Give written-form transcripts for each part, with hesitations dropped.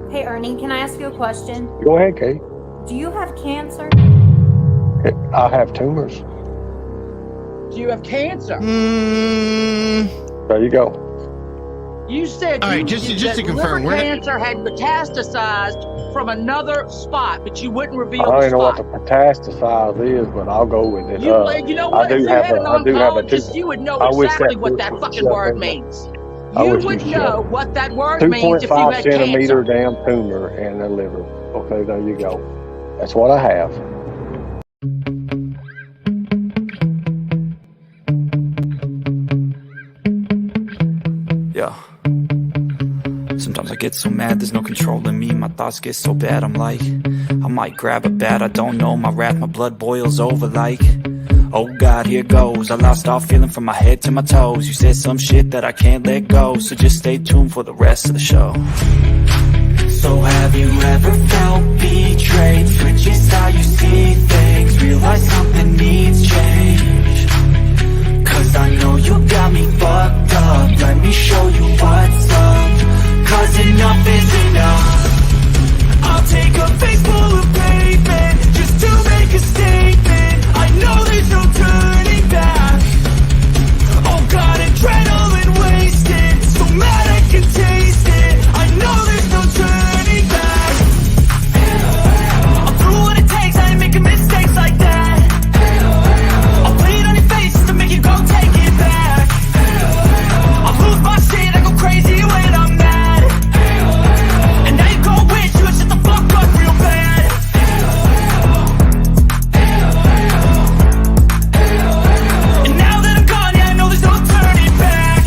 Hey, Ernie, can I ask you a question? Go ahead, Kate. Do you have cancer? I have tumors. Do you have cancer? There you go. You said All right, just to confirm, liver cancer had metastasized from another spot, but you wouldn't reveal the spot. I don't know what the metastasize is, but I'll go with it. You know what? If you had an oncologist, you would know exactly what that fucking word means. You would know what that word means if you had 2.5 centimeter cancer. damn tumor in the liver. Okay, there you go. That's what I have. Yeah. Sometimes I get so mad, there's no controlling me. My thoughts get so bad, I'm like, I might grab a bat, I don't know. My wrath, my blood boils over like, oh God, here goes. I lost all feeling from my head to my toes. You said some shit that I can't let go, so just stay tuned for the rest of the show. So have you ever felt betrayed? Switches how you see things, realize something needs change. Cause I know you got me fucked up, let me show you what's up. Cause enough is enough. I'll take a face full of pavement just to make a statement. I know there's no turning back. Oh God, adrenaline wasted, so mad I can taste it. I know there's no turning back. I'll do what it takes, I ain't making mistakes like that. I'll bleed on your face to make you go take it back. I'll lose my shit, I go crazy when I'm mad. And now you gon' wish you would shut the fuck up real bad. And now that I'm gone, yeah, I know there's no turning back.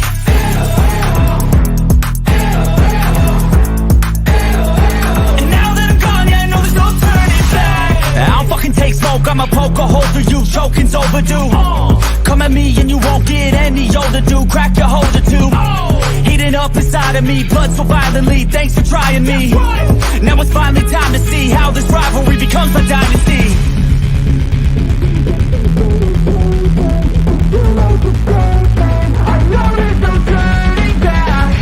And now that I'm gone, yeah, I know there's no turning back. I don't fucking take smoke, I'ma poke a hole through you, choking's overdue. Come at me and you won't get any older, dude. Crack your holder too. Heating up inside of me, blood so violently, thanks for trying me. Now it's finally time to see how this rivalry becomes a dynasty. I know there's no turning back.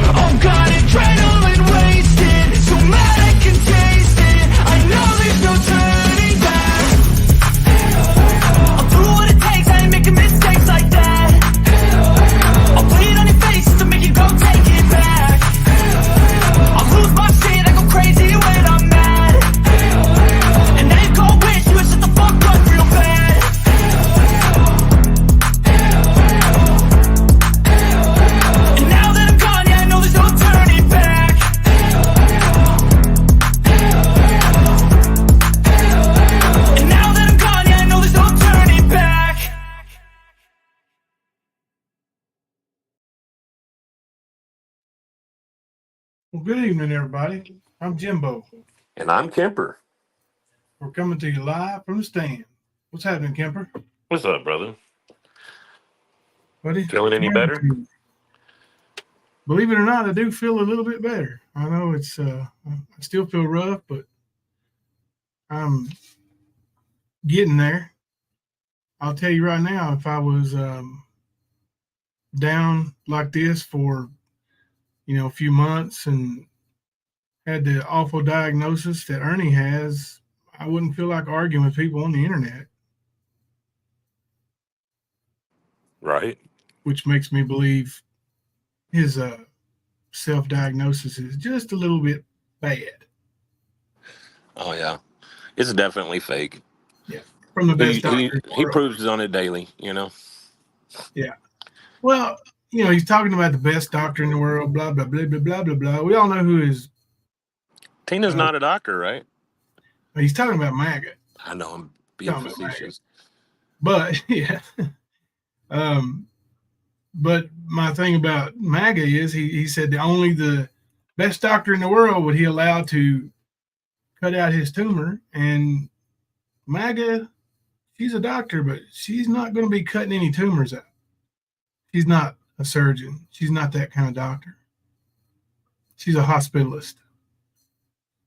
Oh God, adrenaline wasted, so mad I can taste it. I know there's no turning back. I'll do what it takes, I ain't making mistakes like that. I'll bleed on your face to make you go take it back. I'll lose my shit, I go crazy when I'm mad. And now you gon' wish you would shut the fuck up real bad. And now that I'm gone, yeah, I know there's no turning back. And now that I'm gone, yeah, I know there's no turning back. Well, good evening, everybody. I'm Jimbo. And I'm Kemper. We're coming to you live from the stand. What's happening, Kemper? What's up, brother? Buddy? Feeling any better? Believe it or not, I do feel a little bit better. I know it's I still feel rough, but I'm getting there. I'll tell you right now, if I was down like this for a few months and had the awful diagnosis that Ernie has, I wouldn't feel like arguing with people on the internet. Right. Which makes me believe his self-diagnosis is just a little bit bad. Oh, yeah. It's definitely fake. Yeah. From the best doctor. He proves on it daily, Yeah. Well, he's talking about the best doctor in the world, blah, blah, blah, blah, blah, blah, blah. We all know who is. Tina's not a doctor, right? He's talking about MAGA. I know, I'm being facetious. But, yeah. But my thing about MAGA is he said only the best doctor in the world would he allow to cut out his tumor. And MAGA, she's a doctor, but she's not going to be cutting any tumors out. She's not a surgeon. She's not that kind of doctor. She's a hospitalist.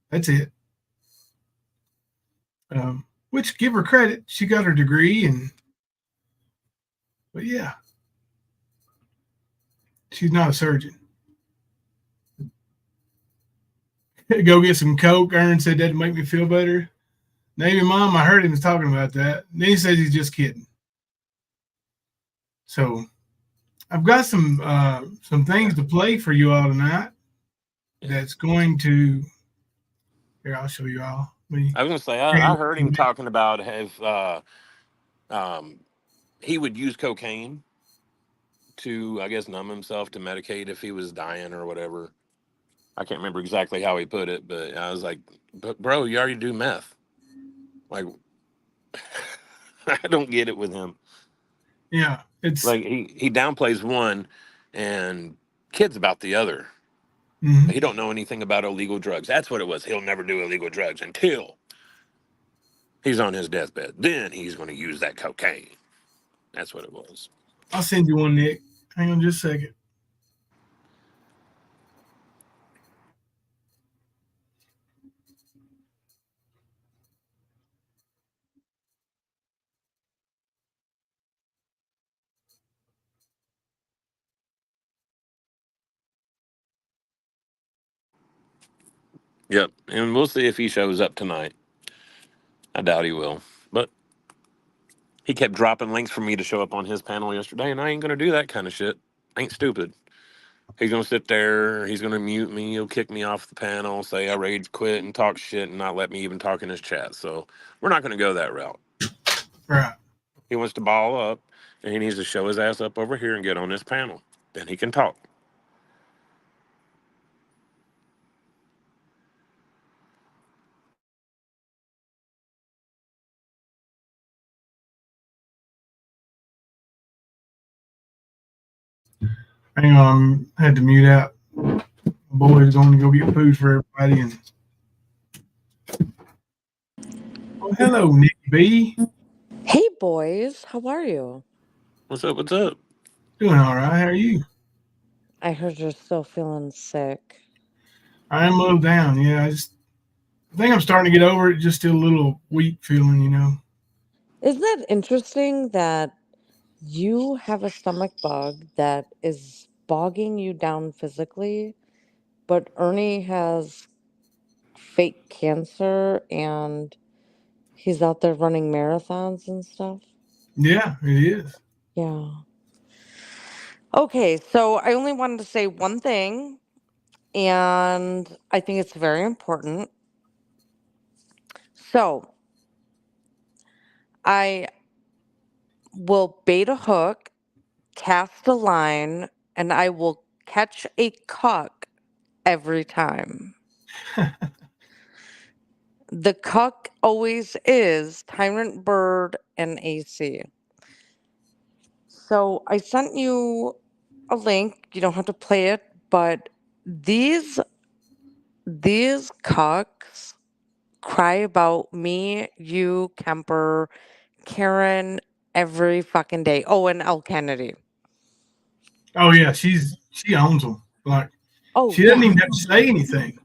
That's it. Which, give her credit. She got her degree, but yeah. She's not a surgeon. Go get some Coke. Ern said that'd make me feel better. Maybe, Mom, I heard him talking about that. Then he says he's just kidding. So I've got some things to play for you all tonight. That's going to here. I'll show you all. I was gonna say I heard him talking about if he would use cocaine to, I guess, numb himself, to medicate if he was dying or whatever. I can't remember exactly how he put it, but I was like, "But bro, you already do meth." Like, I don't get it with him. Yeah, it's like he downplays one and kids about the other. Mm-hmm. He don't know anything about illegal drugs. That's what it was. He'll never do illegal drugs until he's on his deathbed. Then he's going to use that cocaine. That's what it was. I'll send you one, Nick. Hang on just a second. Yep. And we'll see if he shows up tonight. I doubt he will. But he kept dropping links for me to show up on his panel yesterday, and I ain't going to do that kind of shit. I ain't stupid. He's going to sit there. He's going to mute me. He'll kick me off the panel, say I rage quit and talk shit and not let me even talk in his chat. So we're not going to go that route. Right. He wants to ball up, and he needs to show his ass up over here and get on this panel. Then he can talk. Hang on, I had to mute out. My boy's going to go get food for everybody. And oh, hello, Nick B. Hey, boys. How are you? What's up? What's up? Doing all right. How are you? I heard you're still feeling sick. I am a little down. Yeah, I think I'm starting to get over it. Just still a little weak feeling, you know. Isn't that interesting that you have a stomach bug that is bogging you down physically, but Ernie has fake cancer and he's out there running marathons and stuff? Yeah, it is. Yeah. Okay, so I only wanted to say one thing, and I think it's very important. So, I will bait a hook, cast a line, and I will catch a cuck every time. The cuck always is Tyrant Bird and AC. So I sent you a link. You don't have to play it, but these cucks cry about me, you, Kemper, Karen every fucking day. Oh, and L. Kennedy. Oh yeah, she owns them. Like, she doesn't even have to say anything.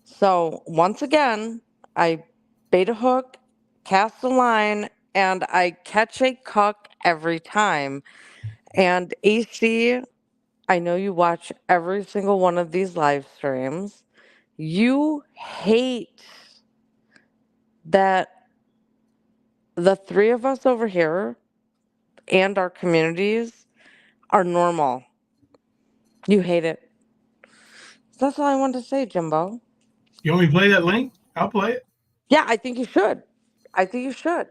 So once again, I bait a hook, cast a line, and I catch a cuck every time. And AC, I know you watch every single one of these live streams. You hate that the three of us over here and our communities are normal. You hate it. That's all I wanted to say, Jimbo. You want me to play that link? I'll play it. Yeah, I think you should. I think you should.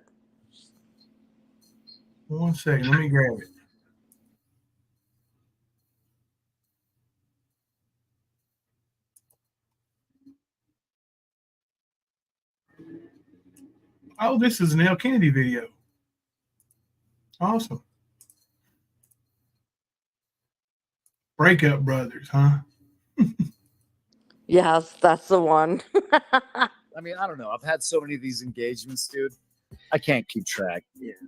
1 second. Let me grab it. Oh, this is an L. Kennedy video. Awesome. Breakup Brothers, huh? Yes, that's the one. I mean, I don't know. I've had so many of these engagements, dude. I can't keep track.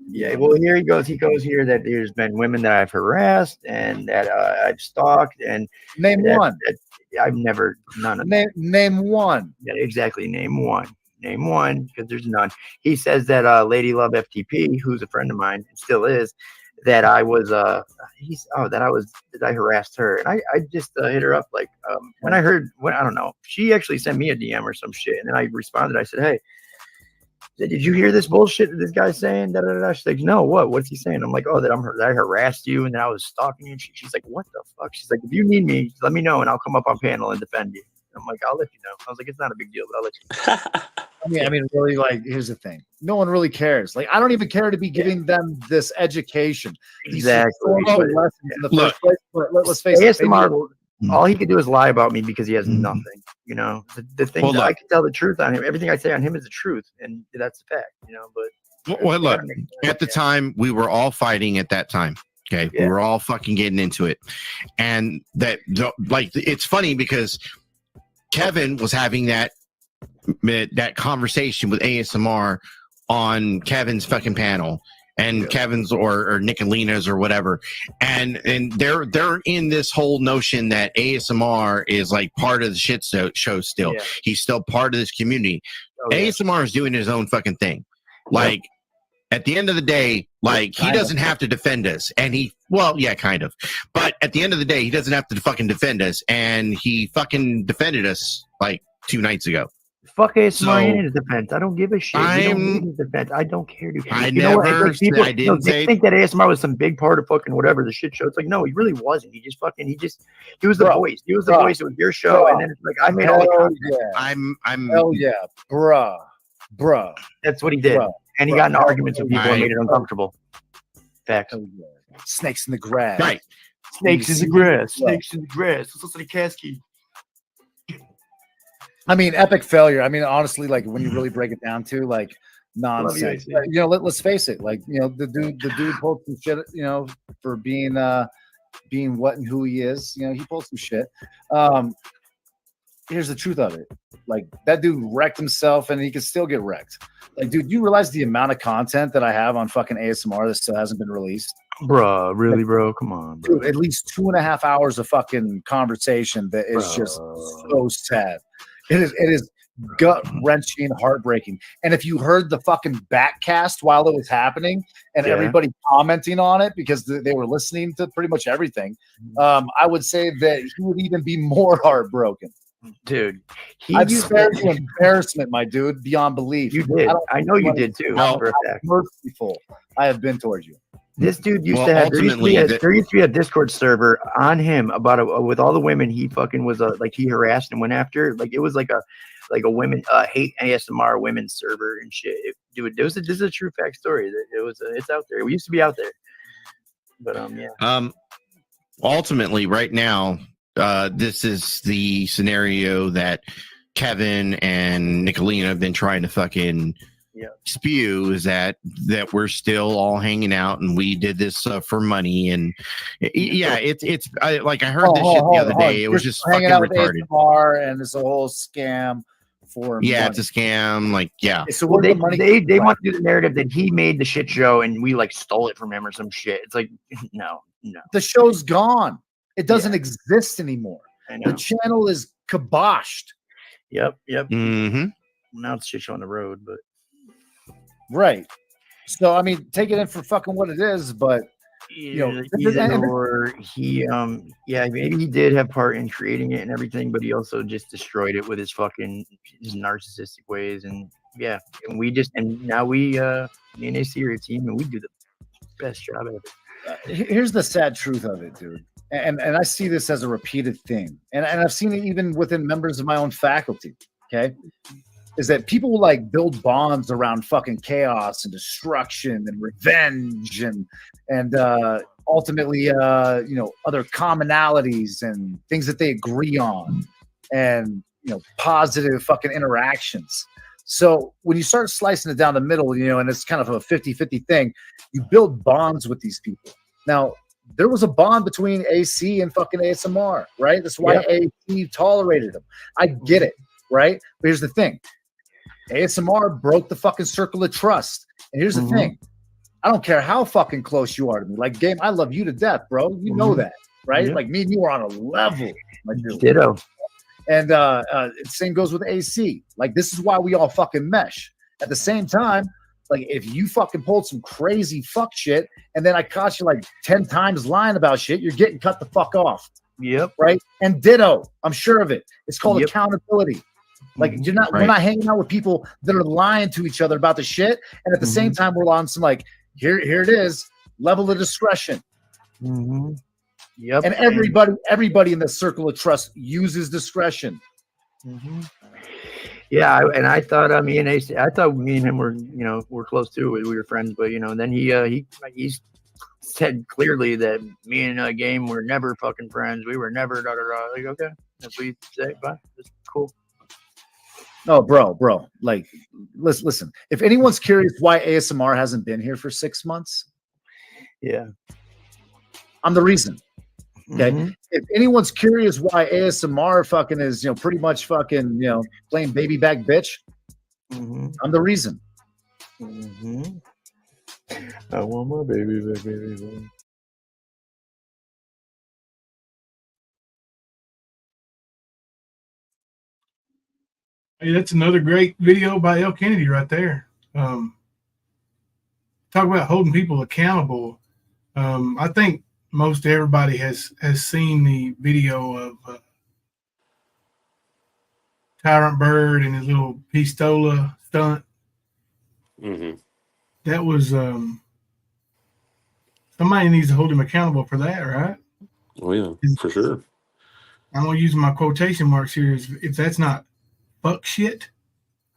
Yeah. Well, here he goes. He goes here that there's been women that I've harassed and that I've stalked, and name one. I've never none of name one. Yeah, exactly. Name one. Name one, because there's none. He says that Lady Love FTP, who's a friend of mine and still is, that I was that I harassed her, and I just hit her up like when I don't know, she actually sent me a DM or some shit, and then I responded. I said, hey, did you hear this bullshit that this guy's saying? Da, da, da, da. She's like, no, what? What's he saying? I'm like, oh, that I harassed you and that I was stalking you. And she's like, what the fuck? She's like, if you need me, let me know and I'll come up on panel and defend you. I'm like, I'll let you know. I was like, it's not a big deal, but I'll let you know. I mean, really, like, here's the thing. No one really cares. Like, I don't even care to be giving them this education. Exactly. Lessons in the first place. But let's face it. ASMR, all he could do is lie about me because he has nothing. You know, the thing that I can tell the truth on him. Everything I say on him is the truth, and that's the fact. You know, but well, look, at the time we were all fighting. At that time, okay, we were all fucking getting into it, and like it's funny because Kevin was having that conversation with ASMR on Kevin's fucking panel. And Kevin's or Nick and Lena's or whatever, and they're in this whole notion that ASMR is like part of the shit show still. Yeah. He's still part of this community. ASMR is doing his own fucking thing. Like at the end of the day, like he doesn't have to defend us, and kind of. But at the end of the day, he doesn't have to fucking defend us, and he fucking defended us like 2 nights ago. Fuck ASMR in his defense. I don't give a shit. I don't care, dude. I never. People, I didn't say. They think that ASMR was some big part of fucking whatever the shit show. It's like no, he really wasn't. He was the voice. He was the voice of your show, and then it's like I made all the content. I'm. Hell yeah, bruh. That's what he did, and he got in arguments with people and made it uncomfortable. Facts. Snakes in the grass. Right. Snakes in the grass. Snakes in the grass. Let's listen to Kasky. I mean, epic failure. I mean, honestly, like when you really break it down to like nonsense. You know, let's face it. Like, you know, the dude pulled some shit. You know, for being what and who he is. You know, he pulled some shit. Here's the truth of it. Like that dude wrecked himself, and he can still get wrecked. Like, dude, you realize the amount of content that I have on fucking ASMR that still hasn't been released? Bruh, really, bro? Come on, bro. Dude, at least 2.5 hours of fucking conversation that is just so sad. It is gut-wrenching, heartbreaking. And if you heard the fucking backcast while it was happening and everybody commenting on it because they were listening to pretty much everything, I would say that he would even be more heartbroken. Dude, I've spared you embarrassment, my dude, beyond belief. You did. I know you did too. How merciful I have been towards you. This dude used to have. There used to be a Discord server on him about with all the women he fucking was like he harassed and went after. Like it was like a women hate ASMR women's server and shit. Dude, this is a true fact story. It's out there. We used to be out there. But ultimately, right now, this is the scenario that Kevin and Nicolina have been trying to fucking spew, is that we're still all hanging out and we did this for money. And it's I heard this shit the other day. It was just fucking retarded. And it's a whole scam for money. It's a scam. Like, so they want to do the narrative that he made the shit show and we like stole it from him or some shit. It's like no. The show's gone. It doesn't exist anymore. The channel is kiboshed. Yep. Mm-hmm. Now it's shit show on the road, but right. So I mean, take it in for fucking what it is, but or he maybe he did have part in creating it and everything, but he also just destroyed it with his narcissistic ways. And now me and AC are a team and we do the best job ever. Here's the sad truth of it, dude. And I see this as a repeated thing. And I've seen it even within members of my own faculty. Okay. Is that people will like build bonds around fucking chaos and destruction and revenge and ultimately other commonalities and things that they agree on and positive fucking interactions. So when you start slicing it down the middle, and it's kind of a 50-50 thing, you build bonds with these people. Now, there was a bond between AC and fucking ASMR, right? That's why AC tolerated him. I get it, right? But here's the thing. ASMR broke the fucking circle of trust. And here's the thing. I don't care how fucking close you are to me. Like, Game, I love you to death, bro. You know that, right? Yeah. Like, me and you are on a level. Like, ditto. And same goes with AC. Like, this is why we all fucking mesh. At the same time, Like if you fucking pulled some crazy fuck shit and then I caught you like 10 times lying about shit, you're getting cut the fuck off. Yep. Right. And ditto. I'm sure of it. It's called accountability. Like you're not, we're not hanging out with people that are lying to each other about the shit. And at the same time, we're on some like, here it is, level of discretion. Yep. And everybody in the circle of trust uses discretion. Yeah, I thought me and Ace, I thought me and him were, you know, we're close too. We were friends, but you know, then he said clearly that me and Game were never fucking friends. We were never da da da. Like, okay, if we say bye, it's cool. Oh, bro, like, listen. If anyone's curious why ASMR hasn't been here for 6 months, I'm the reason. Okay. If anyone's curious why ASMR fucking is, you know, pretty much fucking, you know, playing baby back bitch, I'm the reason. I want my baby back, baby. Hey, that's another great video by L. Kennedy right there. Talk about holding people accountable. I think most everybody has seen the video of Tyrant Bird and his little pistola stunt. That was somebody needs to hold him accountable for that, right? Oh yeah, for sure. I'm gonna use my quotation marks here. If that's not fuck shit,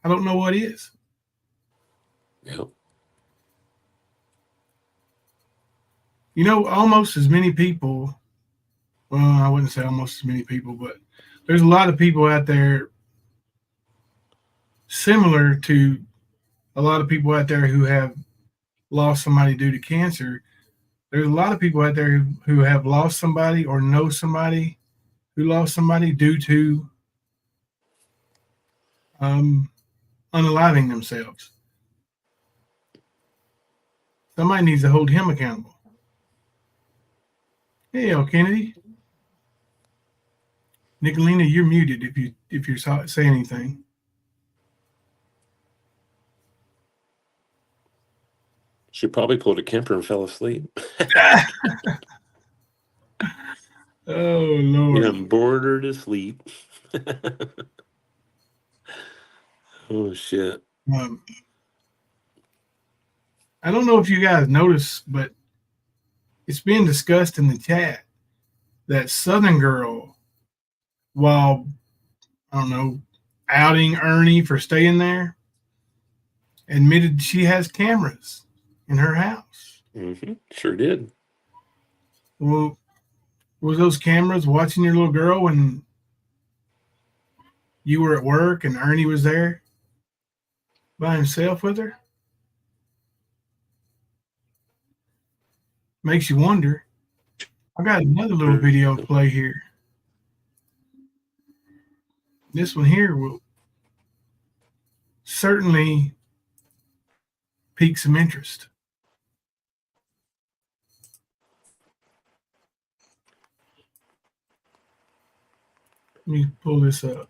I don't know what is. Yep. You know, almost as many people, well, I wouldn't say almost as many people, but there's a lot of people out there similar to a lot of people out there who have lost somebody due to cancer. There's a lot of people out there who have lost somebody or know somebody who lost somebody due to unaliving themselves. Somebody needs to hold him accountable. Hey, L. Kennedy. Nicolina, you're muted if you're saying anything. She probably pulled a Kemper and fell asleep. Oh Lord! Yeah, bored her to sleep. Oh shit! I don't know if you guys noticed, but it's being discussed in the chat that Southern Girl, while I don't know, outing Ernie for staying there, admitted she has cameras in her house. Sure did. Well, were those cameras watching your little girl when you were at work and Ernie was there by himself with her? Makes you wonder. I got another little video to play here. This one here will certainly pique some interest. Let me pull this up.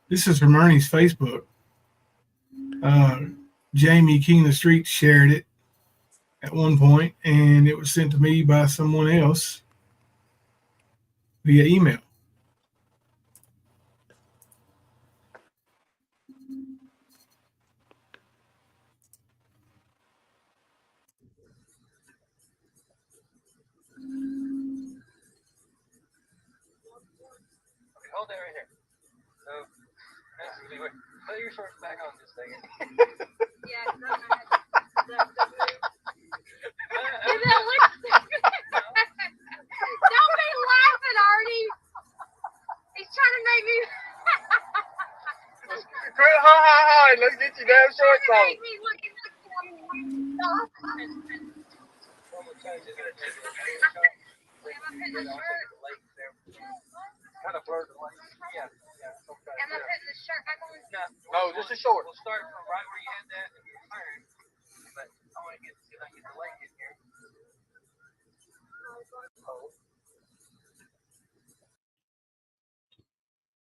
This is from Ernie's Facebook. Jamie King of the Street shared it at one point, and it was sent to me by someone else via email. Hold that right here. So, put your shorts back on just a second. Yeah, don't be laughing, Artie. He's trying to make me. Quit hi. Let's get your damn shorts on. Make me look at this kind of blurred the light. Yeah. Okay. Am I putting the shirt back on? No, just a short. We'll start from right where you had that and you turn. But I want to see if I can get the light in here.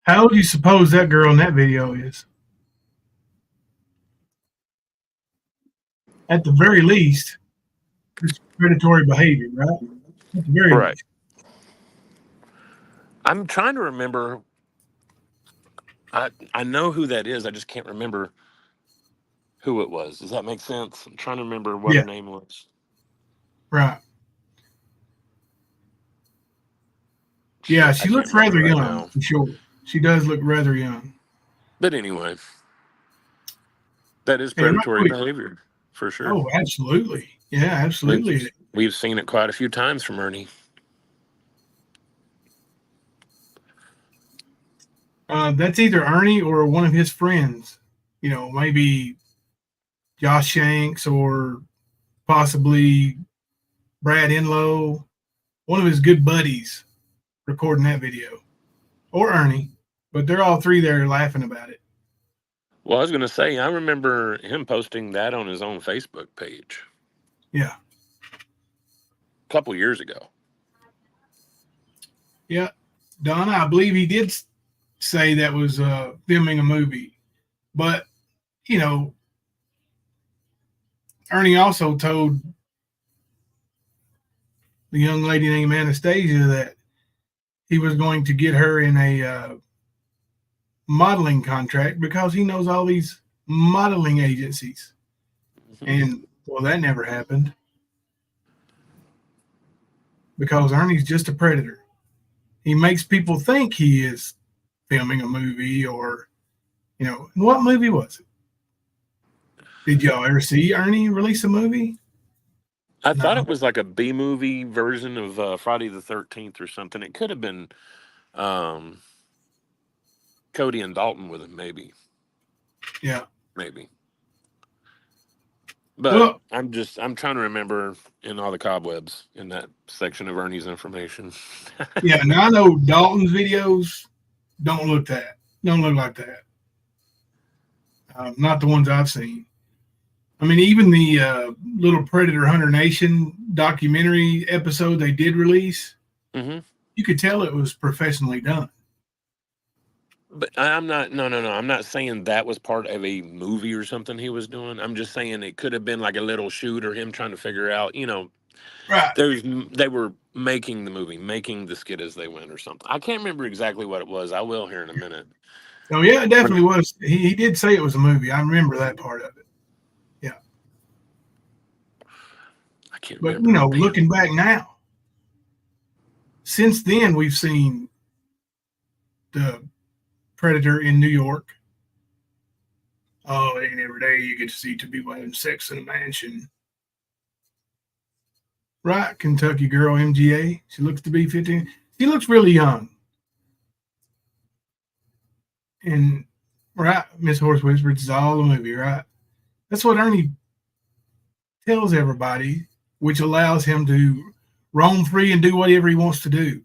How old do you suppose that girl in that video is? At the very least, it's predatory behavior, right? At the very Correct. least. I'm trying to remember. I know who that is. I just can't remember who it was. Does that make sense? I'm trying to remember what Yeah. her name was. Right. Yeah, Shit, I she can't looks remember rather right young, now. for sure. She does look rather young. But anyway, that is And real predatory quick, behavior for sure. oh, absolutely. Yeah, absolutely. We've seen it quite a few times from Ernie. That's either Ernie or one of his friends. You know, maybe Josh Shanks or possibly Brad Enlow, one of his good buddies recording that video, or Ernie. But they're all three there laughing about it. Well, I was going to say, I remember him posting that on his own Facebook page. Yeah. A couple years ago. Yeah. Donna, I believe he did say that was filming a movie. But, you know, Ernie also told the young lady named Anastasia that he was going to get her in a modeling contract because he knows all these modeling agencies. And, well, that never happened because Ernie's just a predator. He makes people think he is filming a movie or, you know, what movie was it? Did y'all ever see Ernie release a movie? I thought No. it was like a B movie version of Friday the 13th or something. It could have been Cody and Dalton with him, maybe. Yeah. Maybe. But Well, I'm trying to remember in all the cobwebs in that section of Ernie's information. yeah, now I know Dalton's videos don't look like that. Not the ones I've seen. I mean, even the Little Predator Hunter Nation documentary episode they did release, you could tell it was professionally done. But I'm not. No. I'm not saying that was part of a movie or something he was doing. I'm just saying it could have been like a little shoot or him trying to figure out. You know, Right. They were making the movie, making the skit as they went or something. I can't remember exactly what it was. I will here in a minute. Oh yeah, it definitely was. He did say it was a movie. I remember that part of it. Yeah. I can't But remember. you know, looking back now, since then we've seen the Predator in New York. Oh, it ain't every day you get to see two people having sex in a mansion. Right, Kentucky girl MGA. She looks to be 15. She looks really young. And right, Miss Horse Whisperer, it's all a movie, right? That's what Ernie tells everybody, which allows him to roam free and do whatever he wants to do.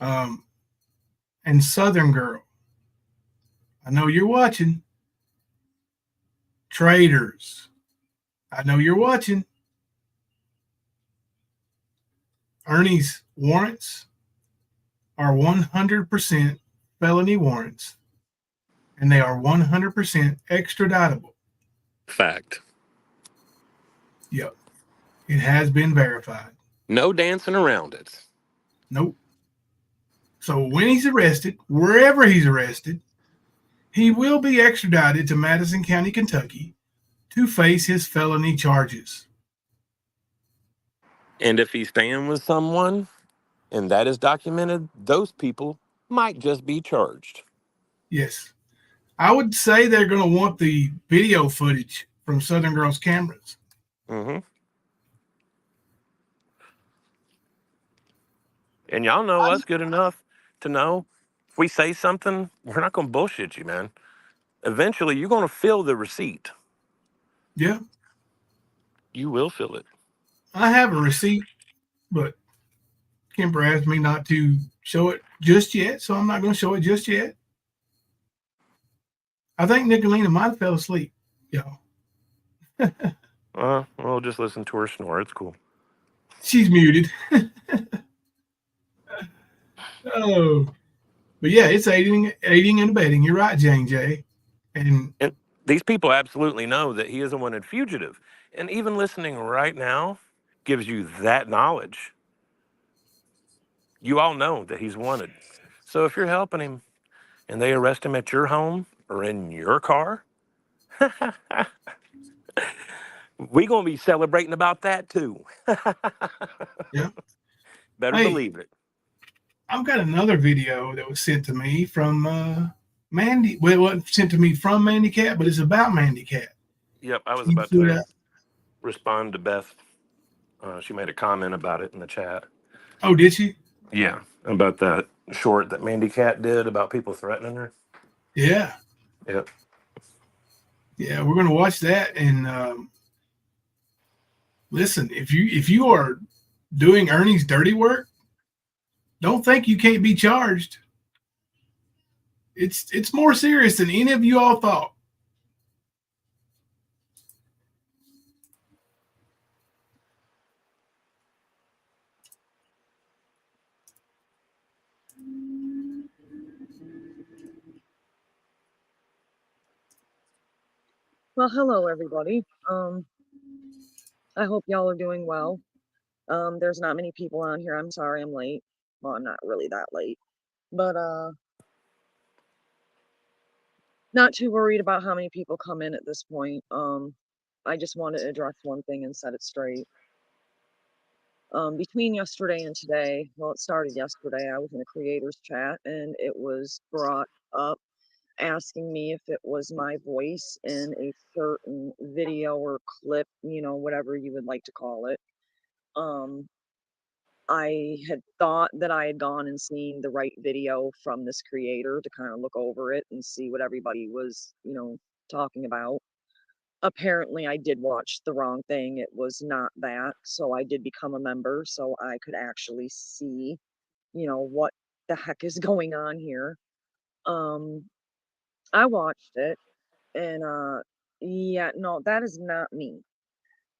And Southern Girl, I know you're watching. Traitors, I know you're watching. Ernie's warrants are 100% felony warrants, and they are 100% extraditable. Fact. Yep. It has been verified. No dancing around it. Nope. So when he's arrested, wherever he's arrested, he will be extradited to Madison County, Kentucky to face his felony charges. And if he's staying with someone, and that is documented, those people might just be charged. Yes. I would say they're going to want the video footage from Southern Girl's cameras. Mm-hmm. And y'all know us good enough to know if we say something, we're not going to bullshit you, man. Eventually, you're going to feel the receipt. Yeah. You will feel it. I have a receipt, but Kemper asked me not to show it just yet, so I'm not going to show it just yet. I think Nicolina might have fell asleep, y'all. We'll just listen to her snore. It's cool. She's muted. Oh. But yeah, it's aiding and abetting. You're right, Jane J. And these people absolutely know that he is a wanted fugitive. And even listening right now gives you that knowledge. You all know that he's wanted. So if you're helping him and they arrest him at your home or in your car, we're going to be celebrating about that too. yeah. Better Hey, believe it. I've got another video that was sent to me from Mandy. Well, it wasn't sent to me from Mandy Cat, but it's about Mandy Cat. Yep, I was You about see to that? respond to Beth. She made a comment about it in the chat. Oh, did she? Yeah, about that short that Mandy Cat did about people threatening her. Yeah. Yep. Yeah, we're gonna watch that and listen. If you are doing Ernie's dirty work, don't think you can't be charged. It's more serious than any of you all thought. Well, hello everybody. I hope y'all are doing well. There's not many people on here. I'm sorry I'm late. Well, I'm not really that late. But not too worried about how many people come in at this point. I just wanted to address one thing and set it straight. Between yesterday and today, well, it started yesterday. I was in a creators chat and it was brought up asking me if it was my voice in a certain video or clip, whatever you would like to call it. I had thought that I had gone and seen the right video from this creator to kind of look over it and see what everybody was, talking about. Apparently, I did watch the wrong thing. It was not that. So I did become a member so I could actually see, what the heck is going on here. Um, I watched it and yeah, no, that is not me.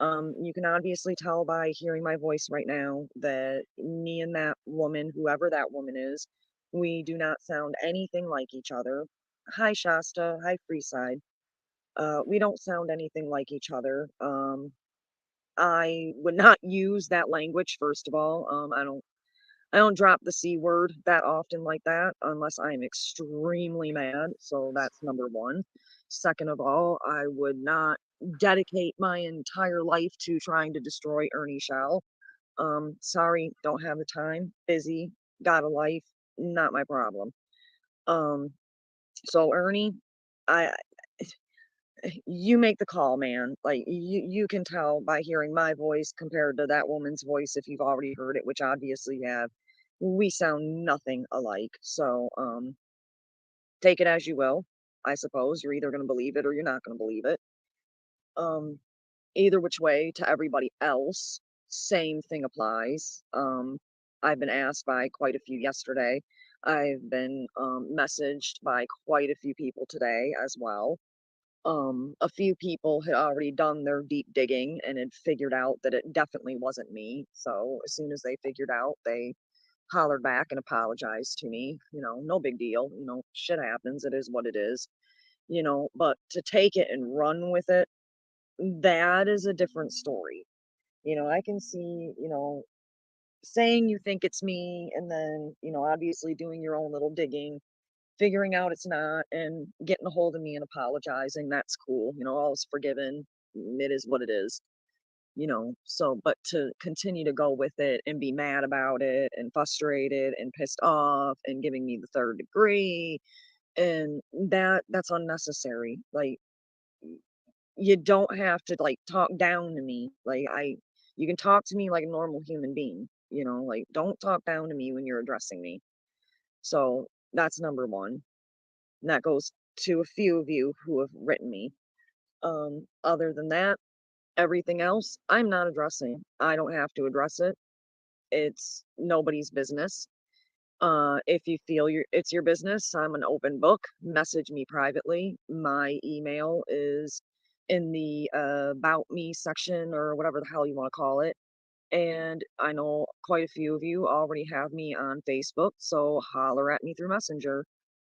You can obviously tell by hearing my voice right now that me and that woman, whoever that woman is, we do not sound anything like each other. Hi, Shasta. Hi, Freeside. We don't sound anything like each other. I would not use that language, first of all. I don't drop the C word that often like that unless I'm extremely mad. So that's number one. Second of all, I would not dedicate my entire life to trying to destroy Ernie Shell. Sorry, don't have the time. Busy, got a life, not my problem. Um, so Ernie, I you make the call, man. Like you can tell by hearing my voice compared to that woman's voice if you've already heard it, which obviously you have. We sound nothing alike. So take it as you will. I suppose you're either going to believe it or you're not going to believe it. Um Either which way to everybody else, same thing applies. I've been asked by quite a few yesterday. I've been messaged by quite a few people today as well. A few people had already done their deep digging and had figured out that it definitely wasn't me. So as soon as they figured out, they hollered back and apologized to me. No big deal. Shit happens. It is what it is. But to take it and run with it, that is a different story. I can see, saying you think it's me and then, obviously doing your own little digging, figuring out it's not, and getting a hold of me and apologizing. That's cool. All's forgiven. It is what it is. So, but to continue to go with it and be mad about it and frustrated and pissed off and giving me the third degree, and that's unnecessary. Like, you don't have to like talk down to me. You can talk to me like a normal human being, like don't talk down to me when you're addressing me. So that's number one. And that goes to a few of you who have written me. Other than that, everything else, I'm not addressing. I don't have to address it. It's nobody's business. If you feel it's your business, I'm an open book. Message me privately. My email is in the about me section or whatever the hell you want to call it. And I know quite a few of you already have me on Facebook, so holler at me through Messenger.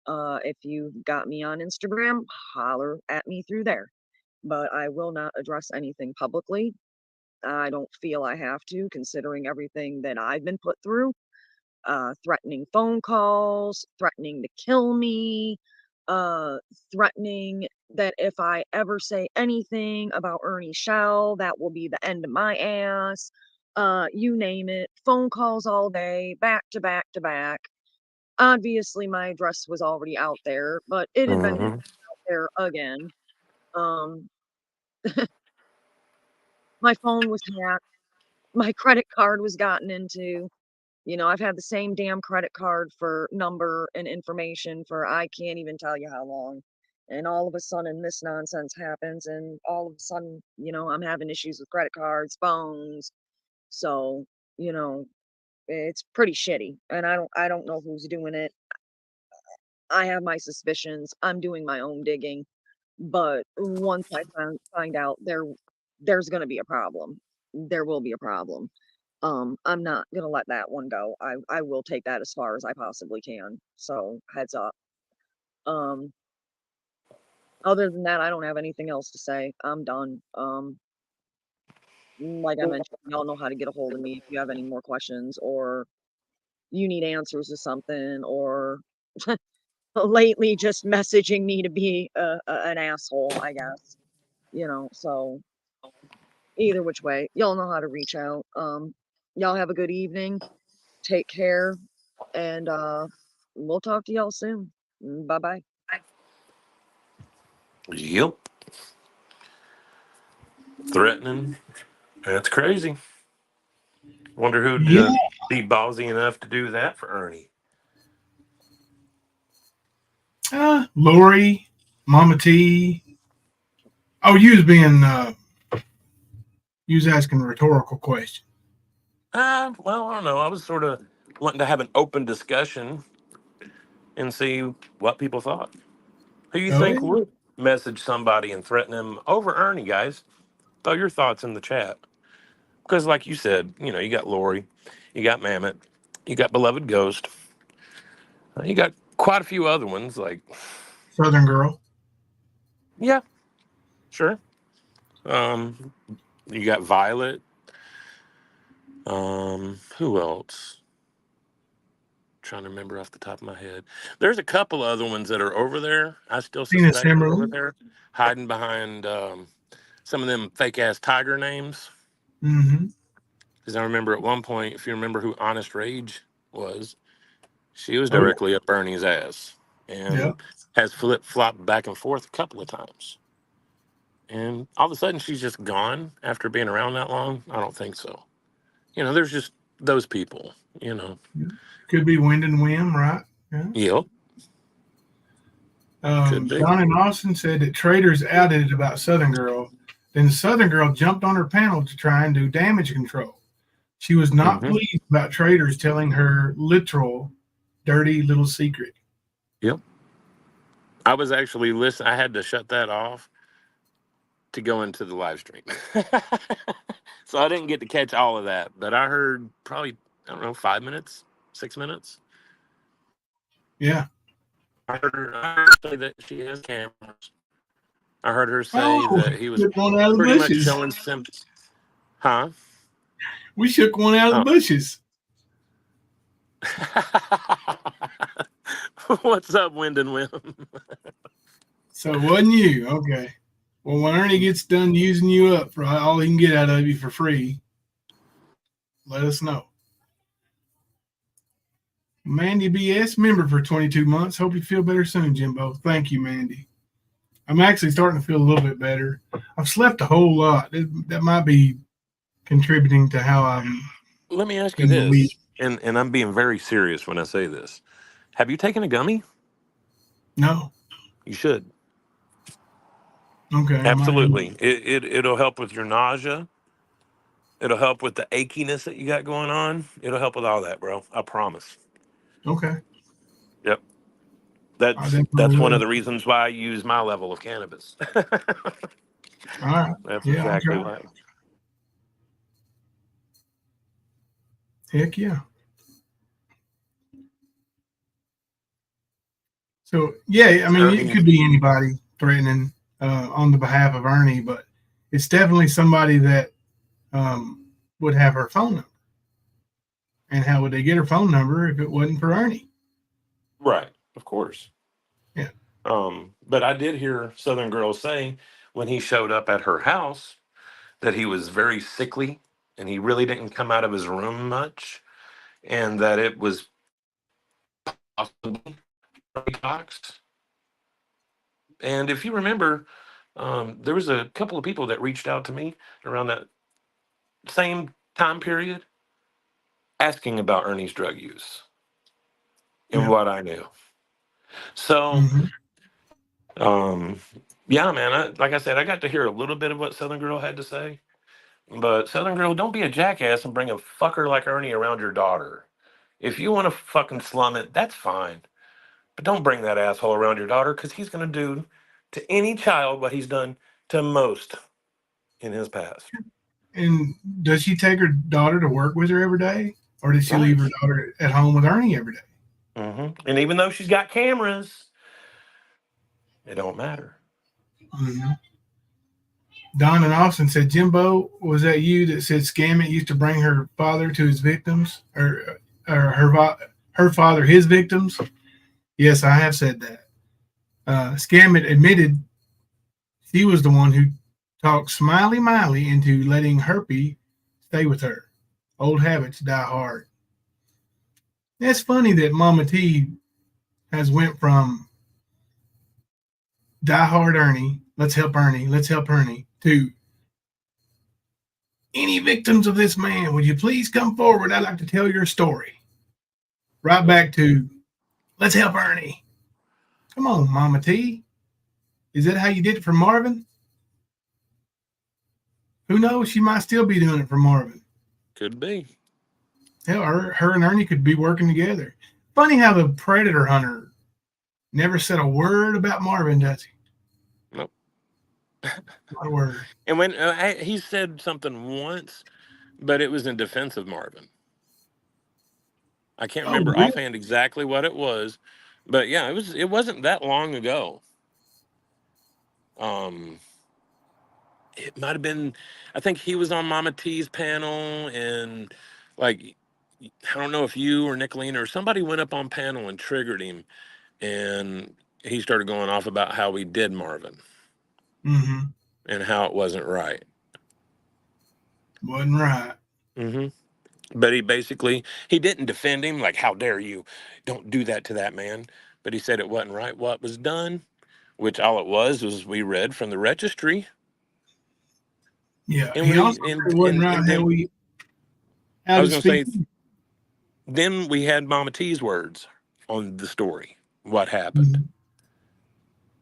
If you've got me on Instagram, holler at me through there. But I will not address anything publicly. I don't feel I have to, considering everything that I've been put through. Threatening phone calls, threatening to kill me, threatening that if I ever say anything about Ernie Shell, that will be the end of my ass. You name it. Phone calls all day, back to back to back. Obviously, my address was already out there, but it had been out there again. My phone was hacked. My credit card was gotten into. You know, I've had the same damn credit card for number and information for I can't even tell you how long. And all of a sudden, this nonsense happens, and all of a sudden, you know, I'm having issues with credit cards, phones. So, you know, it's pretty shitty. And I don't know who's doing it. I have my suspicions. I'm doing my own digging. But once I find out there's going to be a problem. There will be a problem. I'm not gonna let that one go. I will take that as far as I possibly can. So heads up. Um, Other than that, I don't have anything else to say. I'm done. Like I mentioned, y'all know how to get a hold of me if you have any more questions or you need answers to something, or lately just messaging me to be an asshole, I guess. You know, so either which way, y'all know how to reach out. Y'all have a good evening. Take care, and we'll talk to y'all soon. Bye bye. Yep. Threatening. That's crazy. Wonder who'd Yeah. be ballsy enough to do that for Ernie. Lori, Mama T. Oh, you was asking a rhetorical question. Well, I don't know. I was sort of wanting to have an open discussion and see what people thought. Who you Go think ahead. would message somebody and threaten them over Ernie, guys? Throw your thoughts in the chat. Because, like you said, you know, you got Lori, you got Mammoth, you got Beloved Ghost, you got quite a few other ones. Like, Southern Girl. yeah, sure. You got Violet. Who else? Trying to remember off the top of my head. There's a couple other ones that are over there. I still Tina suspect are over Simmerly. there, hiding behind some of them fake ass tiger names. Mm-hmm. Because I remember at one point, if you remember who Honest Rage was, she was Oh, yeah. directly up Bernie's ass Yeah. and has flip flopped back and forth a couple of times. And all of a sudden, she's just gone after being around that long. I don't think so. You know, there's just those people. You know. Could be Wind and Whim, right? Yeah. Yep. Could be. John and Austin said that traders outed it about Southern Girl. Then Southern Girl jumped on her panel to try and do damage control. She was not Mm-hmm. pleased about traders telling her literal dirty little secret. Yep. I was actually listening. I had to shut that off to go into the live stream. So I didn't get to catch all of that, but I heard probably, I don't know, 5 minutes, 6 minutes. Yeah. I heard her say that she has cameras. I heard her say Oh, that he was shook one out of the pretty much bushes. showing symptoms. Huh? We shook one out of the bushes. What's up, Wind and Whim? So it wasn't you. Okay. Well, when Ernie gets done using you up for all he can get out of you for free, let us know. Mandy BS, member for 22 months. Hope you feel better soon, Jimbo. Thank you, Mandy. I'm actually starting to feel a little bit better. I've slept a whole lot. That might be contributing to how I'm. Let me ask you in the week. this, and I'm being very serious when I say this. Have you taken a gummy? No. You should. Okay. Absolutely. It'll help with your nausea. It'll help with the achiness that you got going on. It'll help with all that, bro. I promise. Okay. Yep. I That's definitely one of will. the reasons why I use my level of cannabis. All right. That's Yeah, I'll exactly try. why. Heck yeah. So yeah, I mean, it could be anybody threatening on the behalf of Ernie, but it's definitely somebody that would have her phone number. And how would they get her phone number if it wasn't for Ernie? Right, of course. Yeah. But I did hear Southern Girl say when he showed up at her house that he was very sickly and he really didn't come out of his room much, and that it was possibly Cox. And if you remember, there was a couple of people that reached out to me around that same time period asking about Ernie's drug use and Yeah. what I knew. So, yeah, man, like I said, I got to hear a little bit of what Southern Girl had to say. But Southern Girl, don't be a jackass and bring a fucker like Ernie around your daughter. If you want to fucking slum it, that's fine. But don't bring that asshole around your daughter, because he's going to do to any child what he's done to most in his past. And does she take her daughter to work with her every day? Or does she Right. leave her daughter at home with Ernie every day? And even though she's got cameras, it don't matter. Don and Austin said, Jimbo, was that you that said Scammett used to bring her father to his victims? Or her father his victims? Yes, I have said that. Scammett admitted she was the one who talked Smiley Miley into letting Herpy stay with her. Old habits die hard. It's funny that Mama T has went from Die Hard Ernie, let's help Ernie, to any victims of this man, would you please come forward? I'd like to tell your story. Right back to let's help Ernie. Come on, Mama T. Is that how you did it for Marvin? Who knows? She might still be doing it for Marvin. Could be. Hell, her and Ernie could be working together. Funny how the Predator Hunter never said a word about Marvin, does he? Nope. Not a word. And when he said something once, but it was in defense of Marvin. I can't remember really? offhand exactly what it was, but yeah, it wasn't that long ago. It might have been, I think he was on Mama T's panel, and like, I don't know if you or Nicolina or somebody went up on panel and triggered him, and he started going off about how we did Marvin and how it wasn't right. Wasn't right. But he didn't defend him, like, how dare you, don't do that to that man. But he said it wasn't right what was done, which all it was we read from the registry. Yeah, And he also said it wasn't right how we I was going to say, then we had Mama T's words on the story, what happened.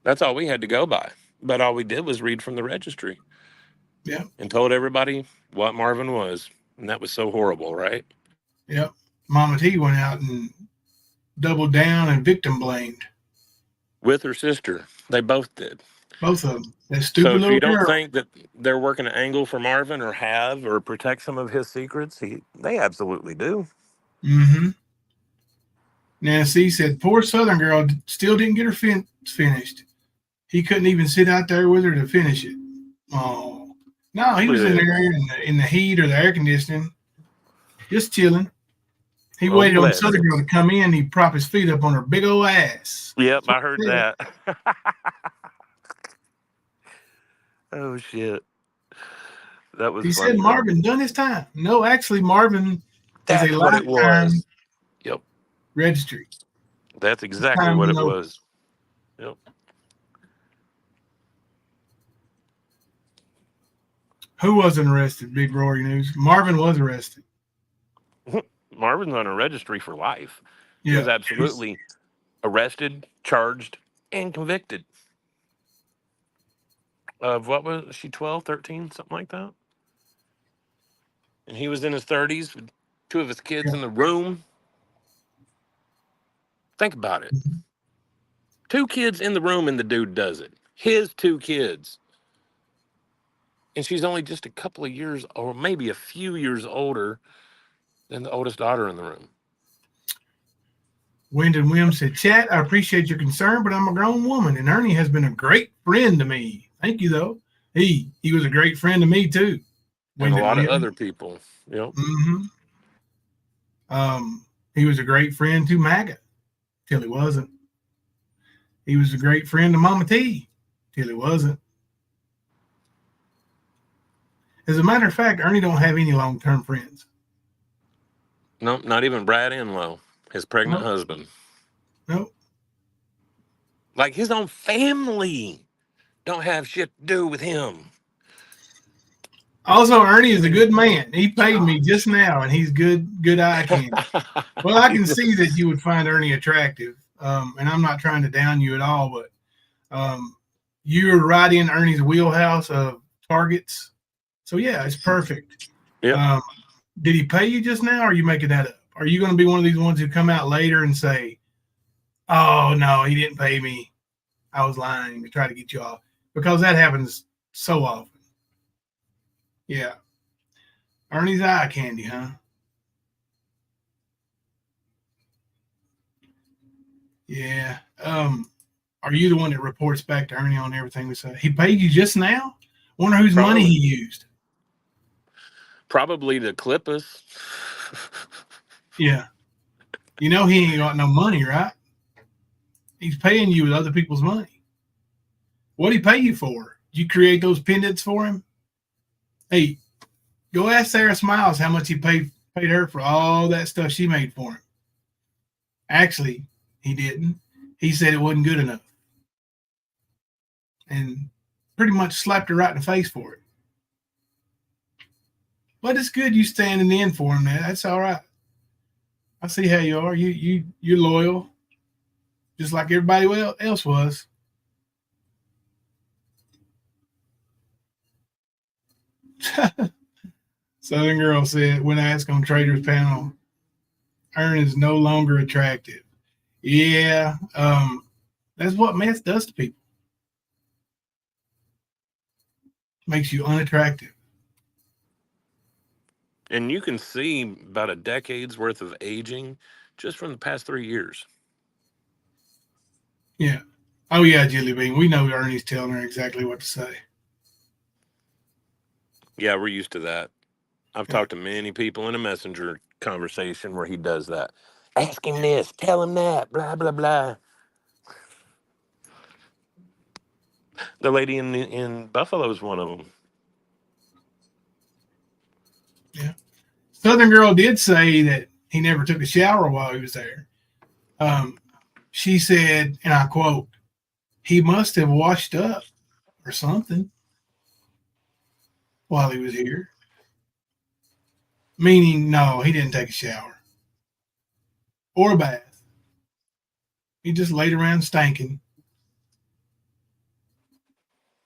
That's all we had to go by. But all we did was read from the registry. Yeah. And told everybody what Marvin was. And that was so horrible, right? Yep. Mama T went out and doubled down and victim blamed. With her sister. They both did. Both of them. That stupid So if little you don't girl. think that they're working an angle for Marvin or protect some of his secrets, they absolutely do. Nancy said, poor Southern girl still didn't get her finished. He couldn't even sit out there with her to finish it. Oh, no, he was in there in the heat or the air conditioning, just chilling. He waited on Southern girl to come in. He'd prop his feet up on her big old ass. Yep, I heard that. Oh, shit. That was He funny. said Marvin done his time. No, actually, Marvin is a what it lifetime was. Yep. registry. That's exactly what it was. Yep. Who wasn't arrested? Big Rory News. Marvin was arrested. Marvin's on a registry for life. Yeah. He was absolutely arrested, charged, and convicted. Of what was she, 12, 13, something like that? And he was in his 30s with two of his kids in the room. Think about it. 2 kids in the room and the dude does it. His 2 kids. And she's only just a couple of years or maybe a few years older And the oldest daughter in the room. Wyndon Wim said, "Chat, I appreciate your concern, but I'm a grown woman, and Ernie has been a great friend to me. Thank you, though. He was a great friend to me too. And a lot of Wim. other people. Yep. He was a great friend to MAGA till he wasn't. He was a great friend to Mama T till he wasn't. As a matter of fact, Ernie don't have any long-term friends. Nope, not even Brad Enlow, his pregnant husband. Nope. Like his own family don't have shit to do with him. Also, Ernie is a good man. He paid me just now, and he's good eye candy. Well, I can see that you would find Ernie attractive, and I'm not trying to down you at all, but you're right in Ernie's wheelhouse of targets. So yeah, it's perfect. Yeah. Did he pay you just now, or are you making that up? Are you going to be one of these ones who come out later and say, "Oh no, he didn't pay me. I was lying to try to get you off," because that happens so often. Yeah. Ernie's eye candy, huh? Yeah. Are you the one that reports back to Ernie on everything we say? He paid you just now? Wonder whose money he used. Probably to clip us. Yeah. You know he ain't got no money, right? He's paying you with other people's money. What'd he pay you for? Did you create those pendants for him? Hey, go ask Sarah Smiles how much he paid her for all that stuff she made for him. Actually, he didn't. He said it wasn't good enough. And pretty much slapped her right in the face for it. But it's good you standing in for him, man. That's all right. I see how you are. You're loyal, just like everybody else was. Southern Girl said, when asked on Trader's panel, Ernie is no longer attractive. Yeah, that's what meth does to people. Makes you unattractive. And you can see about a decade's worth of aging just from the past 3 years. Yeah. Oh, yeah, Jelly Bean. We know Ernie's telling her exactly what to say. Yeah, we're used to that. I've talked to many people in a messenger conversation where he does that. Ask him this, tell him that, blah, blah, blah. The lady in Buffalo is one of them. Yeah. Southern Girl did say that he never took a shower while he was there. She said, and I quote, he must have washed up or something while he was here. Meaning, no, he didn't take a shower or a bath. He just laid around stinking,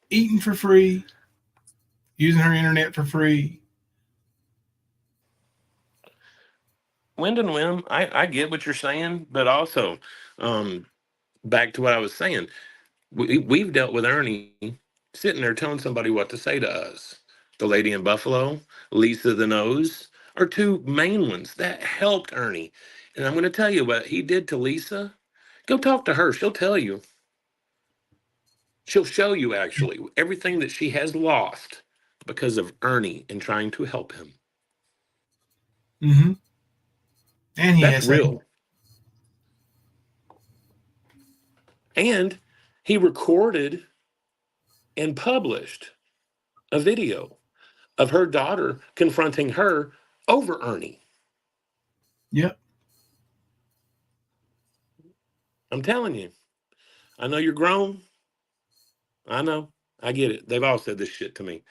eating for free, using her internet for free. Wyndon Wim, I get what you're saying, but also back to what I was saying. We've dealt with Ernie sitting there telling somebody what to say to us. The lady in Buffalo, Lisa the Nose, are two main ones that helped Ernie. And I'm going to tell you what he did to Lisa. Go talk to her. She'll tell you. She'll show you actually everything that she has lost because of Ernie and trying to help him. Mm-hmm. And he That's has real. And he recorded and published a video of her daughter confronting her over Ernie. Yep. I'm telling you. I know you're grown. I know. I get it. They've all said this shit to me.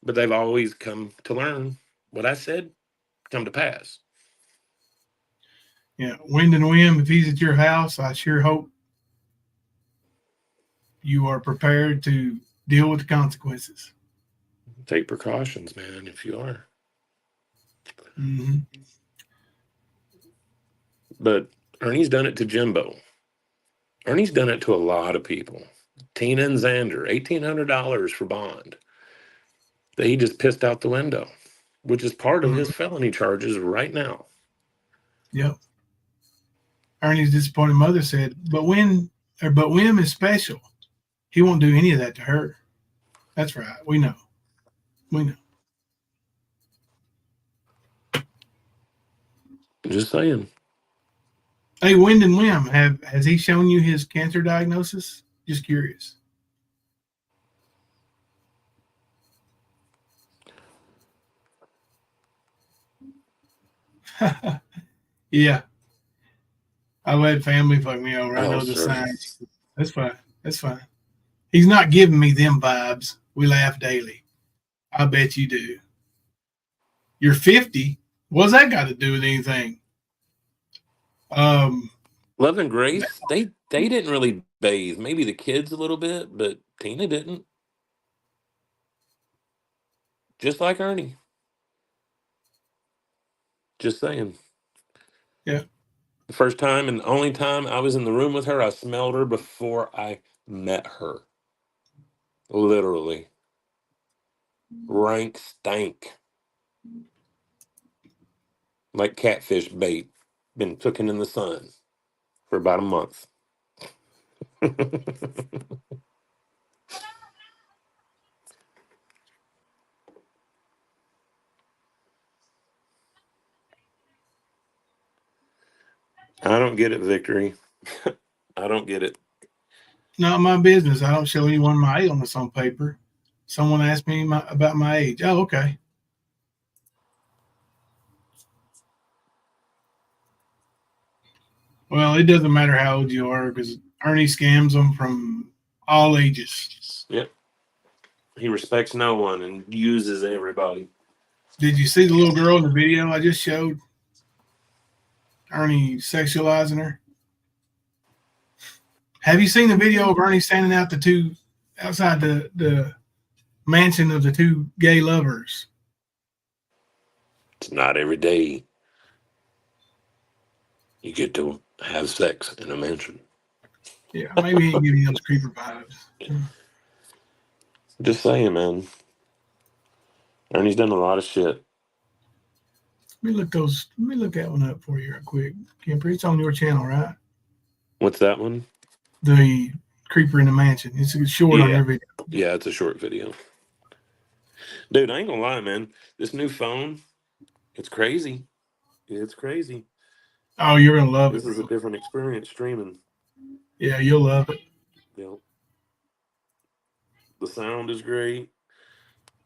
But they've always come to learn what I said come to pass. Yeah. Wyndon Wim, if he's at your house, I sure hope you are prepared to deal with the consequences. Take precautions, man, if you are. Mm-hmm. But Ernie's done it to Jimbo. Ernie's done it to a lot of people. Tina and Xander, $1,800 for bond that he just pissed out the window. which is part of his felony charges right now. Yep. Ernie's disappointed mother said, but Wim is special. He won't do any of that to her. That's right. We know. We know. Just saying. Hey, Wyndon Wim, has he shown you his cancer diagnosis? Just curious. Yeah. I let family fuck me over. I know the signs. That's fine. That's fine. He's not giving me them vibes. We laugh daily. I bet you do. You're 50. What's that got to do with anything? Love and Grace, they didn't really bathe. Maybe the kids a little bit, but Tina didn't. Just like Ernie. Just saying. Yeah. The first time and only time I was in the room with her, I smelled her before I met her. Literally. Rank stank. Like catfish bait. Been cooking in the sun for about a month. I don't get it, Victory. I don't get it. Not my business. I don't show anyone my illness on paper. Someone asked me about my age. Oh, okay. Well, it doesn't matter how old you are because Ernie scams them from all ages. Yep. He respects no one and uses everybody. Did you see the little girl in the video I just showed? Ernie sexualizing her. Have you seen the video of Ernie standing outside the mansion of the two gay lovers? It's not every day you get to have sex in a mansion. Yeah, maybe he ain't giving you those creeper vibes. Just saying, man. Ernie's done a lot of shit. Let me look that one up for you real quick. Kemper, it's on your channel, right? What's that one? The creeper in the mansion. It's short on your video. Yeah, it's a short video. Dude, I ain't gonna lie, man. This new phone, it's crazy. It's crazy. Oh, you're gonna love it. This is a different experience streaming. Yeah, you'll love it. Yep. The sound is great.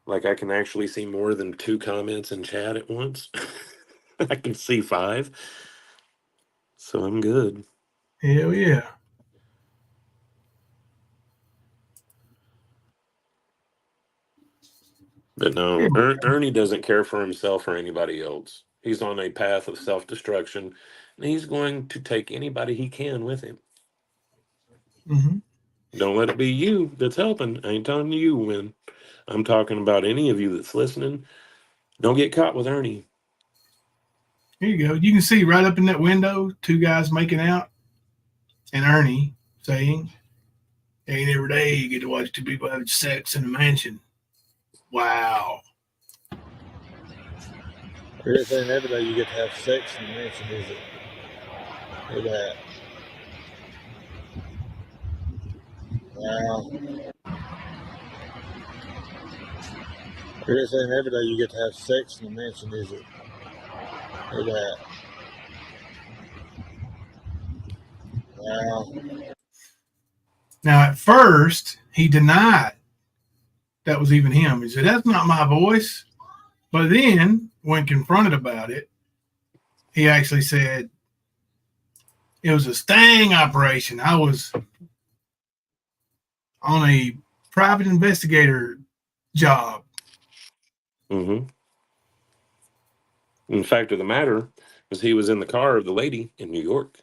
Like I can actually see more than 2 comments in chat at once. I can see 5. So I'm good. Hell yeah. But no, Ernie doesn't care for himself or anybody else. He's on a path of self-destruction, and he's going to take anybody he can with him. Mm-hmm. Don't let it be you that's helping. I ain't telling you when. I'm talking about any of you that's listening. Don't get caught with Ernie. Here you go. You can see right up in that window 2 guys making out, and Ernie saying, "Ain't every day you get to watch 2 people have sex in a mansion." Wow. It ain't every day you get to have sex in a mansion, is it? Look at that. Wow. It ain't every day you get to have sex in a mansion, is it? Look at that. Wow. Now, at first, he denied that was even him. He said, "That's not my voice." But then, when confronted about it, he actually said, "It was a sting operation. I was on a private investigator job." Mm-hmm. And the fact of the matter is he was in the car of the lady in New York,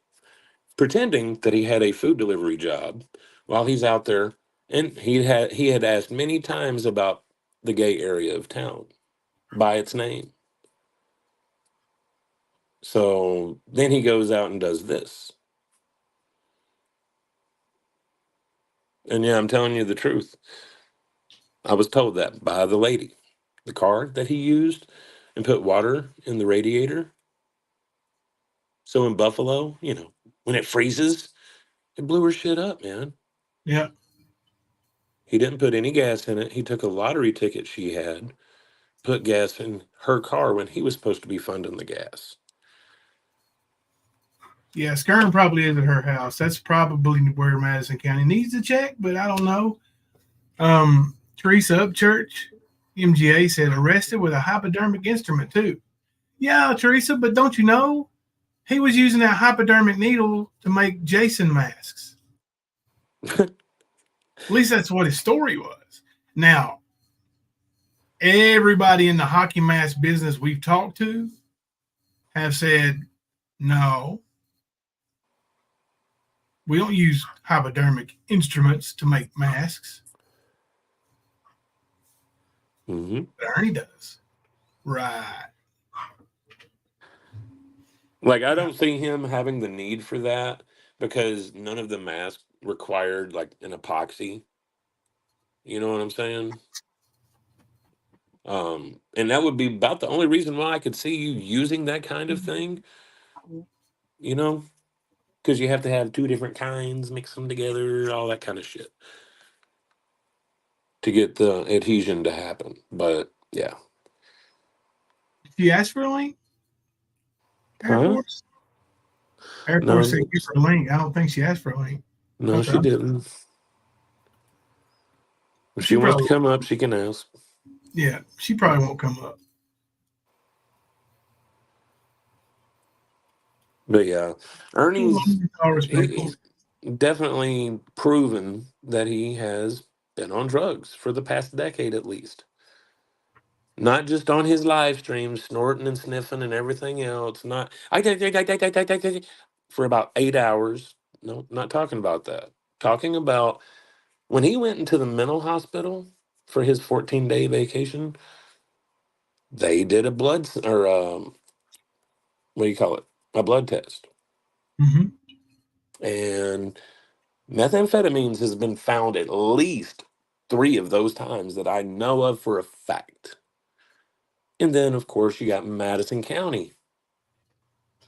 pretending that he had a food delivery job while he's out there. And he had asked many times about the gay area of town by its name. So then he goes out and does this. And yeah, I'm telling you the truth. I was told that by the lady. The car that he used and put water in the radiator. So in Buffalo, you know, when it freezes, it blew her shit up, man. Yeah. He didn't put any gas in it. He took a lottery ticket she had, put gas in her car when he was supposed to be funding the gas. Yeah, Skern probably is at her house. That's probably where Madison County needs to check, but I don't know. Teresa Upchurch, MGA, said arrested with a hypodermic instrument too. Yeah, Teresa, but don't you know he was using that hypodermic needle to make Jason masks? At least that's what his story was. Now, everybody in the hockey mask business we've talked to have said, no, we don't use hypodermic instruments to make masks. Mm-hmm. But Ernie does. Right. Like, I don't see him having the need for that because none of the masks required like an epoxy. You know what I'm saying? And that would be about the only reason why I could see you using that kind of thing, you know, because you have to have two different kinds, mix them together, all that kind of shit to get the adhesion to happen. But yeah. Did you ask for a link? Air Huh? Force? Air No, Force said give her a link. I don't think she asked for a link. no, Okay. she didn't. If she wants to come up, she can ask. Yeah, she probably won't come up. But yeah, Ernie's respectful. he's definitely proven that he has been on drugs for the past decade at least. Not just on his live streams, snorting and sniffing and everything else. Not for about 8 hours. No, not talking about that. Talking about when he went into the mental hospital for his 14-day vacation. They did a blood or what do you call it? A blood test. Mm-hmm. And methamphetamines has been found at least 3 of those times that I know of for a fact. And then, of course, you got Madison County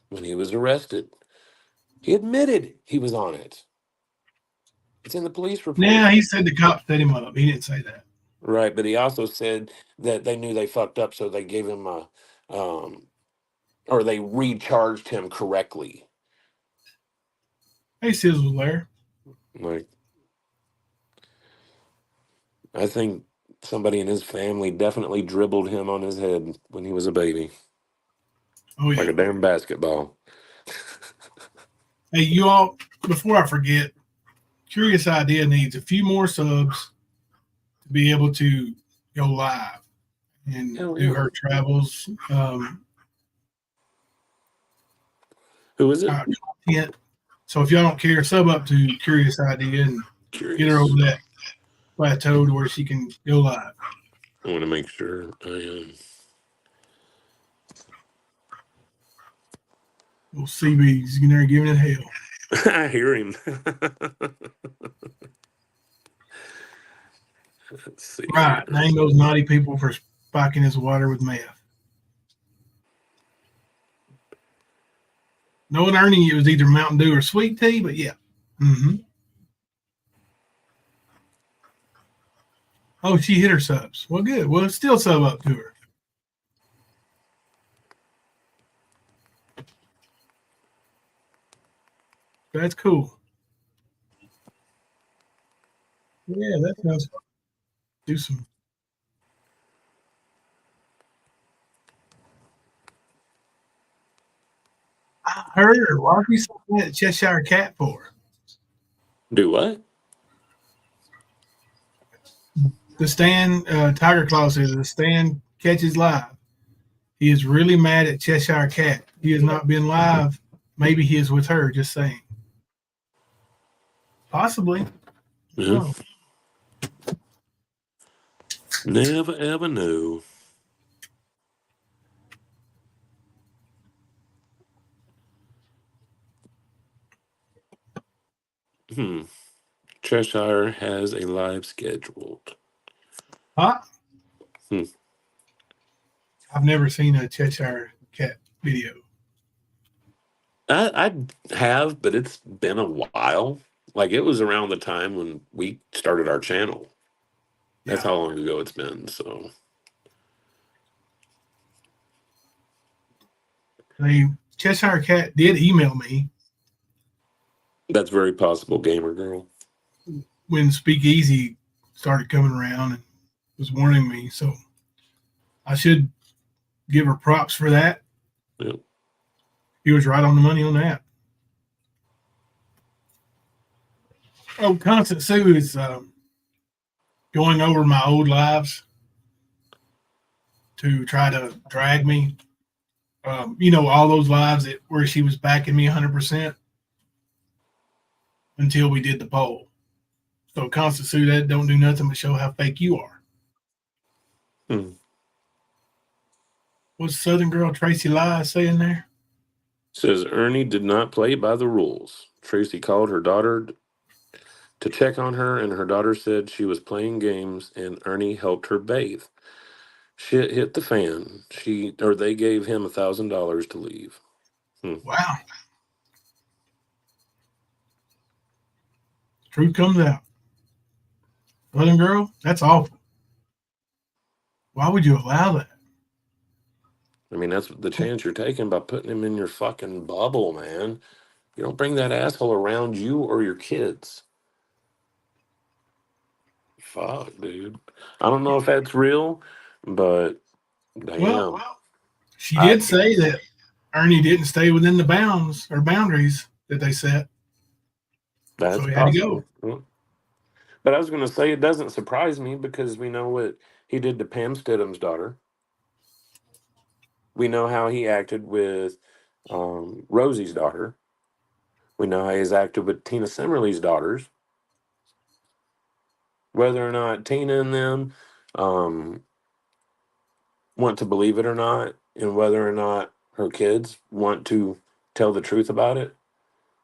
when he was arrested. He admitted he was on it. It's in the police report. Yeah, he said the cops set him up. He didn't say that. Right, but he also said that they knew they fucked up, so they gave him a, or they recharged him correctly. Hey, Sizzle there. Like, I think somebody in his family definitely dribbled him on his head when he was a baby. Oh, yeah. Like a damn basketball. Hey, you all, before I forget, Curious Idea needs a few more subs to be able to go live and do her travels. Who is it? Content. So if y'all don't care, sub up to Curious Idea and get her over that plateau to where she can go live. I want to make sure I am. Well, CB's in there giving it hell. I hear him. Let's see. Right. Dang those naughty people for spiking his water with meth. Knowing Ernie, it was either Mountain Dew or sweet tea, but yeah. Mm-hmm. Oh, she hit her subs. Well, good. Well, still sub up to her. That's cool. Yeah, that sounds fun. Do some. I heard her. Why are you so mad at Cheshire Cat for? Do what? The Stan Tiger Claw says the Stan catches live. He is really mad at Cheshire Cat. He has not been live. Maybe he is with her. Just saying. Possibly. Yeah. Oh. Never ever knew. Cheshire has a live scheduled. Huh? Hmm. I've never seen a Cheshire Cat video. I have, but it's been a while. Like it was around the time when we started our channel. That's how long ago it's been. So The Cheshire Cat did email me that's very possible, gamer girl. when Speakeasy started coming around and was warning me. So I should give her props for that. Yep. He was right on the money on that. Oh, Constant Sue is going over my old lives to try to drag me. All those lives where she was backing me 100% until we did the poll. So Constant Sue, that don't do nothing but show how fake you are. What's Southern Girl Tracy Lies saying there? Says Ernie did not play by the rules. Tracy called her daughter to check on her, and her daughter said she was playing games, and Ernie helped her bathe. Shit hit the fan. They gave him $1,000 to leave. Wow. Truth comes out. Southern Girl, that's awful. Why would you allow that? I mean, that's the chance you're taking by putting him in your fucking bubble, man. You don't bring that asshole around you or your kids. Fuck, dude. I don't know if that's real, but damn. Well, she did say that Ernie didn't stay within the bounds or boundaries that they set. That's so he had possible. to go. But I was going to say, it doesn't surprise me because we know what he did to Pam Stidham's daughter. We know how he acted with Rosie's daughter. We know how he's acted with Tina Simmerly's daughters. Whether or not Tina and them want to believe it or not, and whether or not her kids want to tell the truth about it,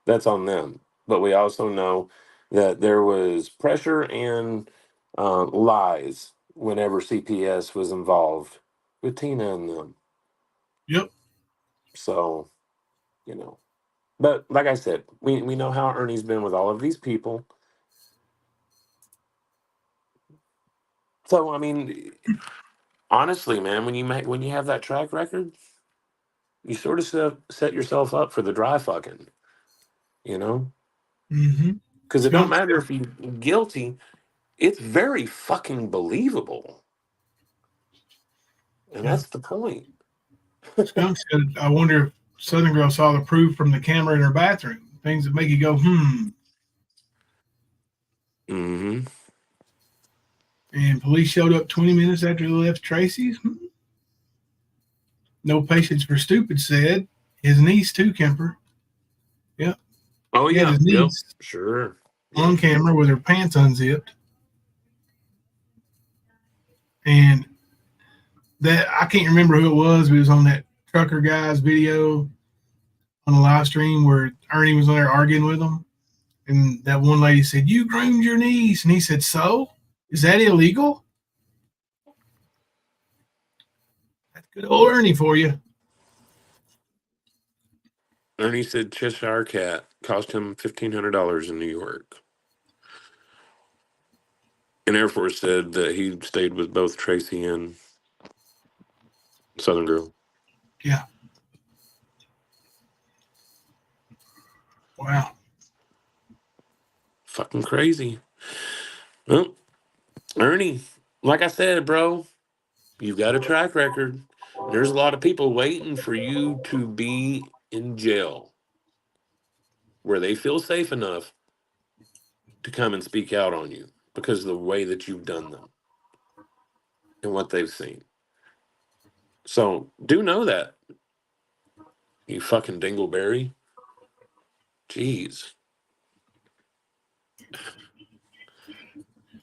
that's on them. But we also know that there was pressure and lies whenever CPS was involved with Tina and them. Yep. So, but like I said, we know how Ernie's been with all of these people. So, I mean, honestly, man, when you have that track record, you sort of set yourself up for the dry fucking, Mm-hmm. Because it don't matter if you're guilty. It's very fucking believable. And that's the point. Skunk said, I wonder if Southern Girl saw the proof from the camera in her bathroom. Things that make you go, Mm-hmm. And police showed up 20 minutes after they left Tracy's. No patience for stupid, said. His niece, too, Kemper. Yep. Oh, yeah. His niece Sure. on camera with her pants unzipped. And that, I can't remember who it was, but it was on that trucker guy's video on the live stream where Ernie was there arguing with him. And that one lady said, "You groomed your niece." And he said, "So? Is that illegal?" That's good old Ernie for you. Ernie said Cheshire Cat cost him $1,500 in New York. And Air Force said that he stayed with both Tracy and Southern Girl. Yeah. Wow. Fucking crazy. Well, Ernie, like I said, bro, you've got a track record. There's a lot of people waiting for you to be in jail where they feel safe enough to come and speak out on you because of the way that you've done them and what they've seen. So do know that, you fucking dingleberry. Jeez.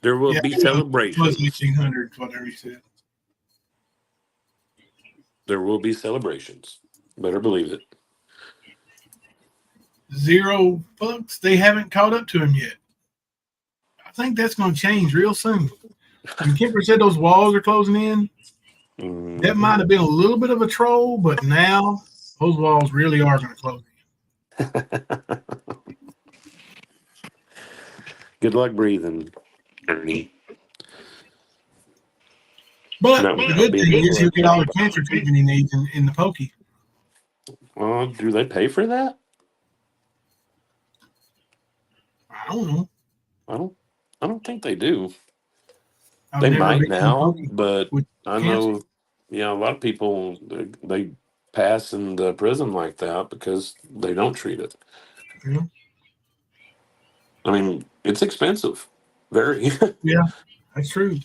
There will be celebrations. It was 1800, whatever he said. There will be celebrations. Better believe it. Zero fucks. They haven't caught up to him yet. I think that's going to change real soon. When Kemper said those walls are closing in, That might have been a little bit of a troll, but now those walls really are going to close. Good luck breathing, Ernie. But That the was good big thing is he'll blood. get all the cancer treatment he needs in the pokey. Well, do they pay for that? I don't know. I don't think they do. I've They never might been in now, pokey but with I cancer. know, a lot of people they pass in the prison like that because they don't treat it. Yeah. I mean, it's expensive, very. Yeah, that's true.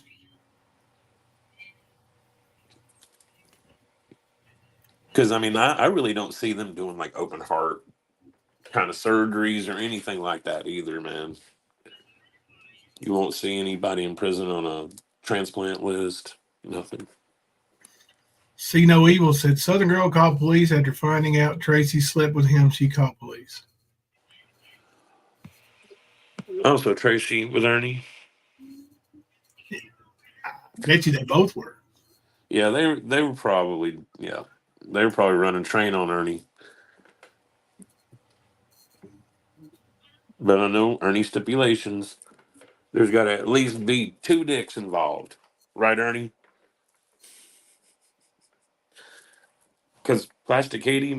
Because I mean, I really don't see them doing like open heart kind of surgeries or anything like that either, man. You won't see anybody in prison on a transplant list. Nothing. See No Evil said Southern girl called police after finding out Tracy slept with him. She called police. Oh, so Tracy with Ernie? Bet you they both were. Yeah, they were probably they were probably running train on Ernie. But I know Ernie stipulations. There's got to at least be 2 dicks involved, right, Ernie? Because Plastic Katie,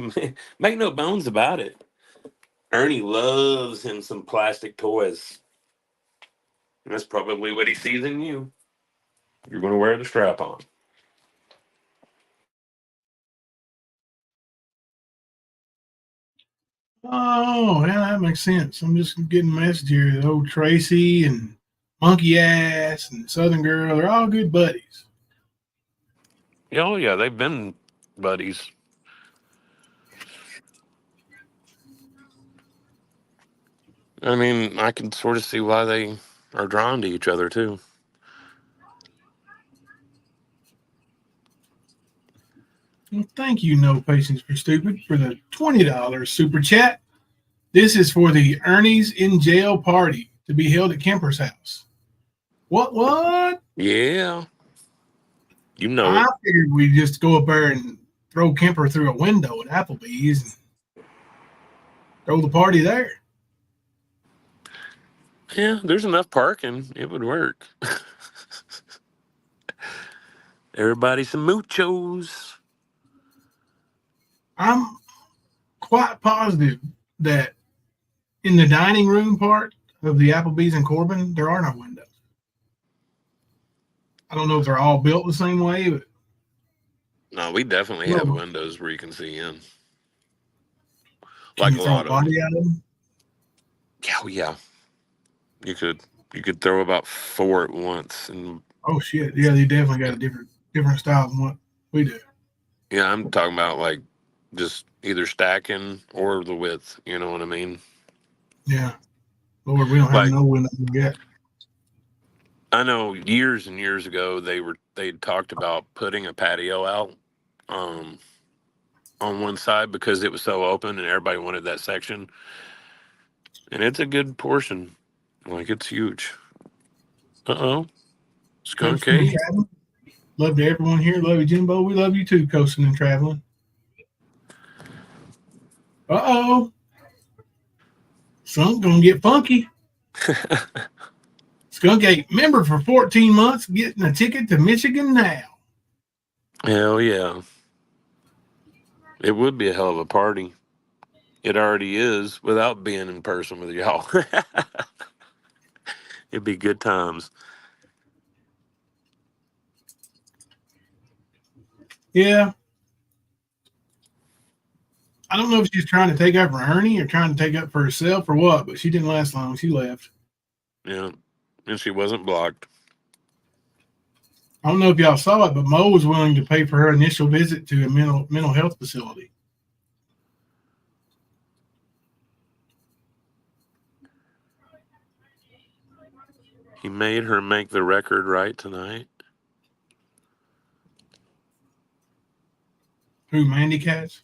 make no bones about it. Ernie loves him some plastic toys. And that's probably what he sees in you. You're going to wear the strap on. Oh, yeah, that makes sense. I'm just getting a message here. Old Tracy and Monkey Ass and Southern Girl, they're all good buddies. Oh, yeah, they've been buddies. I mean, I can sort of see why they are drawn to each other, too. Well, thank you, No Patience for Stupid, for the $20 super chat. This is for the Ernie's in jail party to be held at Kemper's house. What? Yeah. You know I it. figured we'd just go up there and throw Kemper through a window at Applebee's and throw the party there. Yeah, there's enough parking. It would work. Everybody some muchos. I'm quite positive that in the dining room part of the Applebee's in Corbin, there are no windows. I don't know if they're all built the same way, but No, we definitely have well, windows where you can see in. can Like you a throw a lot of them. body out of them? Yeah. You could throw about 4 at once, and Oh shit! Yeah, they definitely got a different style than what we do. yeah, I'm talking about like just either stacking or the width. You know what I mean? Yeah, Lord, we don't have Like no windows yet. I know years and years ago they'd talked about putting a patio out um, on one side because it was so open and everybody wanted that section, and it's a good portion. Like it's huge. Skunk Coasting and K. traveling. Love to everyone here. Love you, Jimbo. We love you too, coasting and traveling. Skunk gonna get funky. Skunk ain't member for 14 months, getting a ticket to Michigan now. Hell yeah. It would be a hell of a party. It already is without being in person with y'all. It'd be good times. Yeah. I don't know if she's trying to take up for Ernie or trying to take up for herself or what, but she didn't last long. She left. Yeah. And she wasn't blocked. I don't know if y'all saw it, but Mo was willing to pay for her initial visit to a mental health facility. He made her make the record right tonight. Who, Mandy Katz?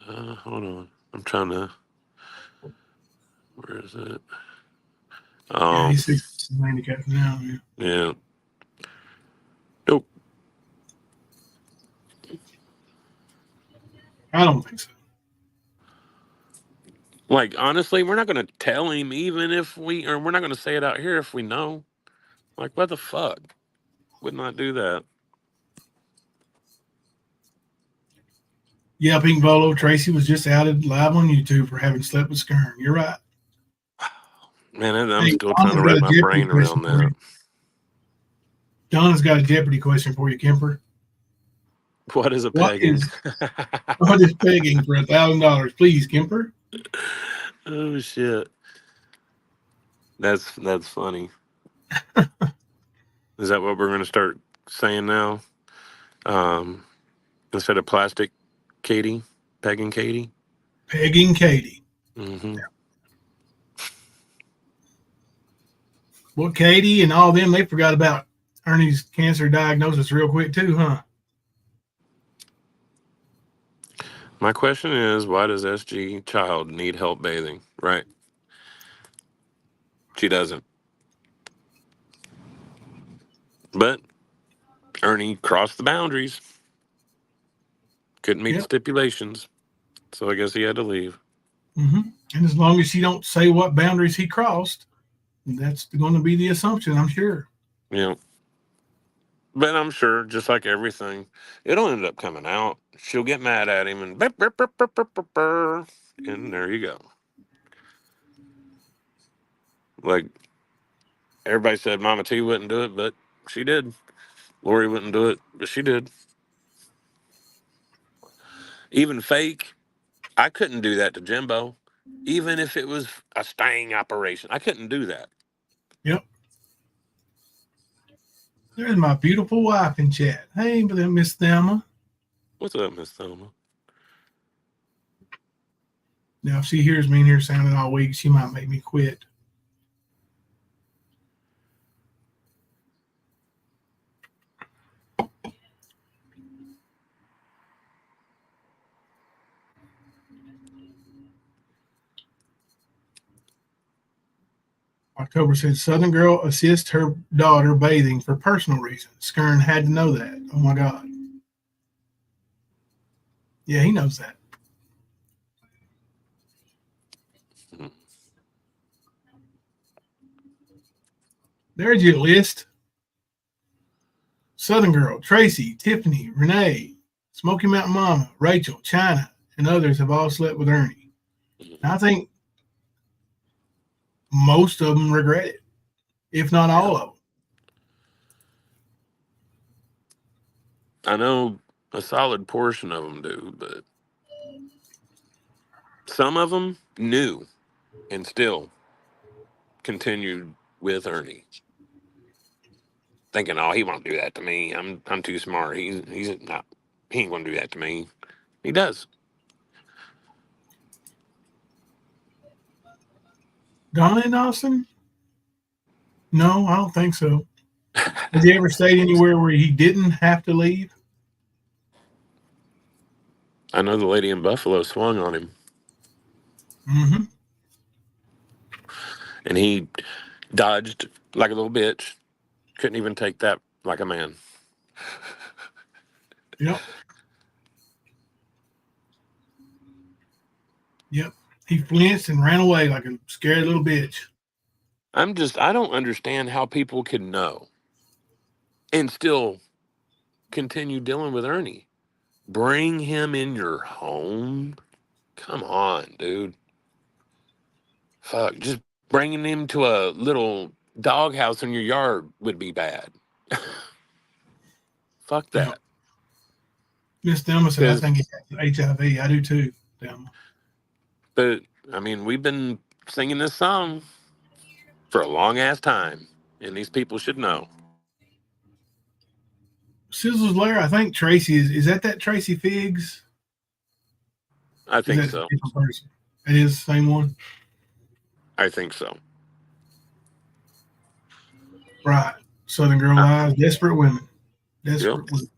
Hold on. I'm trying to. Where is it? Yeah, Oh, he's Mandy Katz now. Yeah. yeah. Nope. I don't think so. Like, honestly, we're not going to tell him even if we're not going to say it out here if we know. Like, what the fuck? Would not do that. Yeah, Pink Bolo, Tracy was just outed live on YouTube for having slept with Skern. You're right. Man, I'm Hey, still trying to wrap my brain around that. Donna's got a Jeopardy question for you, Kemper. What is a pegging? What is pegging for $1,000? Please, Kemper. Oh shit. That's funny. Is that what we're going to start saying now? Instead of plastic Katie, pegging Katie? Pegging Katie. Mm-hmm. Yeah. Well, Katie and all them, they forgot about Ernie's cancer diagnosis real quick too, huh? My question is, why does SG Child need help bathing? Right. She doesn't. But Ernie crossed the boundaries. Couldn't meet the stipulations. So I guess he had to leave. Mm-hmm. And as long as she don't say what boundaries he crossed, that's going to be the assumption, I'm sure. Yeah. But I'm sure, just like everything, it'll end up coming out. She'll get mad at him and and there you go. Like everybody said Mama T wouldn't do it, but she did. Lori wouldn't do it, but she did. Even fake, I couldn't do that to Jimbo. Even if it was a sting operation, I couldn't do that. Yep. There's my beautiful wife in chat. Hey, Miss Thelma. What's up, Miss Thelma? Now, if she hears me in here sounding all weak, she might make me quit. October said Southern girl assists her daughter bathing for personal reasons. Skern had to know that. Oh my God. Yeah, he knows that. There's your list. Southern Girl, Tracy, Tiffany, Renee, Smoky Mountain Mama, Rachel, China, and others have all slept with Ernie. And I think most of them regret it, if not all of them. I know a solid portion of them do, but some of them knew and still continued with Ernie, thinking, "Oh, he won't do that to me. I'm too smart. He's not. He ain't gonna do that to me." He does. Donna and Austin? No, I don't think so. Has he ever stayed anywhere where he didn't have to leave? I know the lady in Buffalo swung on him, Mm-hmm. and he dodged like a little bitch. Couldn't even take that like a man. Yep. Yep. He flinched and ran away like a scared little bitch. I don't understand how people can know and still continue dealing with Ernie. Bring him in your home. Come on, dude. Fuck, just bringing him to a little doghouse in your yard would be bad. Fuck that. Yep. Miss Thelma said, I think he has HIV. I do too, Thelma. But, I mean, we've been singing this song for a long ass time, and these people should know. Sizzle's Lair, I think Tracy is that Tracy Figs? I think so. A different person? It is the same one? I think so. Right. Southern Girl Lives, Desperate Women. Desperate Women.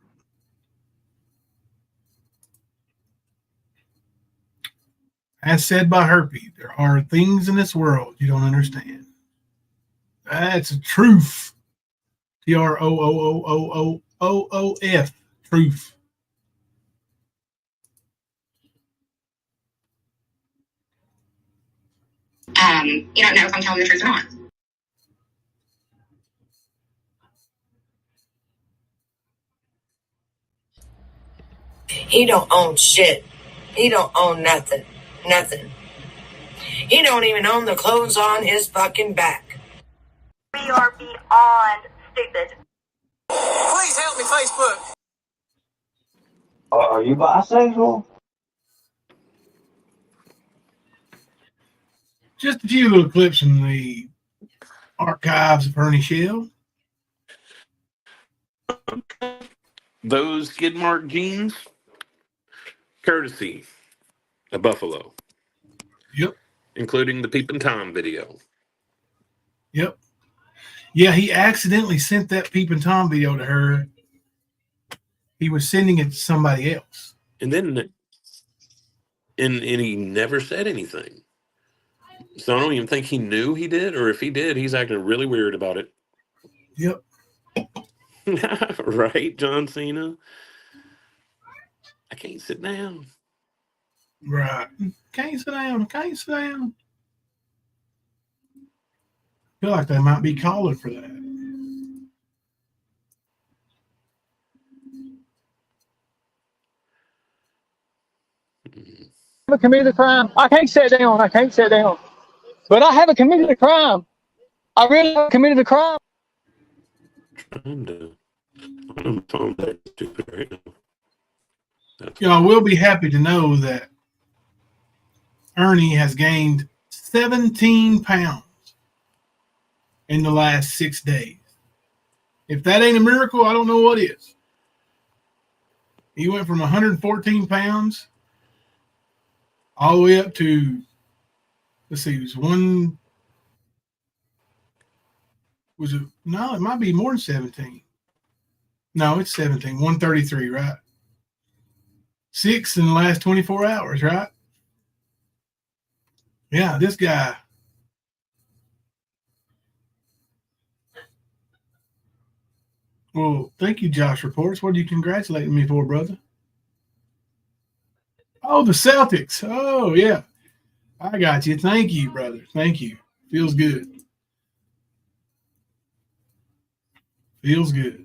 As said by Herpy, there are things in this world you don't understand. That's a truth. TROOOOOOOF. Truth. you don't know if I'm telling the truth or not. He don't own shit. He don't own nothing. Nothing. He don't even own the clothes on his fucking back. We are beyond stupid. Please help me, Facebook. Are you bisexual? Just a few little clips from the archives of Ernie Shell. Those skid mark jeans, courtesy of Buffalo. Yep. Including the Peepin' Tom video. Yep. Yeah, he accidentally sent that Peepin' Tom video to her. He was sending it to somebody else. And then, and he never said anything. So I don't even think he knew he did, or if he did, he's acting really weird about it. Yep. Right, John Cena? I can't sit down. Right. Can't sit down. Can't sit down. I feel like they might be calling for that. I committed a crime. I can't sit down. I can't sit down. But I haven't committed a crime. I really haven't committed a crime. I'm on the phone that stupid right now. Y'all will be happy to know that Ernie has gained 17 pounds in the last 6 days. If that ain't a miracle, I don't know what is. He went from 114 pounds all the way up to, let's see, it might be more than 17. No, it's 17, 133, right? 6 in the last 24 hours, right? Yeah, this guy. Well, thank you, Josh Reports. What are you congratulating me for, brother? Oh, the Celtics. Oh, yeah. I got you. Thank you, brother. Thank you. Feels good. Feels good.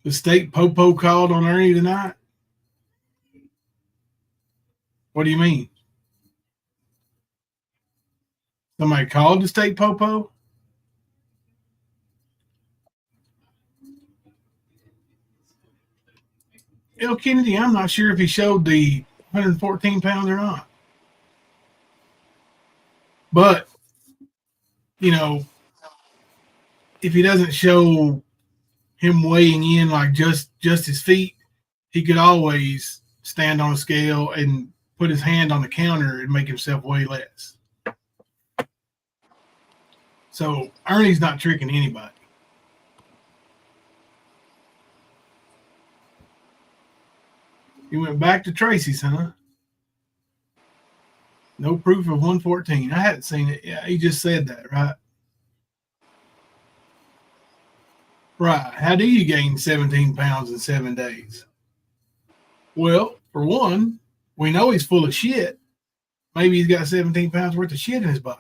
The state popo called on Ernie tonight? What do you mean? Somebody called the state popo? El Kennedy, I'm not sure if he showed the 114 pounds or not. But, you know, if he doesn't show him weighing in like just his feet, he could always stand on a scale and put his hand on the counter and make himself weigh less. So Ernie's not tricking anybody. He went back to Tracy's, huh? No proof of 114. I hadn't seen it. Yeah, he just said that, right? Right. How do you gain 17 pounds in 7 days? Well, for one, we know he's full of shit. Maybe he's got 17 pounds worth of shit in his body.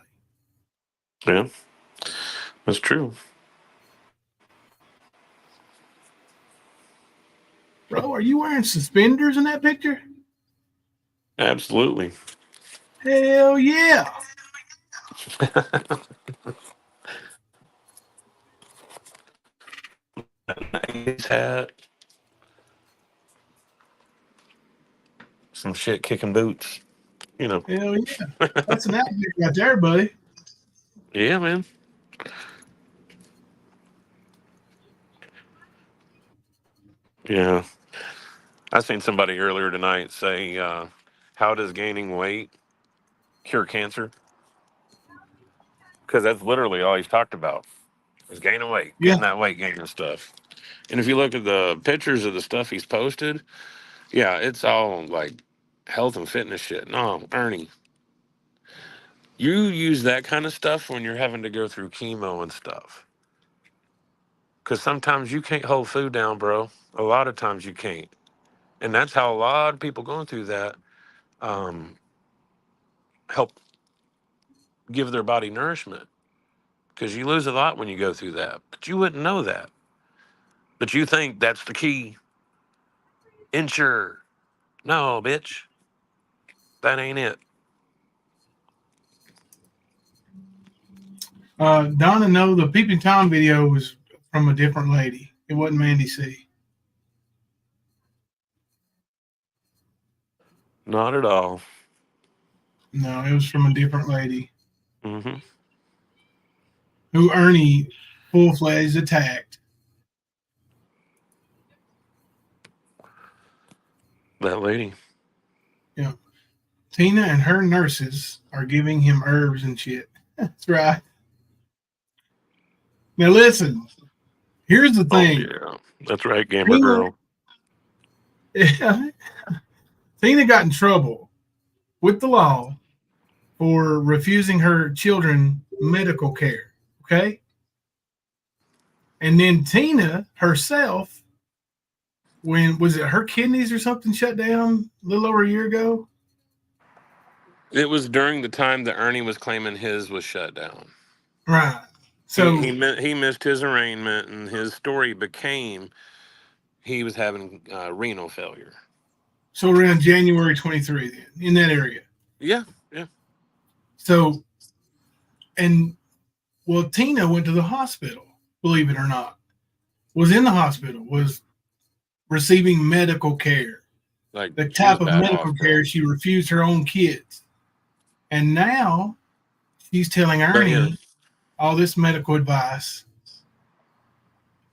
Yeah, that's true. Bro, are you wearing suspenders in that picture? Absolutely. Hell yeah. Nice hat. Some shit kicking boots. You know. Hell yeah. That's an outfit right there, buddy. Yeah, man. Yeah. I seen somebody earlier tonight say, how does gaining weight cure cancer? Because that's literally all he's talked about is gaining weight, getting that weight gaining stuff. And if you look at the pictures of the stuff he's posted, yeah, it's all like health and fitness shit. No, Ernie, you use that kind of stuff when you're having to go through chemo and stuff. Because sometimes you can't hold food down, bro. A lot of times you can't. And that's how a lot of people going through that help give their body nourishment. Because you lose a lot when you go through that. But you wouldn't know that. But you think that's the key. Ensure. No, bitch. That ain't it. Donna, no, the Peeping Tom video was from a different lady. It wasn't Mandy C. Not at all. No, it was from a different lady. Mm-hmm. Who Ernie full-fledged attacked. That lady. Yeah. Tina and her nurses are giving him herbs and shit. That's right. Now listen, here's the thing. Oh, yeah. That's right, Gamer Girl. Tina got in trouble with the law for refusing her children medical care. Okay. And then Tina herself, when was it her kidneys or something shut down a little over a year ago? It was during the time that Ernie was claiming his was shut down. Right. So he missed his arraignment, and his story became he was having renal failure. So around January 23, then, in that area. Yeah, yeah. So, and well, Tina went to the hospital, believe it or not. Was in the hospital, was receiving medical care. Like the type of medical care she refused her own kids. And now she's telling Ernie all this medical advice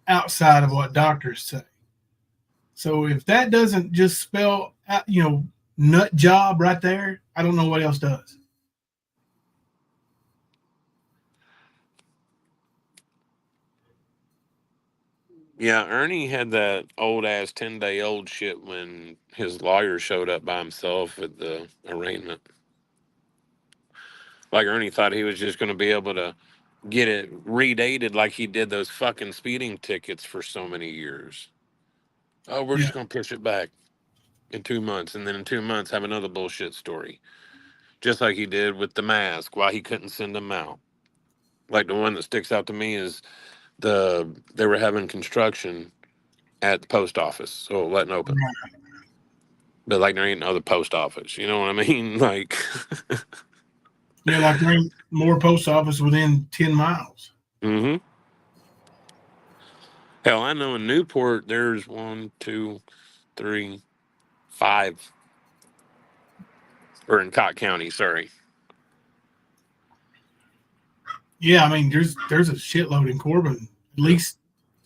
outside of what doctors say. So if that doesn't just spell out, nut job right there, I don't know what else does. Yeah, Ernie had that old ass 10-day-old shit when his lawyer showed up by himself at the arraignment. Like Ernie thought he was just going to be able to get it redated like he did those fucking speeding tickets for so many years. Oh, we're just going to push it back in 2 months, and then in 2 months have another bullshit story. Just like he did with the mask, why he couldn't send them out. Like the one that sticks out to me is they were having construction at the post office, so letting open. But like there ain't no other post office, you know what I mean? Like like there ain't more post office within 10 miles. Mm-hmm. Hell, I know in Newport there's 1, 2, 3, 5. Or in Cott County, sorry. Yeah, I mean there's a shitload in Corbin. At least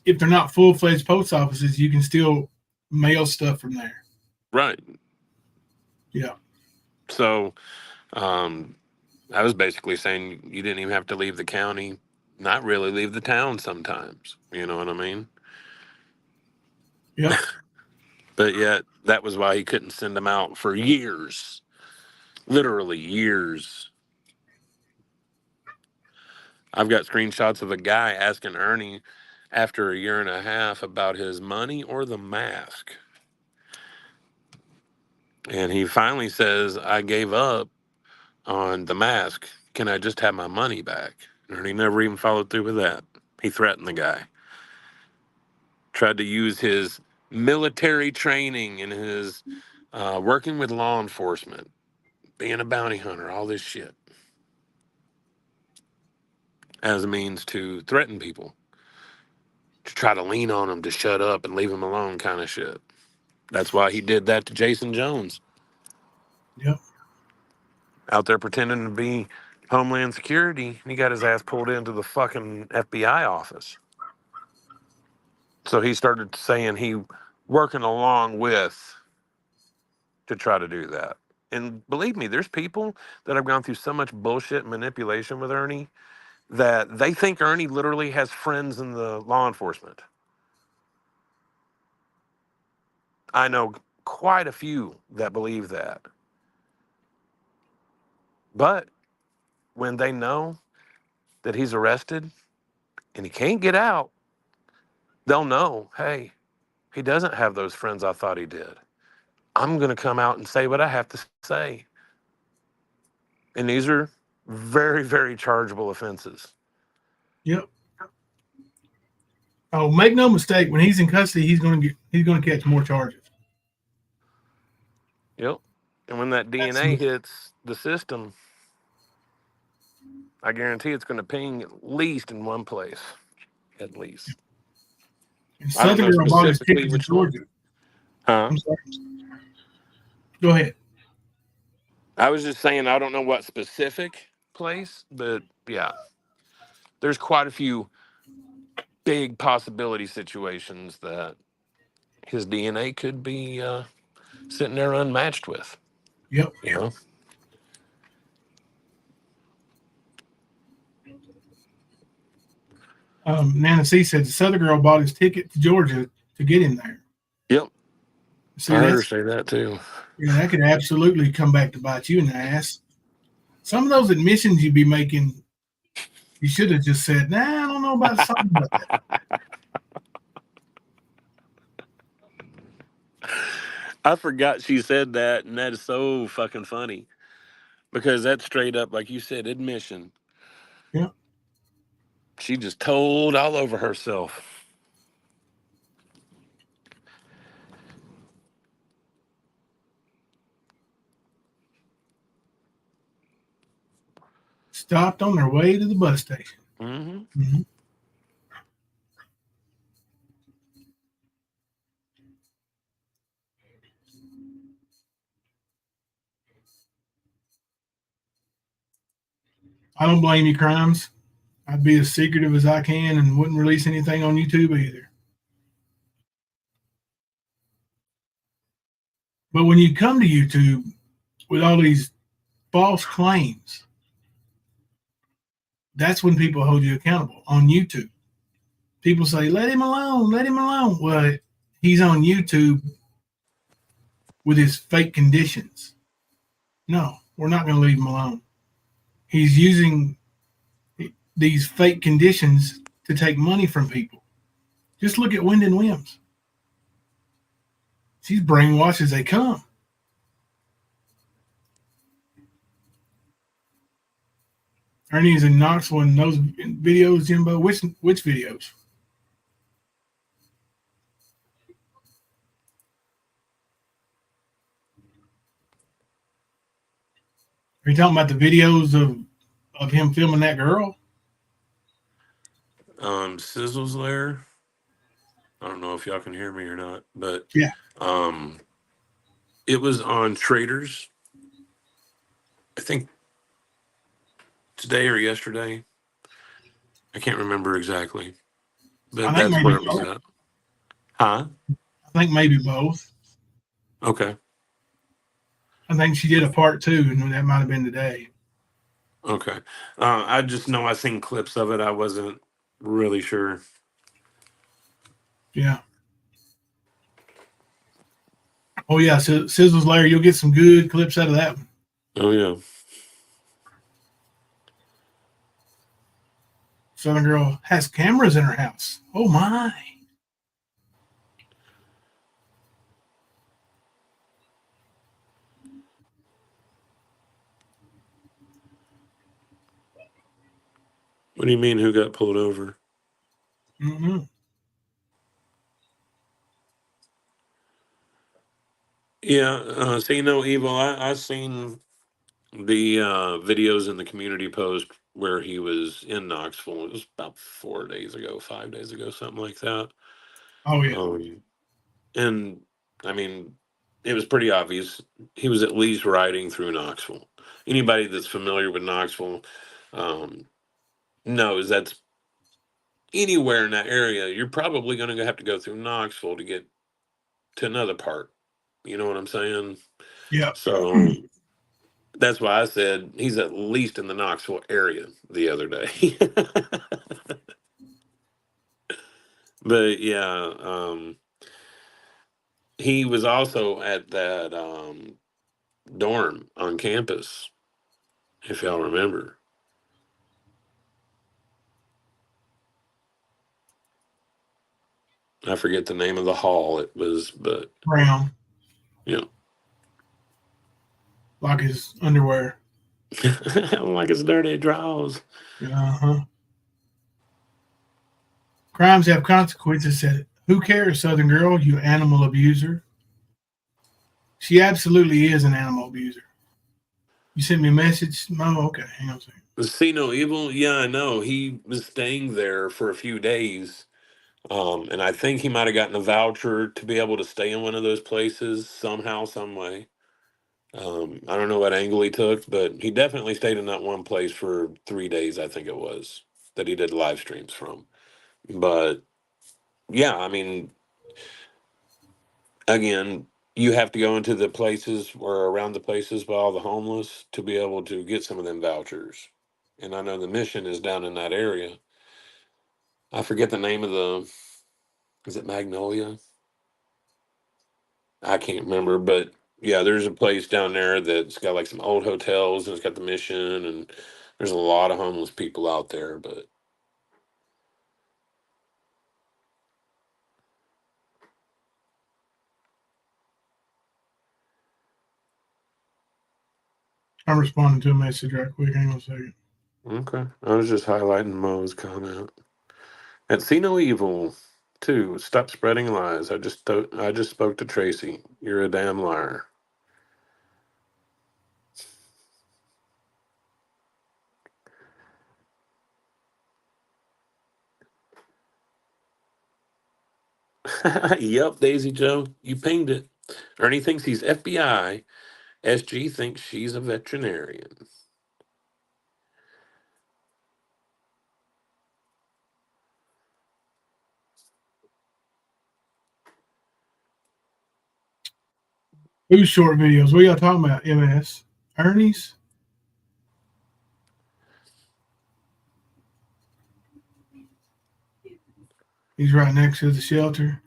if they're not full-fledged post offices, you can still mail stuff from there. Right. Yeah. So I was basically saying you didn't even have to leave the county, not really leave the town sometimes. You know what I mean? Yeah. But yet that was why he couldn't send them out for years. Literally years. I've got screenshots of a guy asking Ernie after a year and a half about his money or the mask. And he finally says, I gave up on the mask. Can I just have my money back? And he never even followed through with that. He threatened the guy. Tried to use his military training and his working with law enforcement, being a bounty hunter, all this shit, as a means to threaten people, to try to lean on them to shut up and leave them alone kind of shit. That's why he did that to Jason Jones. Yep. Out there pretending to be Homeland Security, he got his ass pulled into the fucking FBI office. So he started saying he working along with to try to do that. And believe me, there's people that have gone through so much bullshit and manipulation with Ernie that they think Ernie literally has friends in the law enforcement. I know quite a few that believe that. But when they know that he's arrested and he can't get out, they'll know, hey, he doesn't have those friends I thought he did. I'm going to come out and say what I have to say. And these are very, very chargeable offenses. Yep. Oh, make no mistake. When he's in custody, he's going to catch more charges. Yep. And when that DNA hits the system, I guarantee it's going to ping at least in one place. At least. And I don't know Southern Girl bought his specifically ticket to which Georgia. one. Huh? I'm sorry. Go ahead. I was just saying I don't know what specific place, but yeah. There's quite a few big possibility situations that his DNA could be sitting there unmatched with. Yep. You know? Nana C said the Southern Girl bought his ticket to Georgia to get him there. Yep. See, I heard her say that too. Yeah, that could absolutely come back to bite you in the ass. Some of those admissions you'd be making, you should have just said, "Nah, I don't know about something about that." I forgot she said that, and that is so fucking funny because that's straight up, like you said, admission. Yeah. She just told all over herself. Stopped on their way to the bus station. Mm-hmm. Mm-hmm. I don't blame you, Crimes. I'd be as secretive as I can and wouldn't release anything on YouTube either. But when you come to YouTube with all these false claims, that's when people hold you accountable on YouTube. People say, let him alone, let him alone. Well, he's on YouTube with his fake conditions. No, we're not going to leave him alone. He's using these fake conditions to take money from people. Just look at Wyndon Wims. She's brainwashed as they come. Ernie is in Knoxville in those videos, Jimbo. Which videos? Are you talking about the videos of him filming that girl? Sizzle's there. I don't know if y'all can hear me or not, but yeah. It was on Traders. I think today or yesterday. I can't remember exactly, but that's where it was at. Huh? I think maybe both. Okay. I think she did a part 2, and that might have been today. Okay. I just know I seen clips of it. I wasn't really sure. Yeah. Oh, yeah. So, Sizzle's Lair, you'll get some good clips out of that one. Oh, yeah. Southern Girl has cameras in her house. Oh, my. What do you mean, who got pulled over? Mm-hmm. Yeah. So, Evil, I seen the videos in the community post where he was in Knoxville. It was about 4 days ago, 5 days ago, something like that. Oh, yeah. And, I mean, it was pretty obvious. He was at least riding through Knoxville. Anybody that's familiar with Knoxville knows that's anywhere in that area, you're probably going to have to go through Knoxville to get to another part. You know what I'm saying? Yeah. So that's why I said he's at least in the Knoxville area the other day. But yeah, he was also at that dorm on campus, if y'all remember. I forget the name of the hall it was, but Brown. yeah. like his underwear. Like his dirty drawers. Uh-huh. Crimes have consequences, said, who cares, Southern girl, you animal abuser? She absolutely is an animal abuser. You sent me a message? Oh, okay. Hang on a second. See no evil? Yeah, I know. He was staying there for a few days. And I think he might have gotten a voucher to be able to stay in one of those places somehow, some way. I don't know what angle he took, but he definitely stayed in that one place for 3 days, I think it was, that he did live streams from. But yeah, I mean, again, you have to go into the places or around the places by all the homeless to be able to get some of them vouchers. And I know the mission is down in that area. I forget the name of is it Magnolia? I can't remember, but yeah, there's a place down there that's got like some old hotels and it's got the mission and there's a lot of homeless people out there, but I'm responding to a message right quick. Hang on a second. okay. I was just highlighting Mo's comment. And see no evil. 2, stop spreading lies. I just spoke to Tracy. You're a damn liar. Yep, Daisy Joe, you pinged it. Ernie thinks he's FBI. SG thinks she's a veterinarian. Who's short videos? What y'all talking about? MS? Ernie's? He's right next to the shelter.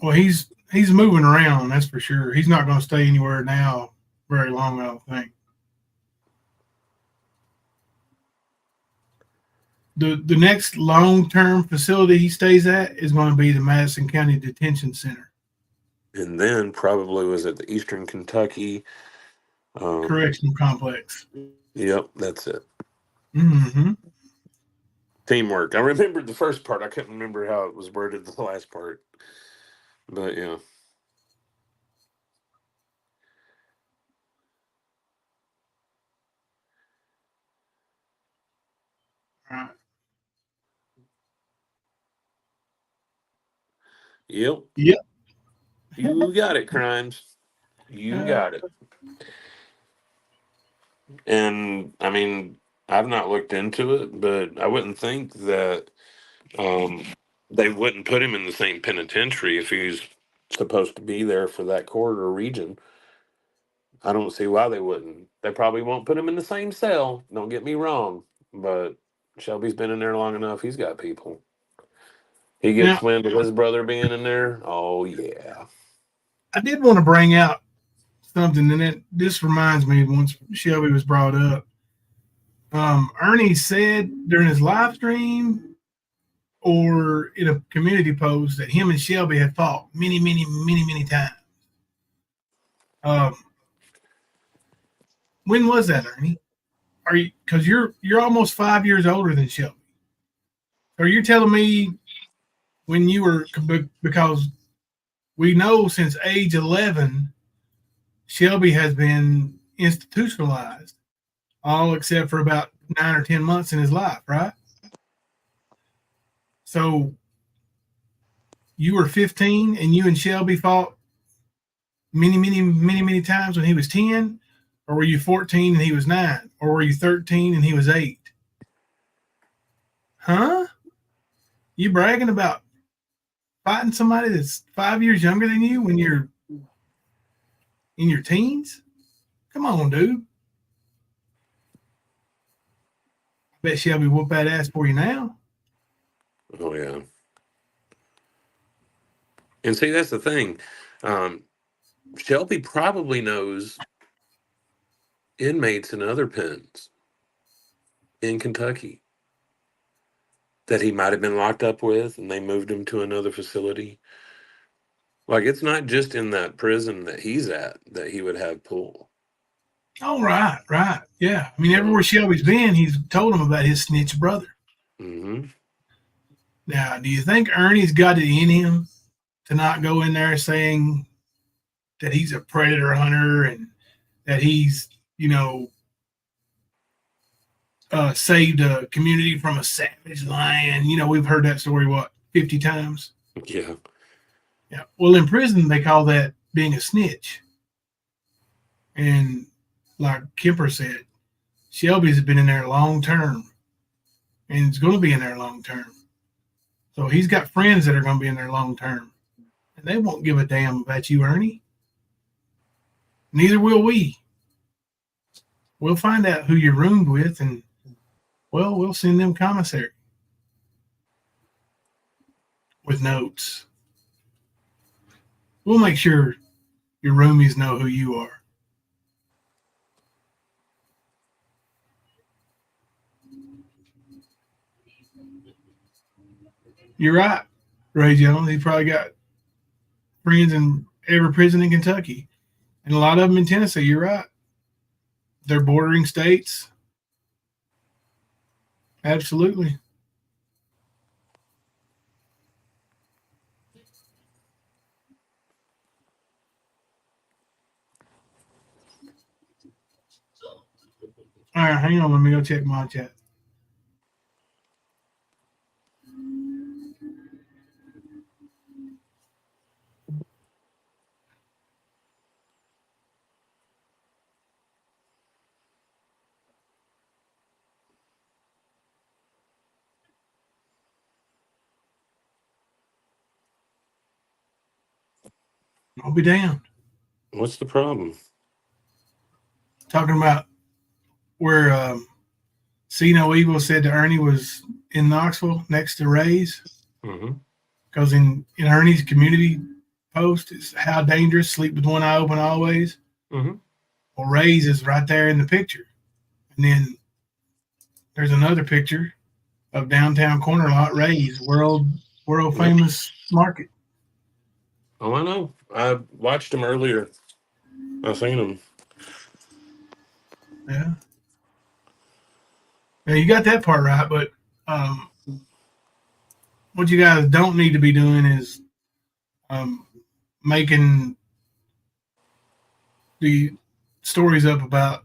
Well, he's moving around, that's for sure. He's not going to stay anywhere now very long, I don't think. The next long-term facility he stays at is going to be the Madison County Detention Center. And then probably was at the Eastern Kentucky Correctional Complex. Yep, that's it. Mm-hmm. Teamwork. I remembered the first part. I couldn't remember how it was worded the last part. But yeah. Right. Yep. Yep. You got it, Crimes. You got it. And I mean, I've not looked into it, but I wouldn't think that they wouldn't put him in the same penitentiary if he's supposed to be there for that corridor region. I don't see why they wouldn't. They probably won't put him in the same cell. Don't get me wrong, but Shelby's been in there long enough. He's got people. He gets Now, wind of his brother being in there. Oh yeah. I did want to bring out something, and this reminds me once Shelby was brought up. Ernie said during his live stream or in a community post that him and Shelby had fought many, many, many, many times. When was that, Ernie? Are you, because you're almost 5 years older than Shelby? Are you telling me when you were, because we know since age 11 Shelby has been institutionalized, all except for about 9 or 10 months in his life, right? So you were 15 and you and Shelby fought many, many, many, many times when he was 10, or were you 14 and he was 9, or were you 13 and he was 8? Huh? You bragging about fighting somebody that's 5 years younger than you when you're in your teens? Come on, dude. I bet Shelby whoop that ass for you now. Oh yeah. And see, that's the thing. Shelby probably knows inmates in other pens in Kentucky that he might have been locked up with, and they moved him to another facility. Like, it's not just in that prison that he's at that he would have pool. Oh, right. Yeah. I mean, everywhere Shelby's been, he's told him about his snitch brother. Mm-hmm. Now, do you think Ernie's got it in him to not go in there saying that he's a predator hunter and that he's, saved a community from a savage lion? We've heard that story, 50 times? Yeah. Yeah. Well, in prison, they call that being a snitch. And like Kemper said, Shelby's been in there long term and is going to be in there long term. So he's got friends that are going to be in there long term. And they won't give a damn about you, Ernie. Neither will we. We'll find out who you roomed with, and, well, we'll send them commissary with notes. We'll make sure your roomies know who you are. You're right, Ray Jones. He probably got friends in every prison in Kentucky, and a lot of them in Tennessee. You're right. They're bordering states. Absolutely. All right, hang on. Let me go check my chat. I'll be damned. What's the problem? Talking about where See No Evil said that Ernie was in Knoxville next to Ray's. Mm-hmm. Because in Ernie's community post, it's how dangerous, sleep with one eye open always. Mm-hmm. Well, Ray's is right there in the picture. And then there's another picture of downtown corner lot, Ray's, world famous market. Oh, I know. I watched him earlier. I seen him. Yeah. Now you got that part right, but what you guys don't need to be doing is making the stories up about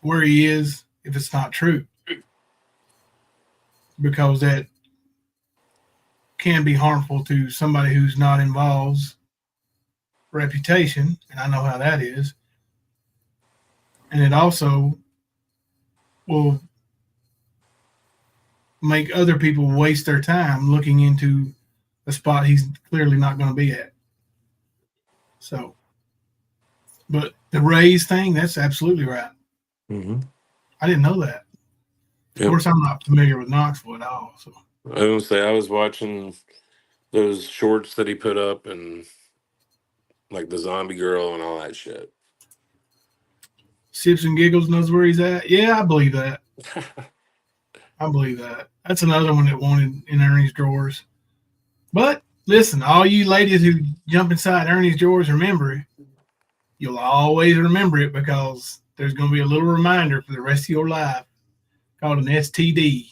where he is if it's not true, because that can be harmful to somebody who's not involved's reputation, and I know how that is. And it also will make other people waste their time looking into a spot he's clearly not going to be at. So, but the Rays thing, that's absolutely right. Mm-hmm. I didn't know that. Of course, I'm not familiar with Knoxville at all. So I was gonna say, I was watching those shorts that he put up and like the zombie girl and all that shit. Sips and Giggles knows where he's at. Yeah, I believe that. I believe that. That's another one that wanted in Ernie's drawers. But listen, all you ladies who jump inside Ernie's drawers, remember, you'll always remember it, because there's going to be a little reminder for the rest of your life called an STD.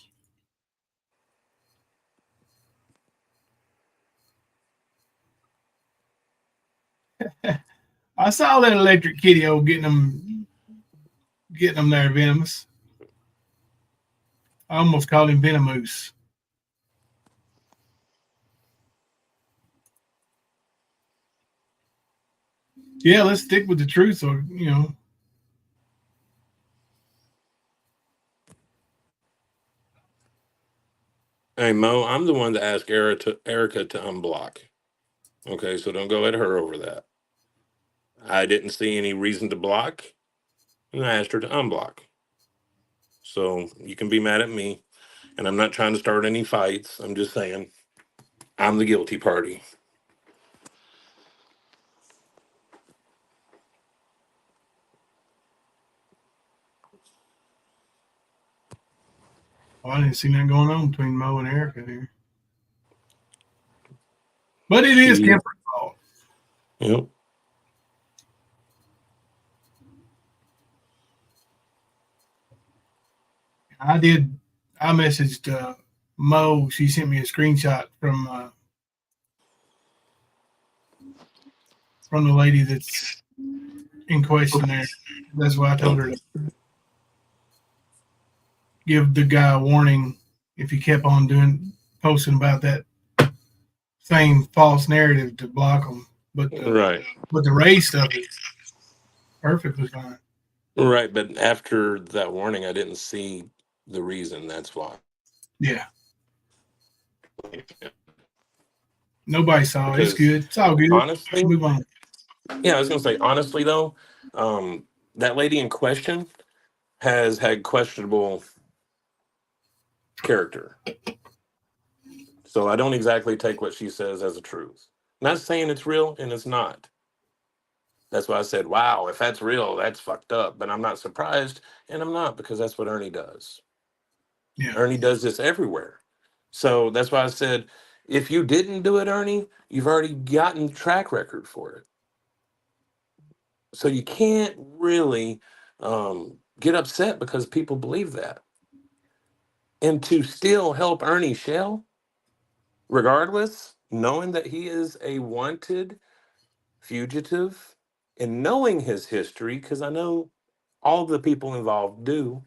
I saw that electric kitty getting them there, Venomous. I almost called him Venomous. Yeah, let's stick with the truth, or Hey, Mo, I'm the one to ask Erica to unblock. Okay, so don't go at her over that. I didn't see any reason to block, and I asked her to unblock. So you can be mad at me, and I'm not trying to start any fights. I'm just saying I'm the guilty party. I didn't see nothing going on between Mo and Erica here. But But it is Kemper's fault. Yep. I messaged Mo. She sent me a screenshot from the lady that's in question there. That's why I told her to give the guy a warning if he kept on posting about that same false narrative to block him. But the race stuff is perfectly fine. Right, but after that warning, I didn't see the reason. That's why. Yeah. Nobody saw it. It's Because good. It's all good. honestly, Move on. yeah, I was gonna say honestly though, that lady in question has had questionable character. So I don't exactly take what she says as a truth. Not saying it's real, and it's not. That's why I said, wow, if that's real, that's fucked up. But I'm not surprised, and I'm not, because that's what Ernie does. Yeah. Ernie does this everywhere. So that's why I said, if you didn't do it, Ernie, you've already gotten track record for it. So you can't really get upset because people believe that. And to still help Ernie Shell, regardless, knowing that he is a wanted fugitive and knowing his history, because I know all the people involved do,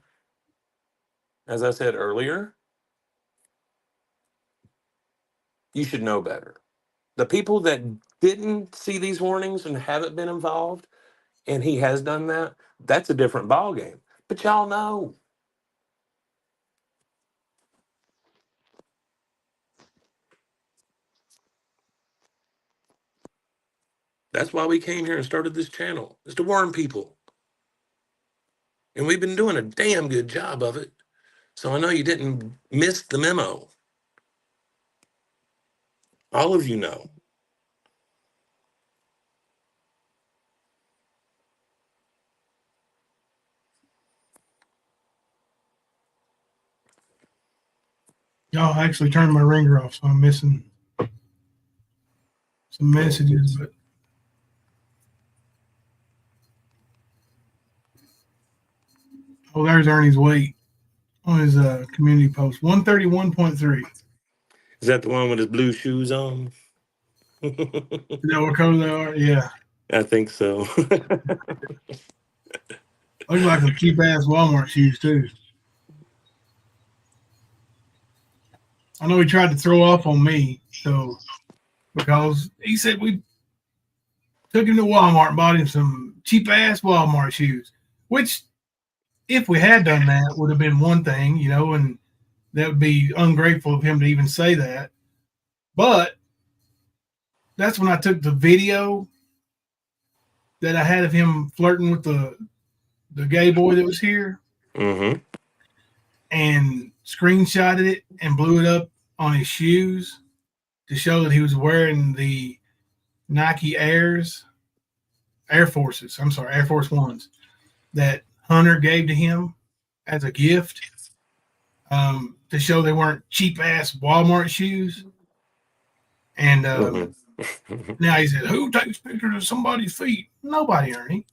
as I said earlier, you should know better. The people that didn't see these warnings and haven't been involved, and he has done that, that's a different ball game. But y'all know. That's why we came here and started this channel, is to warn people. And we've been doing a damn good job of it. So I know you didn't miss the memo. All of you know. Y'all actually turned my ringer off, so I'm missing some messages. But there's Ernie's weight on his community post. 131.3. Is that the one with his blue shoes on? Is that what color they are? Yeah. I think so. Looks like some cheap ass Walmart shoes too. I know he tried to throw off on me, so because he said we took him to Walmart and bought him some cheap ass Walmart shoes, which if we had done that would have been one thing, and that would be ungrateful of him to even say that. But that's when I took the video that I had of him flirting with the gay boy that was here, Mm-hmm. and screenshotted it and blew it up on his shoes to show that he was wearing the Nike Air Force Ones that Hunter gave to him as a gift, to show they weren't cheap ass Walmart shoes. And now he said, "Who takes pictures of somebody's feet?" Nobody, Ernie.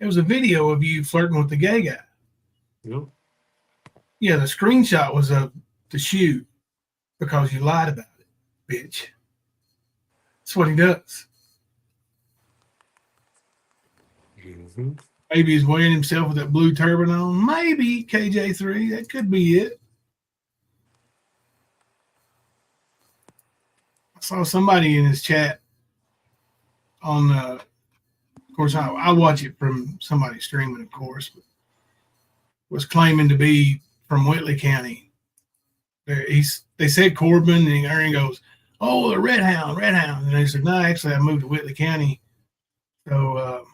It was a video of you flirting with the gay guy. Yep. Yeah, the screenshot was of the shoe because you lied about it, bitch. That's what he does. Mm-hmm. Maybe he's weighing himself with that blue turban on. Maybe KJ3. That could be it. I saw somebody in his chat on, of course, I watch it from somebody streaming, of course, but was claiming to be from Whitley County. They said Corbin, and Ernie goes, "Oh, the Red Hound. And they said, "No, actually, I moved to Whitley County." So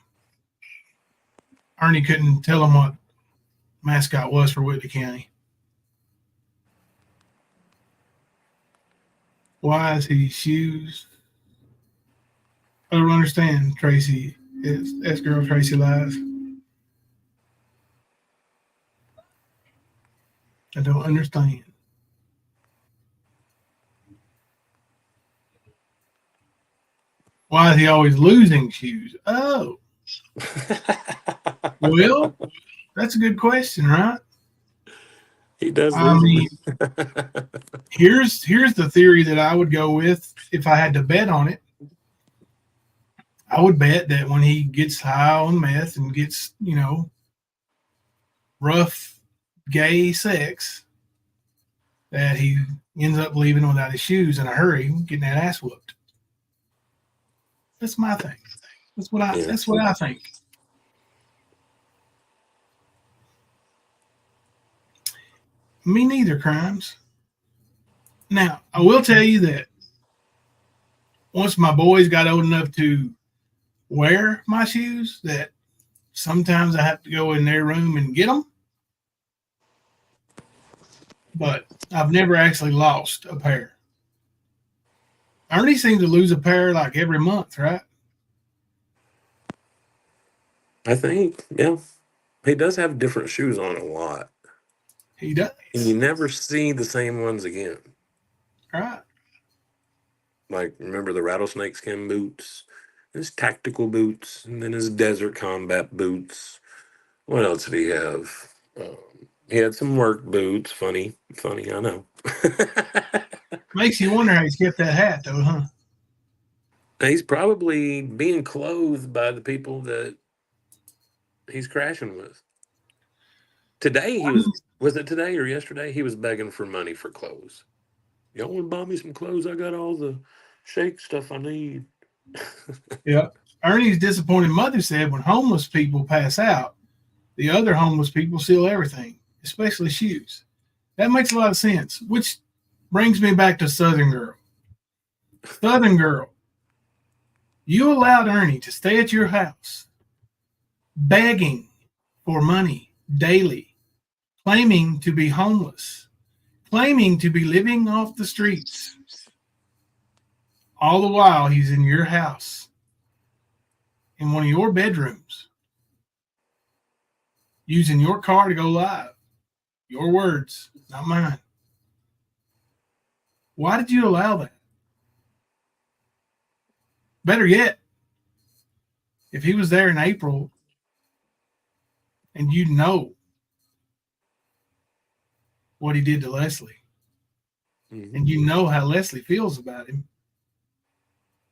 Ernie couldn't tell him what mascot was for Whitley County. Why is he shoes? I don't understand, Tracy. That's girl Tracy lies. I don't understand. Why is he always losing shoes? Oh. Well, that's a good question, right? He does I lose mean, them. here's the theory that I would go with if I had to bet on it. I would bet that when he gets high on meth and gets, rough gay sex, that he ends up leaving without his shoes in a hurry, getting that ass whooped. That's my thing. That's what I think. Me neither, Crimes. Now, I will tell you that once my boys got old enough to wear my shoes, that sometimes I have to go in their room and get them. But I've never actually lost a pair. Ernie seems to lose a pair like every month, right? I think, yeah. He does have different shoes on a lot. He does. And you never see the same ones again. Right. Like, remember the rattlesnake skin boots, his tactical boots, and then his desert combat boots. What else did he have? He had some work boots. Funny, I know. Makes you wonder how he's kept that hat, though, huh? He's probably being clothed by the people that he's crashing with. Today he was it today or yesterday? He was begging for money for clothes. Y'all want to buy me some clothes? I got all the shake stuff I need. Yeah. Ernie's disappointed mother said when homeless people pass out, the other homeless people steal everything, especially shoes. That makes a lot of sense, which brings me back to Southern Girl. Southern Girl, you allowed Ernie to stay at your house, begging for money daily, claiming to be homeless, claiming to be living off the streets. All the while, he's in your house, in one of your bedrooms, using your car to go live. Your words, not mine. Why did you allow that? Better yet, if he was there in April and you know what he did to Leslie, and you know how Leslie feels about him,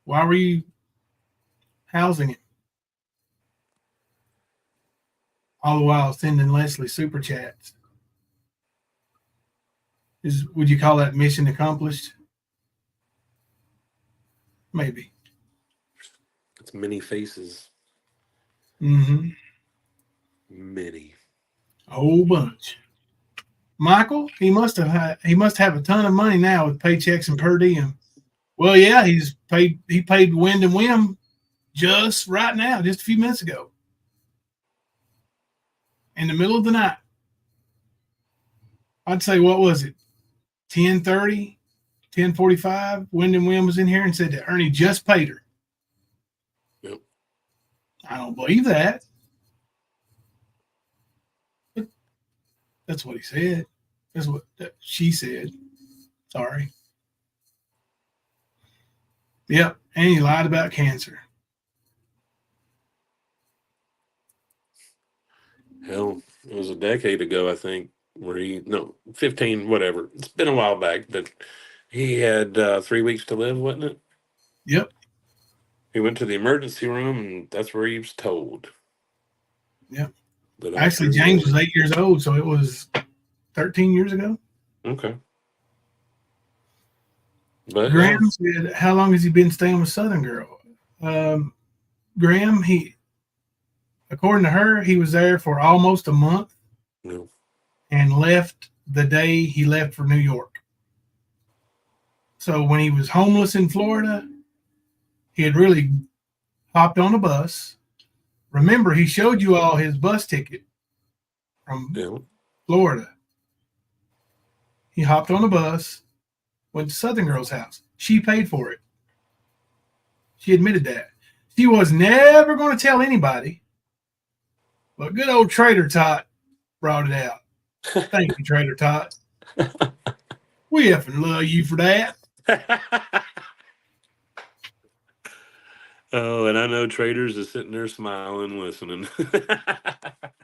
why were you housing him? All the while sending Leslie super chats. Would you call that mission accomplished? Maybe. It's many faces. Mm-hmm. Many. A whole bunch. Michael, he must have a ton of money now with paychecks and per diem. Well, yeah, he paid Wind and Whim just right now, just a few minutes ago. In the middle of the night. I'd say, what was it? 10:30, 10:45. Wind and Whim was in here and said that Ernie just paid her. Yep. I don't believe that. But that's what he said. That's what she said. Sorry. Yep. And he lied about cancer. Hell, it was a decade ago, I think, 15, whatever. It's been a while back, but he had 3 weeks to live, wasn't it? Yep. He went to the emergency room, and that's where he was told. Yep. But actually, James was 8 years old, so it was 13 years ago. Okay. But Graham said, how long has he been staying with Southern Girl? Graham, according to her, he was there for almost a month and left the day he left for New York. So when he was homeless in Florida, he had really hopped on a bus. Remember, he showed you all his bus ticket from Florida. He hopped on a bus, went to Southern Girl's house. She paid for it. She admitted that. She was never going to tell anybody, but good old Trader Tot brought it out. Thank you, Trader Tot. We effing love you for that. Oh, and I know Traders is sitting there smiling, listening.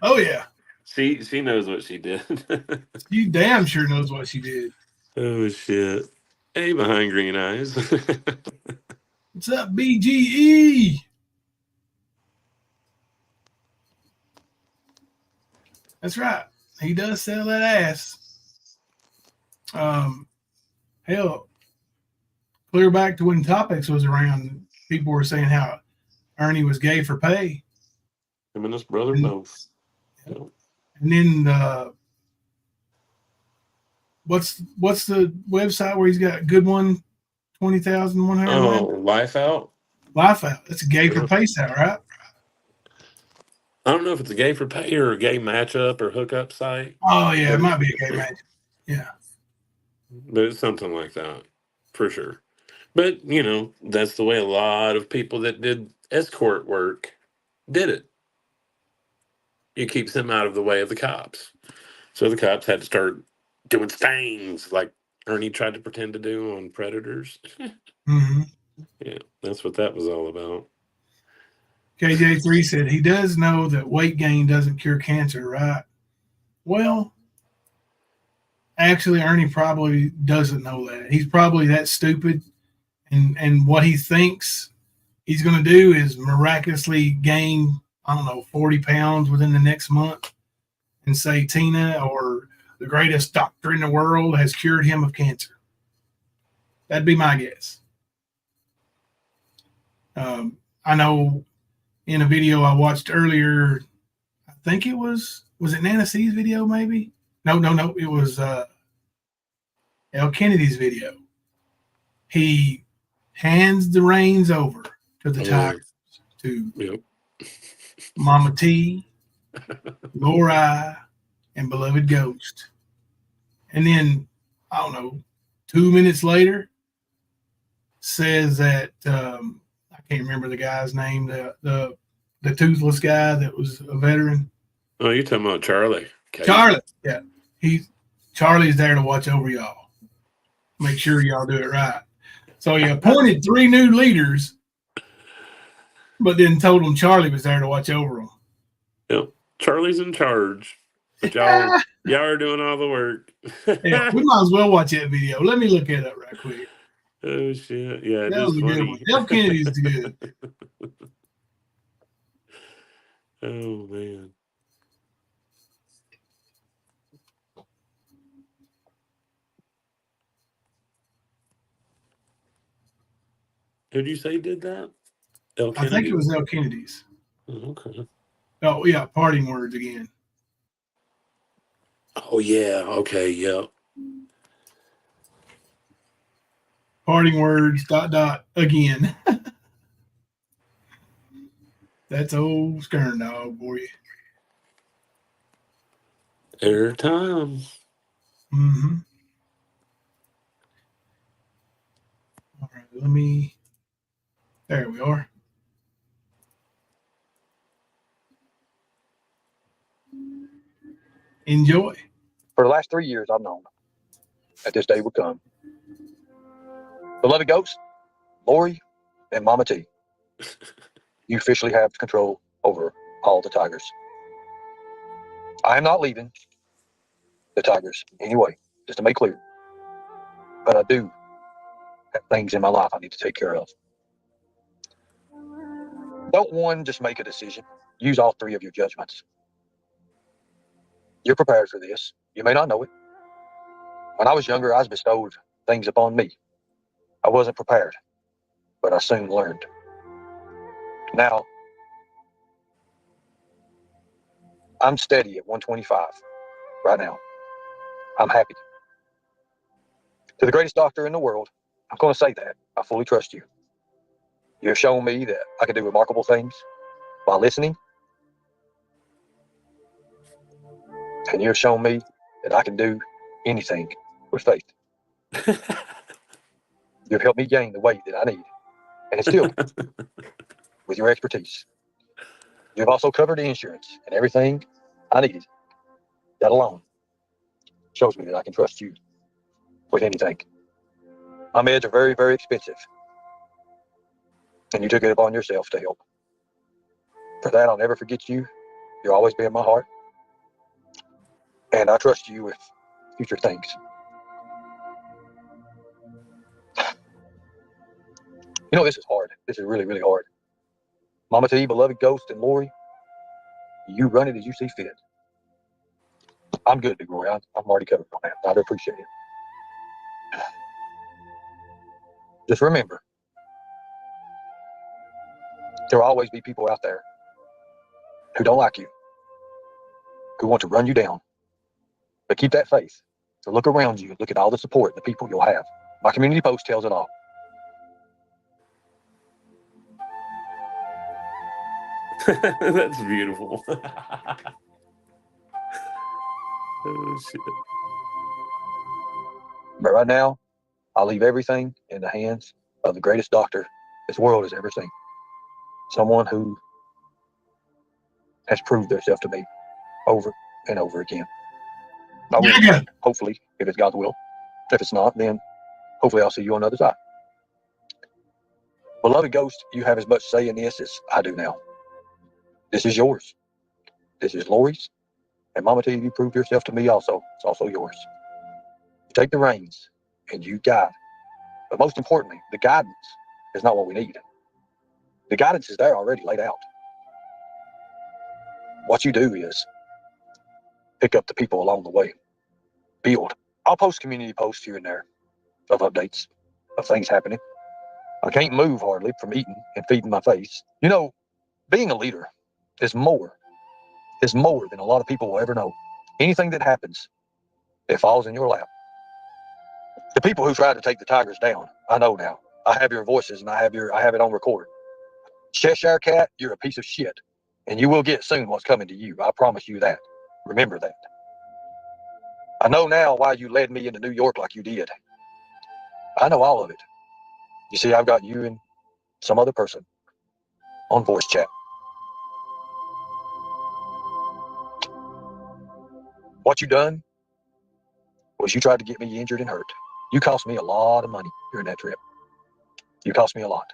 Oh yeah, She knows what she did. she damn sure knows what she did. Oh shit. Hey, behind green eyes. What's up, BGE? That's right. He does sell that ass. Hell, clear back to when Topics was around, people were saying how Ernie was gay for pay. Him and his brother both. Yep. And then what's the website where he's got good one, 20,100? Oh, Life Out? Life Out. That's a gay for pay site, right? I don't know if it's a gay for pay or a gay matchup or hookup site. Oh yeah, it might be a gay match. Yeah. But it's something like that, for sure. But, you know, that's the way a lot of people that did escort work did it. It keeps them out of the way of the cops. So the cops had to start doing things like Ernie tried to pretend to do on Predators. Mm-hmm. Yeah, that's what that was all about. KJ3 said he does know that weight gain doesn't cure cancer, right? Well, actually, Ernie probably doesn't know that. He's probably that stupid, and what he thinks he's going to do is miraculously gain, I don't know, 40 pounds within the next month and say Tina or the greatest doctor in the world has cured him of cancer. That'd be my guess. I know in a video I watched earlier, I think it was it Nana C's video maybe? No, it was L. Kennedy's video. He hands the reins over to the Tigers, to Mama T, Lori, and Beloved Ghost. And then, I don't know, 2 minutes later, says that, I can't remember the guy's name, the toothless guy that was a veteran. Oh, you're talking about Charlie. Okay. Charlie, yeah. Charlie's there to watch over y'all. Make sure y'all do it right. So he appointed 3 new leaders, but then told them Charlie was there to watch over them. Yep. Charlie's in charge. But y'all are doing all the work. Yeah, we might as well watch that video. Let me look it up right quick. Oh shit. Yeah, that was a good one. L. Kennedy's good. Oh man. Who'd you say did that? L. I think it was L. Kennedy's. Okay. Oh yeah, parting words again. Oh yeah. Okay. Yep. Parting words. ... again. That's old Skern dog for you. Airtime. Mm-hmm. All right, there we are. Enjoy. For the last 3 years, I've known that this day would come. Beloved Ghost, Lori, and Mama T, you officially have control over all the Tigers. I am not leaving the Tigers anyway, just to make clear. But I do have things in my life I need to take care of. Don't just make a decision. Use all 3 of your judgments. You're prepared for this. You may not know it. When I was younger, I was bestowed things upon me. I wasn't prepared, but I soon learned. Now, I'm steady at 125 right now. I'm happy. To the greatest doctor in the world, I'm going to say that. I fully trust you. You have shown me that I can do remarkable things while listening. And you have shown me that I can do anything with faith. You've helped me gain the weight that I need. And it's still with your expertise. You've also covered the insurance and everything I needed. That alone shows me that I can trust you with anything. My meds are very, very expensive. and you took it upon yourself to help. For that, I'll never forget you. You'll always be in my heart. And I trust you with future things. You know, this is hard. This is really, really hard. Mama T, beloved Ghost, and Lori, you run it as you see fit. I'm good, Big Roy. I'm already covered on that. I appreciate it. Just remember, there will always be people out there who don't like you, who want to run you down. But keep that faith. So look around you. Look at all the support, the people you'll have. My community post tells it all. That's beautiful. Oh, shit. But right now, I'll leave everything in the hands of the greatest doctor this world has ever seen. Someone who has proved themselves to me over and over again. I will, hopefully, if it's God's will. If it's not, then hopefully I'll see you on the other side. Beloved Ghost, you have as much say in this as I do now. This is yours. This is Lori's. And Mama T, you proved yourself to me also. It's also yours. You take the reins and you guide. But most importantly, the guidance is not what we need. The guidance is there already laid out. What you do is pick up the people along the way. Build. I'll post community posts here and there of updates of things happening. I can't move hardly from eating and feeding my face. You know, being a leader is more than a lot of people will ever know. Anything that happens, it falls in your lap. The people who tried to take the Tigers down, I know now. I have your voices and I have it on record. Cheshire Cat, you're a piece of shit. And you will get soon what's coming to you. I promise you that. Remember that. I know now why you led me into New York like you did. I know all of it. You see, I've got you and some other person on voice chat. What you done was you tried to get me injured and hurt. You cost me a lot of money during that trip. You cost me a lot.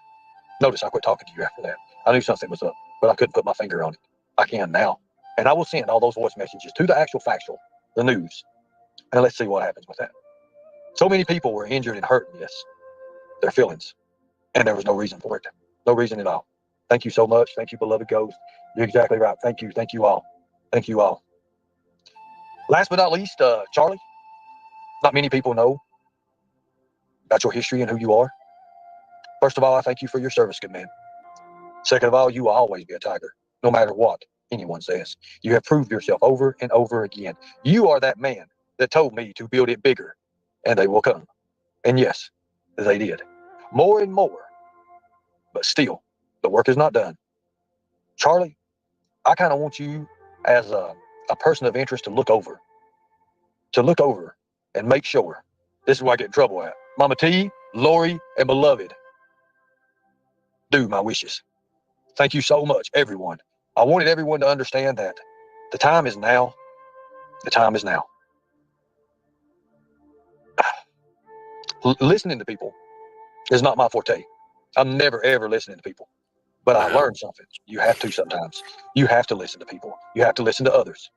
Notice I quit talking to you after that. I knew something was up, but I couldn't put my finger on it. I can now. And I will send all those voice messages to the actual factual, the news. And let's see what happens with that. So many people were injured and hurt in this. Their feelings. And there was no reason for it. No reason at all. Thank you so much. Thank you, beloved Ghost. You're exactly right. Thank you. Thank you all. Thank you all. Last but not least, Charlie. Not many people know about your history and who you are. First of all, I thank you for your service, good man. Second of all, you will always be a tiger, no matter what anyone says. You have proved yourself over and over again. You are that man that told me to build it bigger, and they will come. And yes, they did. More and more. But still, the work is not done. Charlie, I kind of want you as a person of interest to look over and make sure. This is where I get in trouble at. Mama T, Lori, and beloved, do my wishes. Thank you so much, everyone. I wanted everyone to understand that the time is now. The time is now. Listening to people is not my forte. I'm never, ever listening to people. But I learned something. You have to sometimes. You have to listen to people. You have to listen to others.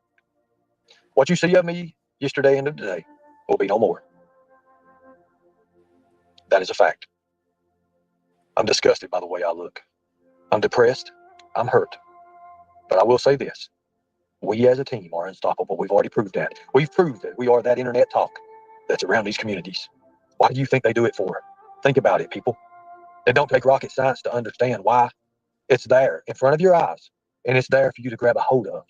What you see of me yesterday and today will be no more. That is a fact. I'm disgusted by the way I look. I'm depressed. I'm hurt. But I will say this. We as a team are unstoppable. We've already proved that. We've proved that we are that internet talk that's around these communities. Why do you think they do it for? Think about it, people. It don't take rocket science to understand why. It's there in front of your eyes, and it's there for you to grab a hold of.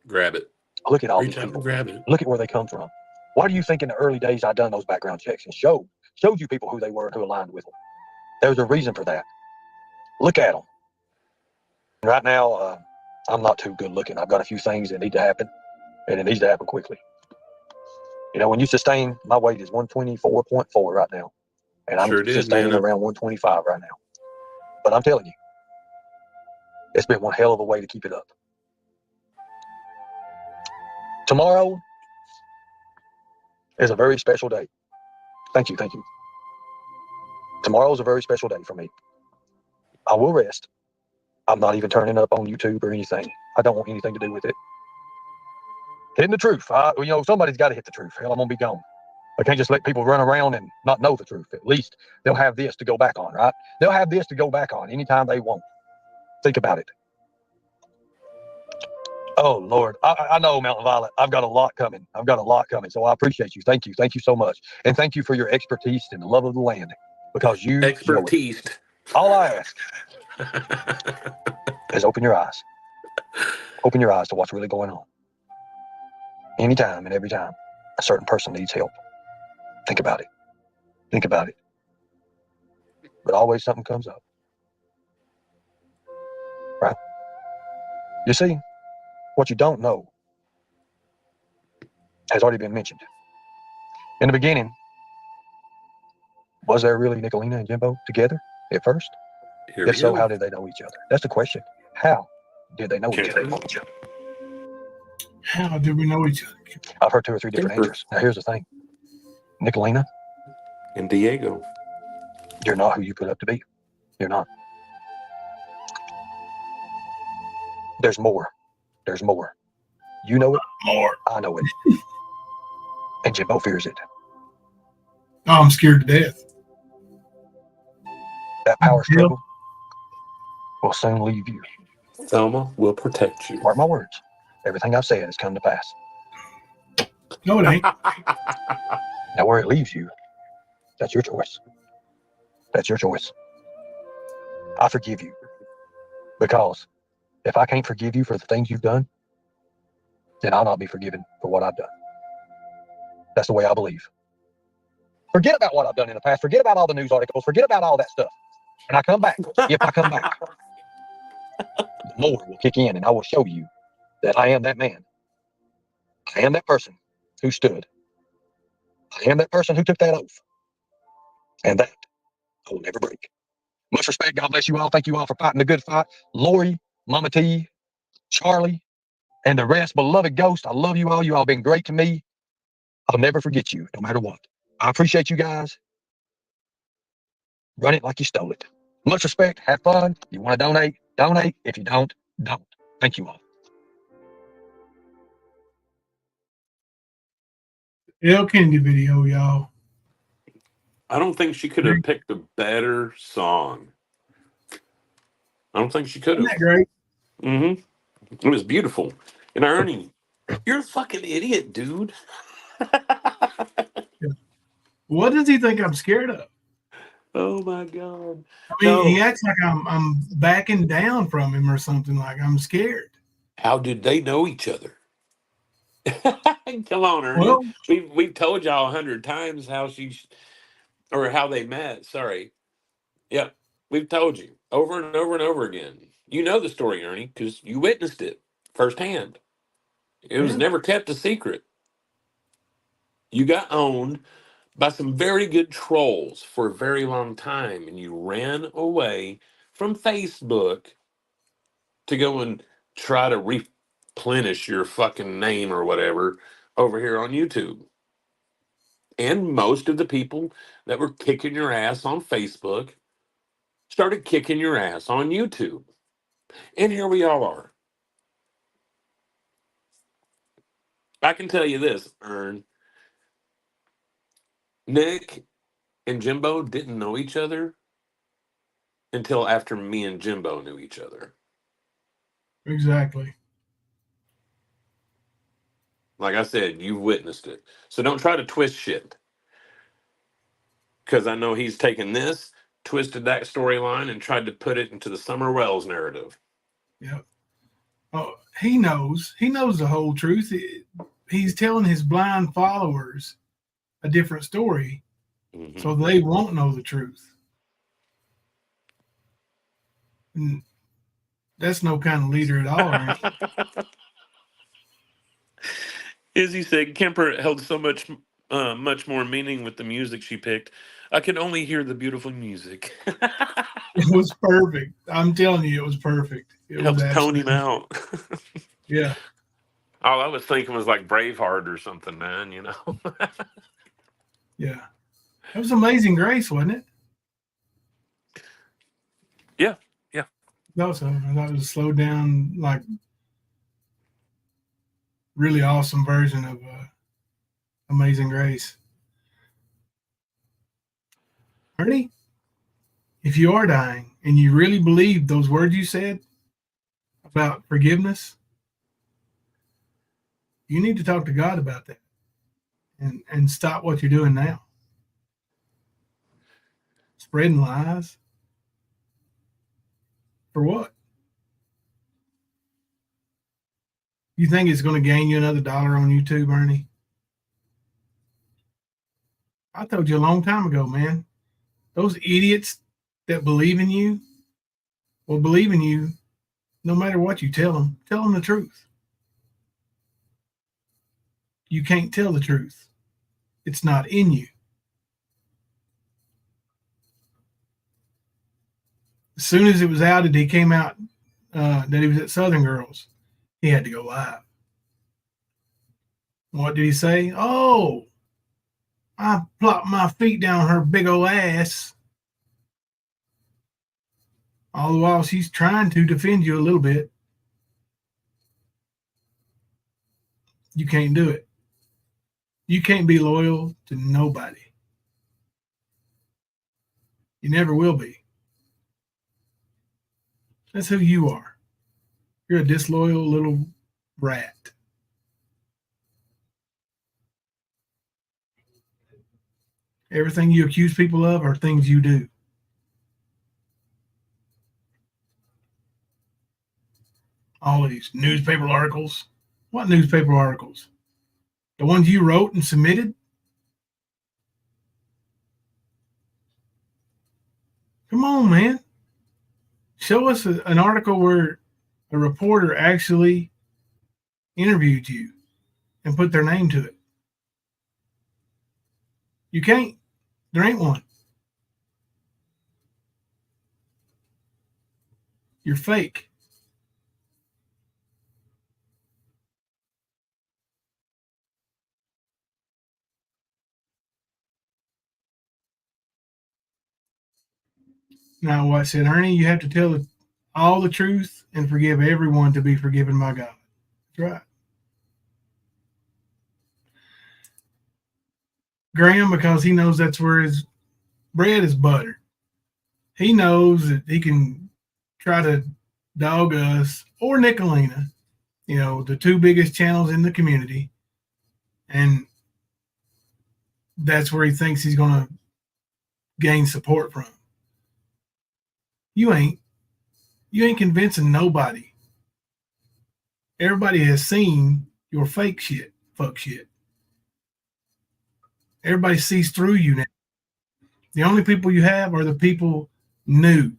Grab it. Look at all Reach these out people. and grab it. Look at where they come from. Why do you think in the early days I done those background checks and showed you people who they were and who aligned with them? There's a reason for that. Look at them. Right now, I'm not too good looking. I've got a few things that need to happen, and it needs to happen quickly. You know, when you sustain, my weight is 124.4 right now, and I'm sustaining around 125 right now. But I'm telling you, it's been one hell of a way to keep it up. Tomorrow is a very special day. Thank you. Tomorrow is a very special day for me. I will rest. I'm not even turning up on YouTube or anything. I don't want anything to do with it. Hitting the truth. Somebody's got to hit the truth. Hell, I'm going to be gone. I can't just let people run around and not know the truth. At least they'll have this to go back on, right? They'll have this to go back on anytime they want. Think about it. Oh, Lord. I know, Mountain Violet. I've got a lot coming. So I appreciate you. Thank you. Thank you so much. And thank you for your expertise and the love of the land, because you Expertise. Know it. All I ask is open your eyes. Open your eyes to what's really going on. Anytime and every time a certain person needs help, think about it. Think about it. But always something comes up. Right? You see, what you don't know has already been mentioned. In the beginning, was there really Nicolina and Jimbo together at first? If so, how did they know each other? That's the question. How did they know each other? How did we know each other? I've heard 2 or 3 different answers. Now, here's the thing. Nicolina and Diego, you're not who you put up to be. You're not. There's more. There's more. You know it. More. I know it. And Jimbo fears it. Oh, I'm scared to death. That power struggle will soon leave you. Thelma will protect you. Mark my words. Everything I've said has come to pass. No, it ain't. Now, where it leaves you, that's your choice. That's your choice. I forgive you. Because if I can't forgive you for the things you've done, then I'll not be forgiven for what I've done. That's the way I believe. Forget about what I've done in the past. Forget about all the news articles. Forget about all that stuff. And I come back. If I come back, the more will kick in, and I will show you that I am that man. I am that person who stood. I am that person who took that oath. And that I will never break. Much respect. God bless you all. Thank you all for fighting the good fight. Lori, Mama T, Charlie, and the rest. Beloved Ghost, I love you all. You all been great to me. I'll never forget you, no matter what. I appreciate you guys. Run it like you stole it. Much respect. Have fun. You want to donate? Donate. If you don't, don't. Thank you all. El Kennedy video, y'all. I don't think she could have picked a better song. I don't think she could have. Isn't that great? Mm-hmm. It was beautiful. And Ernie, you're a fucking idiot, dude. What does he think I'm scared of? Oh my God. I mean, he acts like I'm backing down from him or something, like I'm scared. How did they know each other? Come on, Ernie. Well, We've told y'all 100 times how how they met. Sorry. Yep. We've told you over and over and over again. You know the story, Ernie, because you witnessed it firsthand. It was never kept a secret. You got owned by some very good trolls for a very long time, and you ran away from Facebook to go and try to replenish your fucking name or whatever over here on YouTube. And most of the people that were kicking your ass on Facebook started kicking your ass on YouTube. And here we all are. I can tell you this, Ern. Nick and Jimbo didn't know each other until after me and Jimbo knew each other. exactly. Like I said, you've witnessed it. So don't try to twist shit. Because I know he's taken this, twisted that storyline, and tried to put it into the Summer Wells narrative. Yep. Oh, he knows. He knows the whole truth. He's telling his blind followers a different story, so they won't know the truth. And that's no kind of leader at all, right? Izzy said Kemper held so much more meaning with the music she picked. I could only hear the beautiful music. It was perfect. I'm telling you, it was perfect. It helps was tone him out. Yeah. All I was thinking was like Braveheart or something, man, you know? Yeah. It was Amazing Grace, wasn't it? Yeah. Also, I thought it was a slowed down, like really awesome version of Amazing Grace. Ernie, if you are dying and you really believe those words you said about forgiveness, you need to talk to God about that and stop what you're doing now. Spreading lies. For what? You think it's going to gain you another $1 on YouTube, Ernie? I told you a long time ago, man. Those idiots that believe in you will believe in you no matter what you tell them. Tell them the truth. You can't tell the truth. It's not in you. As soon as it was outed, he came out that he was at Southern Girls. He had to go live. What did he say? Oh, I plopped my feet down her big old ass. All the while she's trying to defend you a little bit. You can't do it. You can't be loyal to nobody. You never will be. That's who you are. You're a disloyal little rat. Everything you accuse people of are things you do. All of these newspaper articles. What newspaper articles? The ones you wrote and submitted? Come on, man. Show us an article where a reporter actually interviewed you and put their name to it. You can't. There ain't one. You're fake. Now, what said Ernie? You have to tell all the truth and forgive everyone to be forgiven by God. That's right. Graham, because he knows that's where his bread is buttered. He knows that he can try to dog us or Nicolina, you know, the two biggest channels in the community. And that's where he thinks he's going to gain support from. You ain't convincing nobody. Everybody has seen your fake shit, fuck shit. Everybody sees through you now. The only people you have are the people new.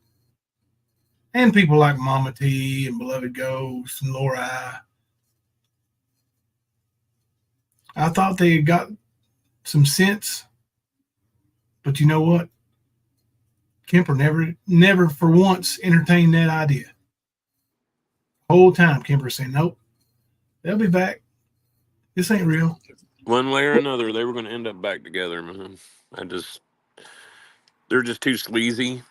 And people like Mama T and Beloved Ghost and Laura. I thought they had got some sense. But you know what? Kemper never for once entertained that idea. Whole time Kemper saying, nope, they'll be back. This ain't real. One way or another, they were going to end up back together, man. They're just too sleazy.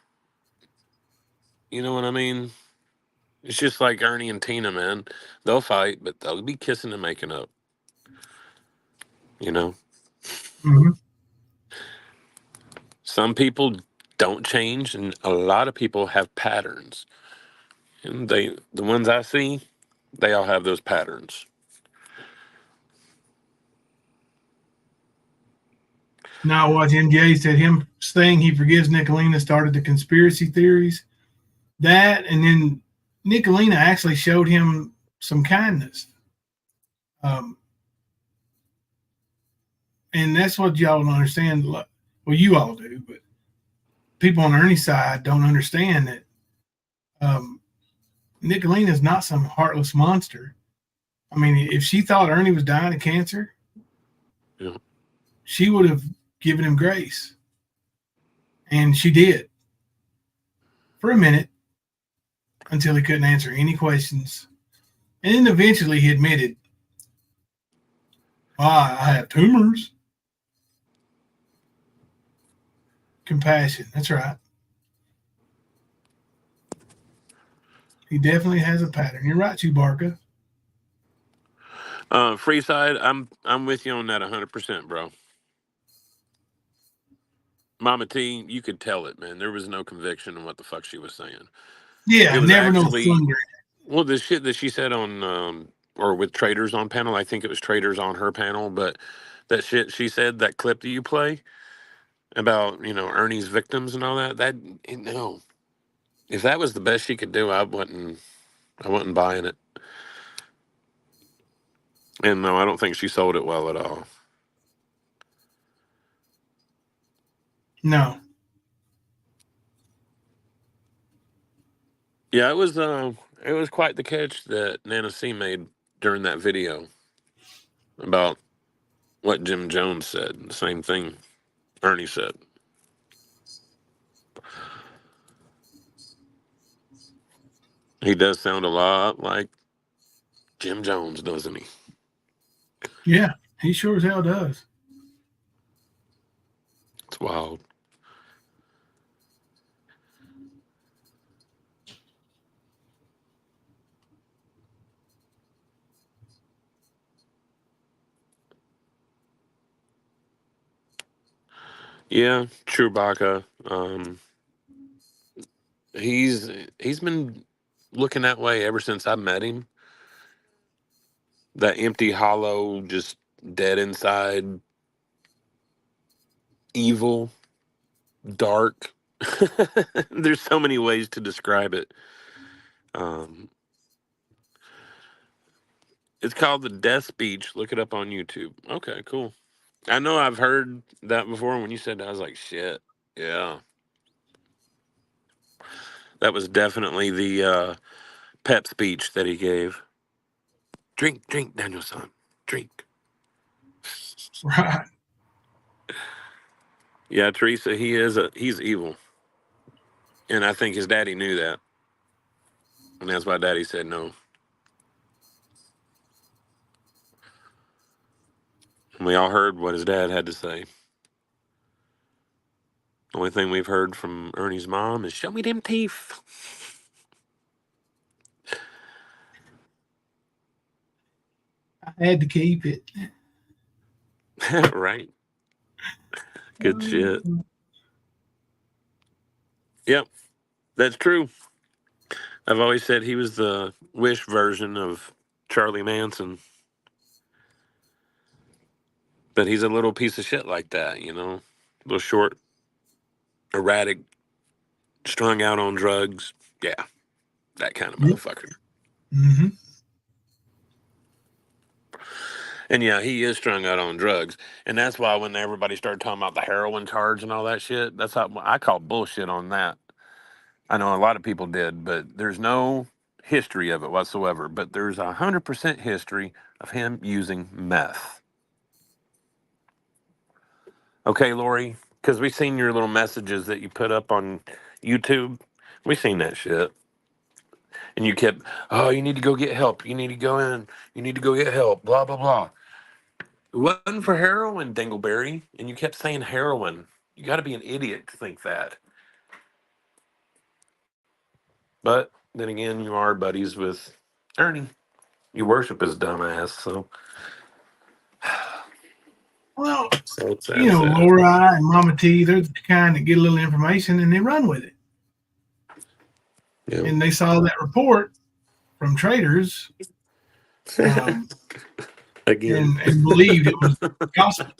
You know what I mean? It's just like Ernie and Tina, man. They'll fight, but they'll be kissing and making up. You know? Mm-hmm. Some people don't change, and a lot of people have patterns. And the ones I see, they all have those patterns. Now watch MJ said him saying he forgives Nicolina started the conspiracy theories. That, and then Nicolina actually showed him some kindness. And that's what y'all don't understand. Well, you all do, but people on Ernie's side don't understand that Nicolina is not some heartless monster. I mean, if she thought Ernie was dying of cancer, Yeah. she would have given him grace. And she did. For a minute, until he couldn't answer any questions. And then eventually he admitted, I have tumors. Compassion. That's right. He definitely has a pattern. You're right, Chewbacca. Freeside, I'm with you on that 100%, bro. Mama T, you could tell it, man. There was no conviction in what the fuck she was saying. Yeah, It was never no actually, thunder. well, the shit that she said on, or with Traders on panel, I think it was Traders on her panel, but that shit she said, that clip that you play about, Ernie's victims and all that, no. If that was the best she could do, I wasn't buying it. And no, I don't think she sold it well at all. No. Yeah, it was quite the catch that Nana C made during that video about what Jim Jones said. The same thing Ernie said. He does sound a lot like Jim Jones, doesn't he? Yeah, he sure as hell does. It's wild. Yeah, Chewbacca. He's been looking that way ever since I met him. That empty, hollow, just dead inside, evil, dark. There's so many ways to describe it. It's called the Death Speech. Look it up on YouTube. Okay, cool. I know I've heard that before. When you said that, I was like, shit. Yeah. That was definitely the pep speech that he gave. Drink, drink, Daniel-san. Drink. Right. Yeah, Teresa, he's evil. And I think his daddy knew that. And that's why daddy said no. And we all heard what his dad had to say. The only thing we've heard from Ernie's mom is, show me them teeth. I had to keep it. Right. Good shit. Yep, that's true. I've always said he was the Wish version of Charlie Manson. But he's a little piece of shit like that, A little short, erratic, strung out on drugs. Yeah, that kind of motherfucker. Mm-hmm. And yeah, he is strung out on drugs. And that's why when everybody started talking about the heroin charge and all that shit, that's how I call bullshit on that. I know a lot of people did, but there's no history of it whatsoever. But there's 100% history of him using meth. Okay, Lori, because we seen your little messages that you put up on YouTube. We seen that shit. And you kept, oh, you need to go get help. You need to go in. You need to go get help. Blah, blah, blah. It wasn't for heroin, Dingleberry. And you kept saying heroin. You got to be an idiot to think that. But then again, you are buddies with Ernie. You worship his dumbass, so. Well, So sad. Laura and Mama T, they're the kind that get a little information and they run with it. Yeah. And they saw that report from Traders Again. and believed it was gospel.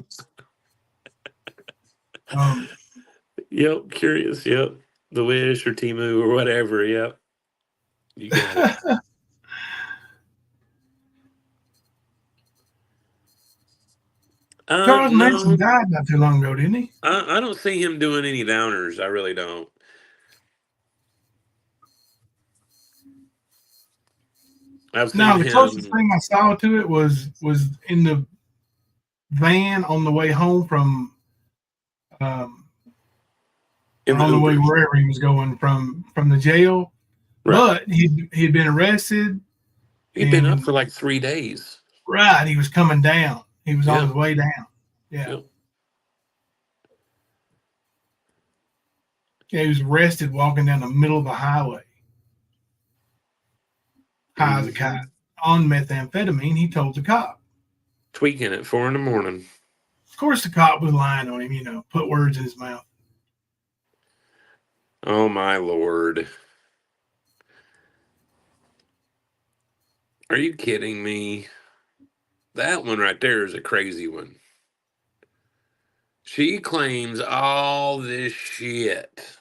Yep, curious. Yep. The Wish or Timu or whatever. Yep. You got it. Charles No, Manson died not too long ago, didn't he? I don't see him doing any downers. I really don't. I've seen No, the closest him. thing I saw to it was in the van on the way home from In on the the way Ubers. wherever he was going from the jail. Right. But he'd been arrested. He'd been up for like 3 days. Right, he was coming down. He was on his way down. Yeah. Yep. Yeah, he was arrested walking down the middle of the highway. high as a kite on methamphetamine, he told the cop. Tweaking at 4 a.m. Of course, the cop was lying on him, put words in his mouth. Oh, my Lord. Are you kidding me? That one right there is a crazy one. She claims all this shit.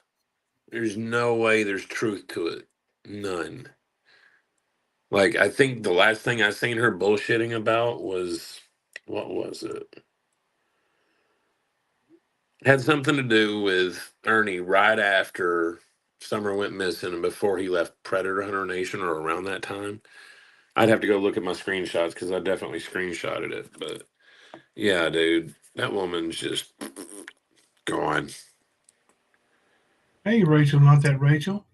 There's no way there's truth to it. None. Like, I think the last thing I seen her bullshitting about was, what was it? Had something to do with Ernie right after Summer went missing and before he left Predator Hunter Nation or around that time. I'd have to go look at my screenshots because I definitely screenshotted it. But yeah, dude, that woman's just gone. Hey, Rachel, not that Rachel.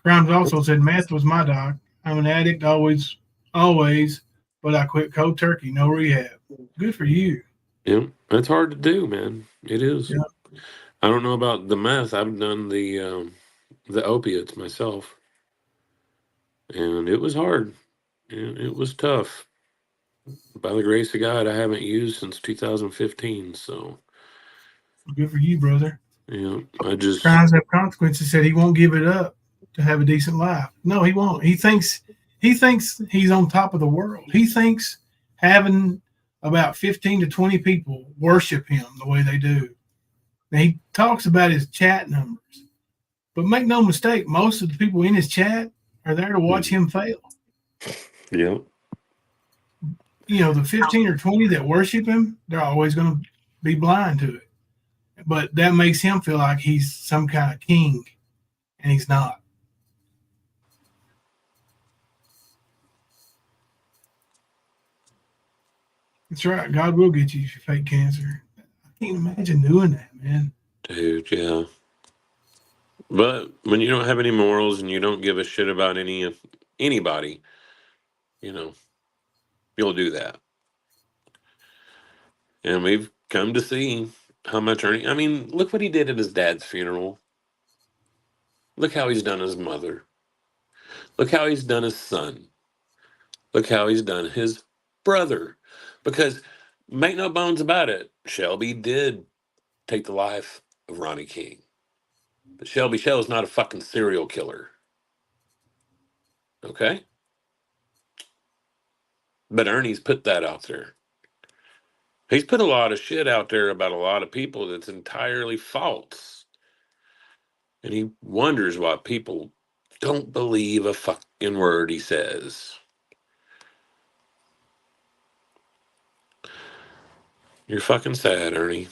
Grimes also said meth was my doc. I'm an addict, always, but I quit cold turkey, no rehab. Good for you. Yep, that's hard to do, man. It is. Yeah. I don't know about the meth. I've done the opiates myself, and it was hard. It was tough. By the grace of God, I haven't used since 2015. So Good for you, brother. yeah, I just Crimes have consequences. Said he won't give it up to have a decent life. No, he won't. He thinks he's on top of the world. He thinks having about 15 to 20 people worship him the way they do. Now, he talks about his chat numbers, but make no mistake, most of the people in his chat are there to watch him fail. yeah. The 15 or 20 that worship him, they're always going to be blind to it. But that makes him feel like he's some kind of king, and he's not. That's right. God will get you if you fake cancer. I can't imagine doing that, man. Dude, yeah. But when you don't have any morals and you don't give a shit about anybody, you'll do that. And we've come to see how much Ernie. I mean, look what he did at his dad's funeral. Look how he's done his mother. Look how he's done his son. Look how he's done his brother. Because make no bones about it, Shelby did take the life of Ronnie King. But Shelby Shell's not a fucking serial killer. Okay? But Ernie's put that out there. He's put a lot of shit out there about a lot of people that's entirely false. And he wonders why people don't believe a fucking word he says. You're fucking sad, Ernie.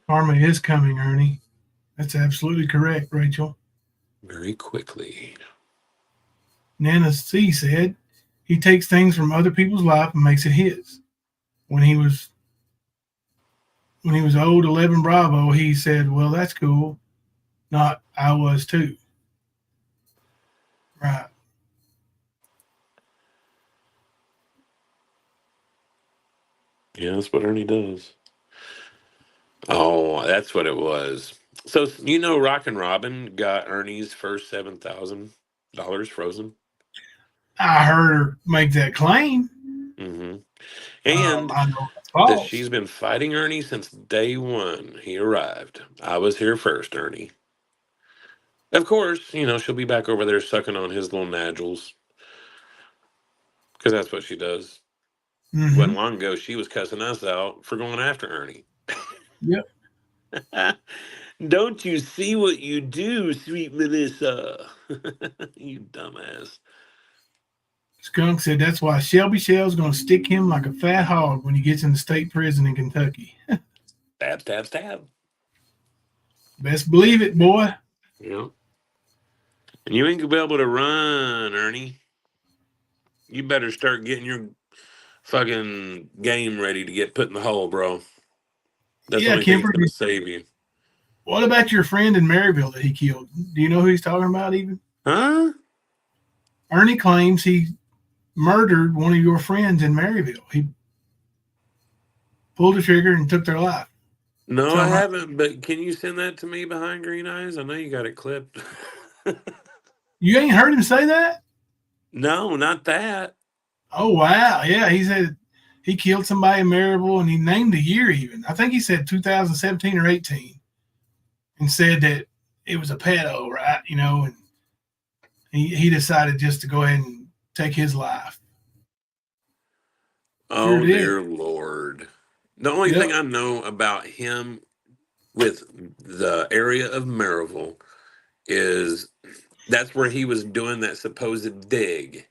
Karma is coming, Ernie. That's absolutely correct, Rachel. Very quickly. Nana C said he takes things from other people's life and makes it his. When he was old 11 Bravo, he said, well, that's cool. Not, I was too. Right. Yeah, that's what Ernie does. Oh, that's what it was. So, Rockin' Robin got Ernie's first $7,000 frozen? I heard her make that claim. Mm-hmm. And I know it's false. that she's been fighting Ernie since day one he arrived. I was here first, Ernie. Of course, she'll be back over there sucking on his little nodules. Because that's what she does. Mm-hmm. Wasn't long ago, she was cussing us out for going after Ernie. Yep. Don't you see what you do, sweet Melissa? You dumbass. Skunk said that's why Shelby Shell's going to stick him like a fat hog when he gets in the state prison in Kentucky. Stab, stab, stab. Best believe it, boy. Yeah. And you ain't going to be able to run, Ernie. You better start getting your fucking game ready to get put in the hole, bro. That's the only thing that's going to save you. What about your friend in Maryville that he killed? Do you know who he's talking about even? Huh? Ernie claims he murdered one of your friends in Maryville. He pulled the trigger and took their life. No, Tell I him haven't. But can you send that to me behind Green Eyes? I know you got it clipped. you ain't heard him say that? No, not that. Oh wow, yeah. He said he killed somebody in Maryville, and he named the year even. I think he said 2017 or 18, and said that it was a pedo, right? You know, and he decided just to go ahead and take his life. Sure Oh did. dear Lord. The only Yep. thing I know about him with the area of Maryville is that's where he was doing that supposed dig,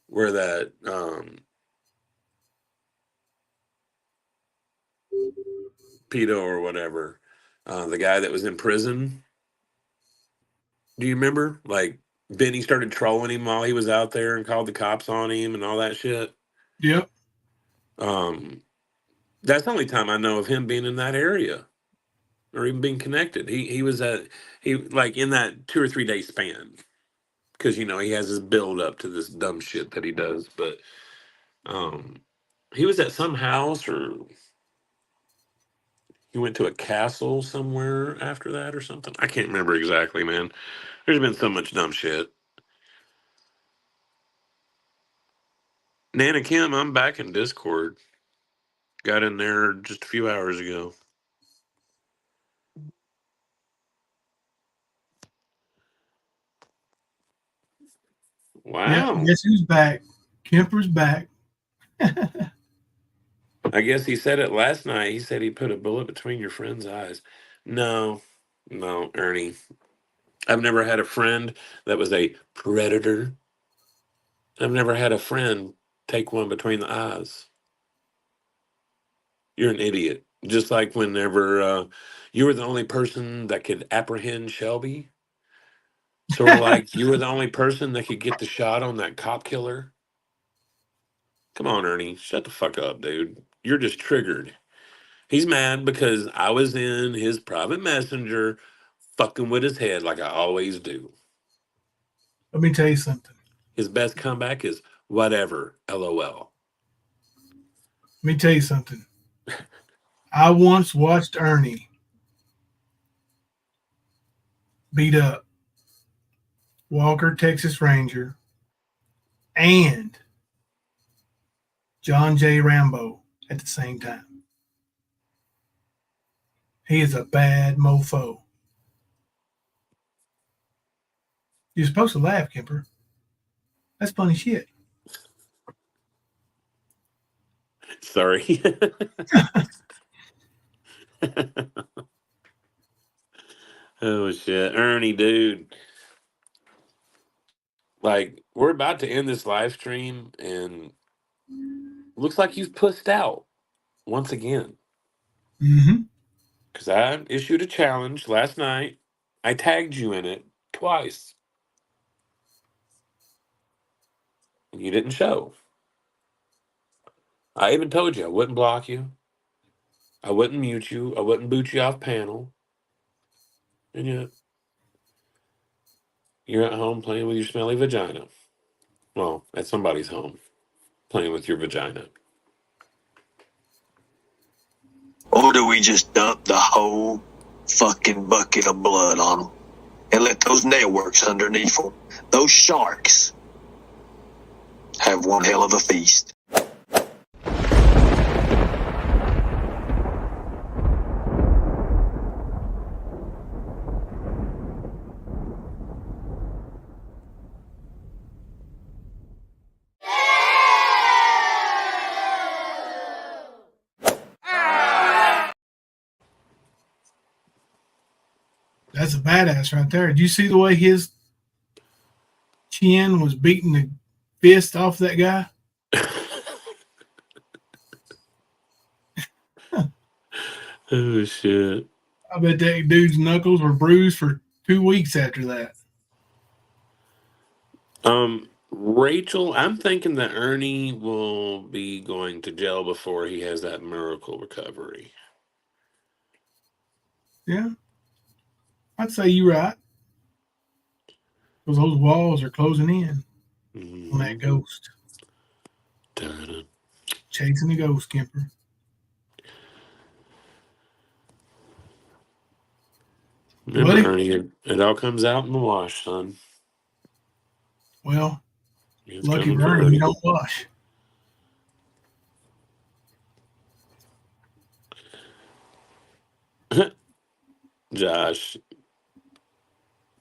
where that pedo or whatever, the guy that was in prison. Do you remember? Like Benny started trolling him while he was out there and called the cops on him and all that shit. Yep. Um, that's the only time I know of him being in that area or even being connected. He was at he like in that 2 or 3 day span because you know he has his build up to this dumb shit that he does. But he was at some house or he went to a castle somewhere after that or something. I can't remember exactly, man. There's been so much dumb shit. Nana Kim, I'm back in Discord. Got in there just a few hours ago. Yeah. Wow. Guess who's back? Kemper's back. I guess he said it last night. He said he put a bullet between your friend's eyes. No, no, Ernie. I've never had a friend that was a predator. I've never had a friend take one between the eyes. You're an idiot. Just like whenever you were the only person that could apprehend Shelby. Sort of like you were the only person that could get the shot on that cop killer. Come on, Ernie. Shut the fuck up, dude. You're just triggered. He's mad because I was in his private messenger fucking with his head like I always do. Let me tell you something. His best comeback is whatever, LOL. Let me tell you something. I once watched Ernie beat up Walker, Texas Ranger, and John J. Rambo at the same time. He is a bad mofo. You're supposed to laugh, Kemper. That's funny shit. Sorry. Oh shit. Ernie, dude. Like, we're about to end this live stream and looks like you've pussed out once again. Mm-hmm. Because I issued a challenge last night. I tagged you in it twice. And you didn't show. I even told you I wouldn't block you. I wouldn't mute you. I wouldn't boot you off panel. And yet, you're at home playing with your smelly vagina. Well, at somebody's home, playing with your vagina. Or do we just dump the whole fucking bucket of blood on them and let those nailworks underneath them, those sharks, have one hell of a feast? That's a badass right there. Did you see the way his chin was beating the fist off that guy? Oh, shit. I bet that dude's knuckles were bruised for 2 weeks after that. Rachel, I'm thinking that Ernie will be going to jail before he has that miracle recovery. Yeah. I'd say you're right. Because those walls are closing in on that ghost. Dun-dun. Chasing the ghost, Kemper. Remember, Buddy? Ernie, it all comes out in the wash, son. Well, It's lucky coming for for Ernie, you Ernie. don't wash. Josh.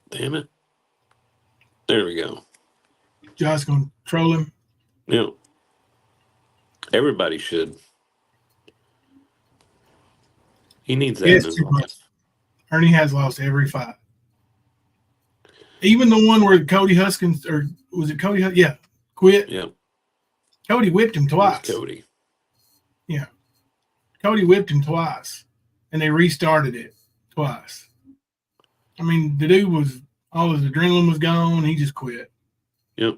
Damn it. There we go. Josh's going to troll him. Yep. Everybody should. He needs that in It's his too much. life. Ernie has lost every fight. Even the one where Cody Huskins, or was it Cody? Yeah, quit. Yep. Cody whipped him It was twice. Cody. Yeah. Cody whipped him twice, and they restarted it twice. I mean, the dude was, all his adrenaline was gone. He just quit. Yep.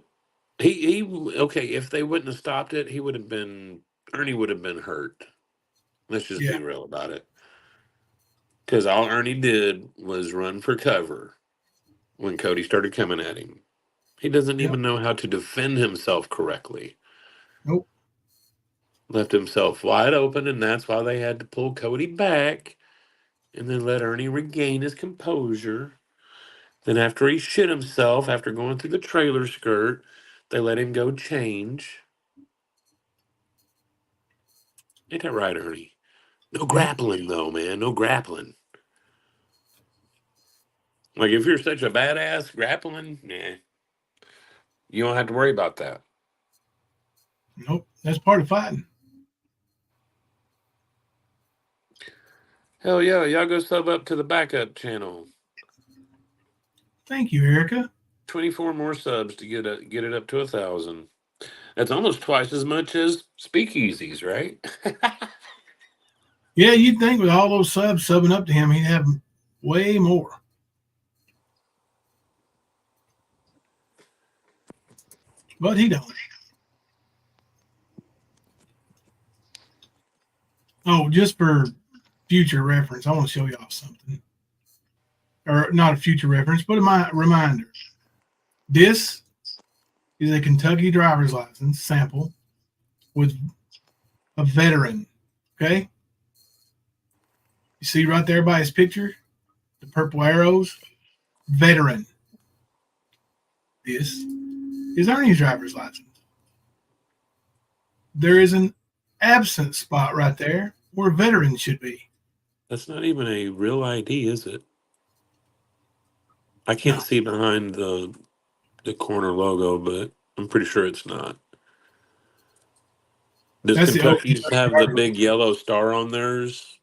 He okay, if they wouldn't have stopped it, Ernie would have been hurt. Let's just be real about it. Because all Ernie did was run for cover when Cody started coming at him. He doesn't even know how to defend himself correctly. Nope. Left himself wide open, and that's why they had to pull Cody back and then let Ernie regain his composure. Then after he shit himself, after going through the trailer skirt, they let him go change. Ain't that right, Ernie? No grappling, though, man. No grappling. Like, if you're such a badass grappling, nah. You don't have to worry about that. Nope. That's part of fighting. Hell yeah, y'all go sub up to the backup channel. Thank you, Erica. 24 more subs to get it up to 1,000. That's almost twice as much as Speakeasies, right? Yeah, you'd think with all those subs subbing up to him, he'd have way more. But he don't. Oh, just for future reference, I want to show y'all something. Or not a future reference, but a reminder. This is a Kentucky driver's license sample with a veteran. Okay? You see right there by his picture, the purple arrows, veteran. This is Ernie's driver's license. There is an absent spot right there where veteran should be. That's not even a real ID, is it? I can't see behind the corner logo, but I'm pretty sure it's not. Does That's the old Kentucky just have the big yellow star on theirs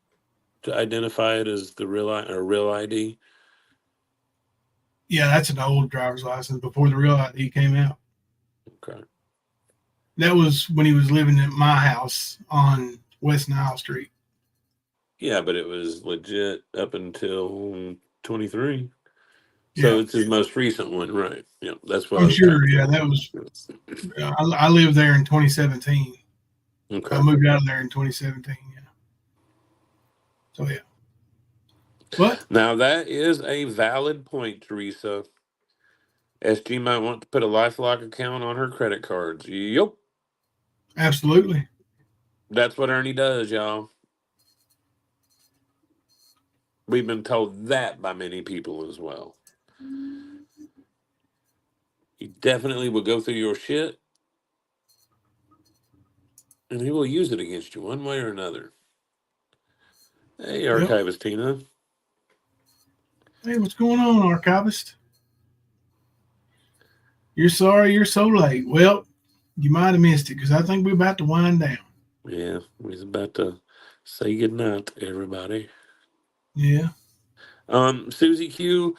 to identify it as the real ID? Yeah, that's an old driver's license before the real ID came out. Okay. That was when he was living at my house on West Nile Street. Yeah, but it was legit up until 23. So it's his most recent one, right? Yeah, that's what I'm sure. Yeah, that was. I lived there in 2017. Okay. I moved out of there in 2017. Yeah. So yeah. What? Now that is a valid point, Teresa. SG might want to put a LifeLock account on her credit cards. Yep. Absolutely. That's what Ernie does, y'all. We've been told that by many people as well. He definitely will go through your shit, and he will use it against you one way or another. Hey, Archivist Tina. Hey, what's going on, Archivist? You're sorry you're so late. Well, you might have missed it because I think we're about to wind down. Yeah, we're about to say goodnight, everybody. Yeah. Susie Q,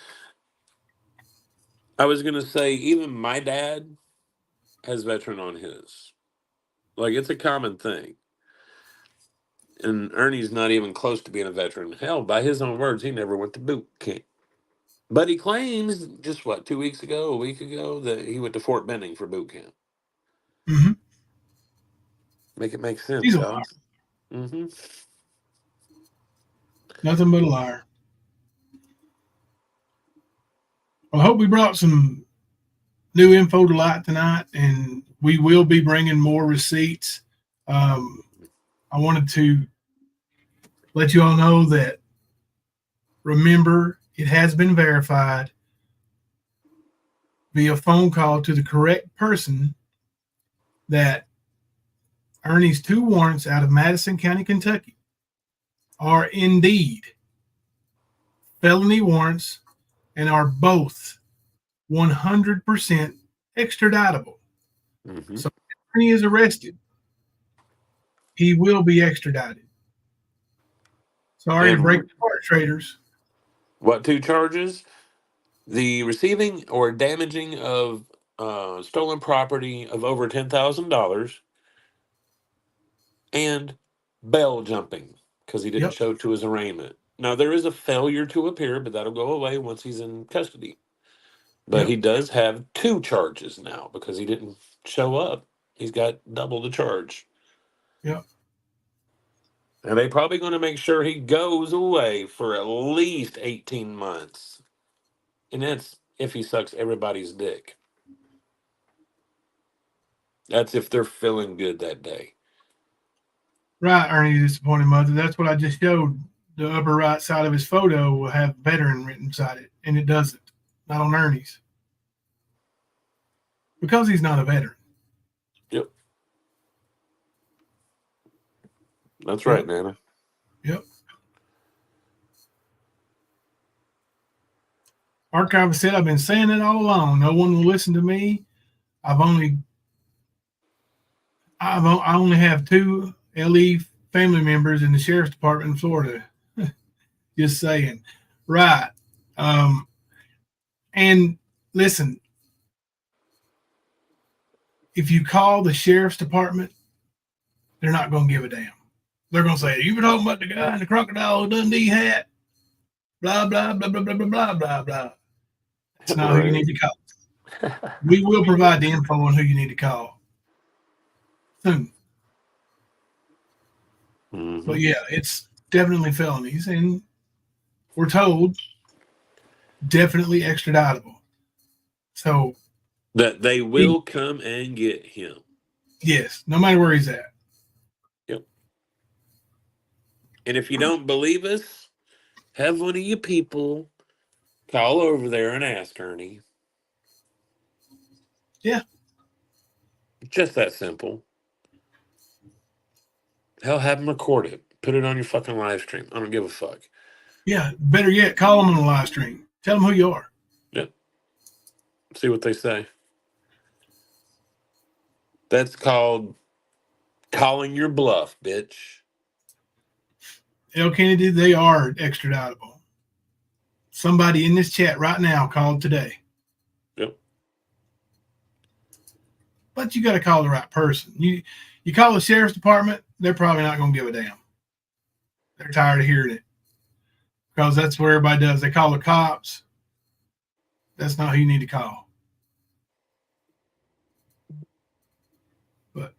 I was gonna say even my dad has veteran on his. Like, it's a common thing. And Ernie's not even close to being a veteran. Hell, by his own words, he never went to boot camp. But he claims just 2 weeks ago, a week ago, that he went to Fort Benning for boot camp. Mm-hmm. Make it make sense, He's a y'all. liar. Mm-hmm. Nothing but a liar. Well, I hope we brought some new info to light tonight, and we will be bringing more receipts. I wanted to let you all know that, remember, it has been verified via phone call to the correct person that Ernie's 2 warrants out of Madison County, Kentucky are indeed felony warrants and are both 100% extraditable. Mm-hmm. So if Ernie is arrested, he will be extradited. Sorry to break the heart, traders. What 2 charges? The receiving or damaging of stolen property of over $10,000 and bail jumping because he didn't show to his arraignment. Now, there is a failure to appear, but that'll go away once he's in custody. But he does have 2 charges now because he didn't show up. He's got double the charge. Yep. And they're probably going to make sure he goes away for at least 18 months. And that's if he sucks everybody's dick. That's if they're feeling good that day. Right, Ernie, disappointed mother. That's what I just showed. The upper right side of his photo will have veteran written beside it, and it doesn't. Not on Ernie's. Because he's not a veteran. Yep. That's right, Nana. Yep. Archivist said, I've been saying it all along. No one will listen to me. I only have 2 LE family members in the sheriff's department in Florida. Just saying. Right. And listen, if you call the sheriff's department, they're not going to give a damn. They're going to say, you were talking about the guy in the Crocodile Dundee hat. Blah, blah, blah, blah, blah, blah, blah, blah, blah. That's not who you need to call. We will provide the info on who you need to call soon. Mm-hmm. But yeah, it's definitely felonies, and we're told definitely extraditable. So that they will come and get him. Yes, no matter where he's at. Yep. And if you don't believe us, have one of you people call over there and ask Ernie. Yeah. Just that simple. Hell, have him record it. Put it on your fucking live stream. I don't give a fuck. Yeah, better yet, call them on the live stream. Tell them who you are. Yep. See what they say. That's called calling your bluff, bitch. L. Kennedy, they are extraditable. Somebody in this chat right now called today. Yep. But you got to call the right person. You call the sheriff's department, they're probably not going to give a damn. They're tired of hearing it. Because that's what everybody does. They call the cops. That's not who you need to call. But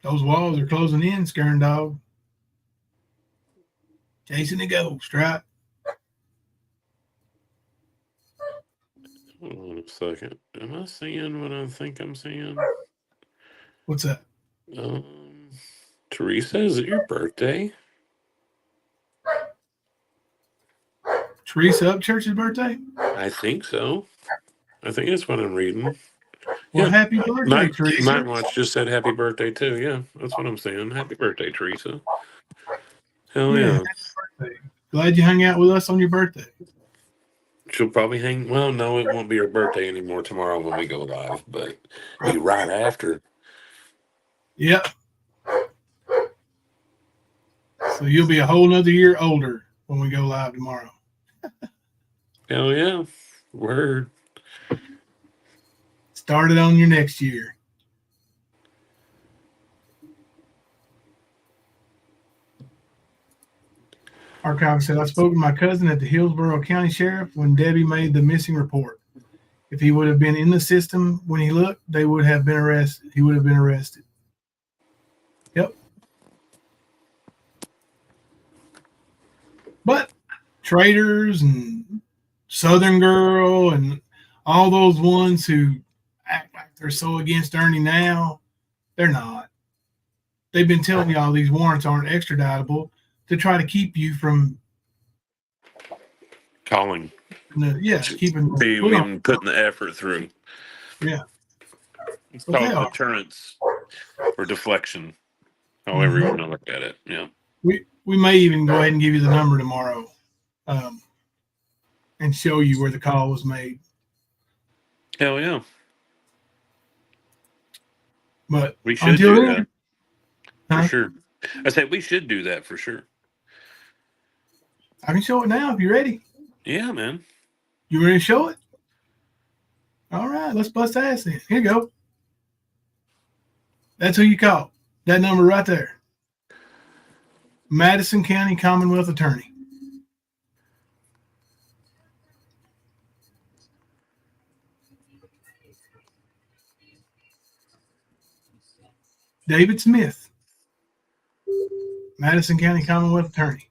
those walls are closing in, Skern dog. Chasing the ghost, right? Hold on a second. Am I seeing what I think I'm seeing? What's that? Teresa, is it your birthday? Teresa Upchurch's birthday? I think so. I think that's what I'm reading. Well, happy birthday, Teresa. Night Watch just said happy birthday too. Yeah, that's what I'm saying. Happy birthday, Teresa. Hell yeah. Happy birthday. Glad you hung out with us on your birthday. She'll probably hang. Well, no, it won't be her birthday anymore tomorrow when we go live, but be right after. Yep. So you'll be a whole nother year older when we go live tomorrow. Hell yeah. Word. Started on your next year. Archive said, I spoke to my cousin at the Hillsborough County Sheriff when Debbie made the missing report. If he would have been in the system when he looked, they would have been arrested. He would have been arrested. Yep. But traitors and Southern Girl and all those ones who act like they're so against Ernie now, they're not. They've been telling you all these warrants aren't extraditable to try to keep you from Calling. Keeping and putting the effort through. Yeah. It's But they called are. deterrence or deflection, however you want to look at it. Yeah. We may even go ahead and give you the number tomorrow, and show you where the call was made. Hell yeah. But we should until do then, that for sure. I said we should do that for sure. I can show it now if you're ready. Yeah, man. You ready to show it? All right, let's bust ass then. Here you go. That's who you call. That number right there. Madison County Commonwealth Attorney. David Smith, Madison County Commonwealth Attorney.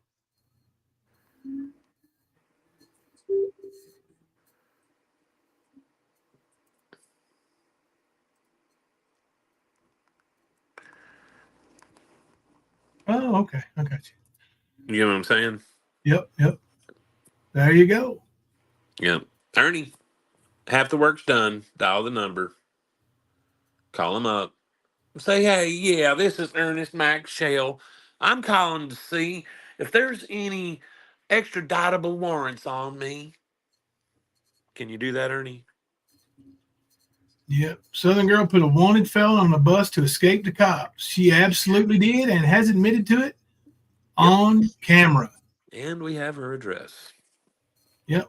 Oh, okay. I got you. You know what I'm saying? Yep. There you go. Yep. Ernie, half the work's done. Dial the number. Call him up. Say, hey, yeah, this is Ernest Max Shell. I'm calling to see if there's any extraditable warrants on me. Can you do that, Ernie? Yep. Southern girl put a wanted felon on a bus to escape the cops. She absolutely did and has admitted to it on camera. And we have her address. Yep.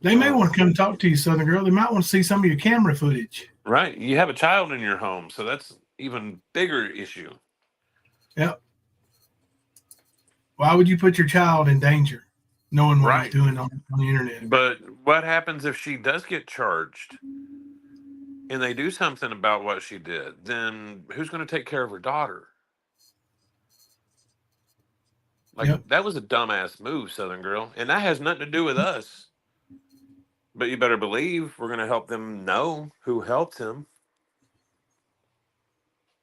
They may want to come talk to you, Southern girl. They might want to see some of your camera footage. Right. You have a child in your home, so that's even bigger issue. Yep. Why would you put your child in danger knowing what he's doing on the internet? But what happens if she does get charged and they do something about what she did? Then who's going to take care of her daughter? That was a dumbass move, Southern girl. And that has nothing to do with us. But you better believe we're going to help them know who helped him.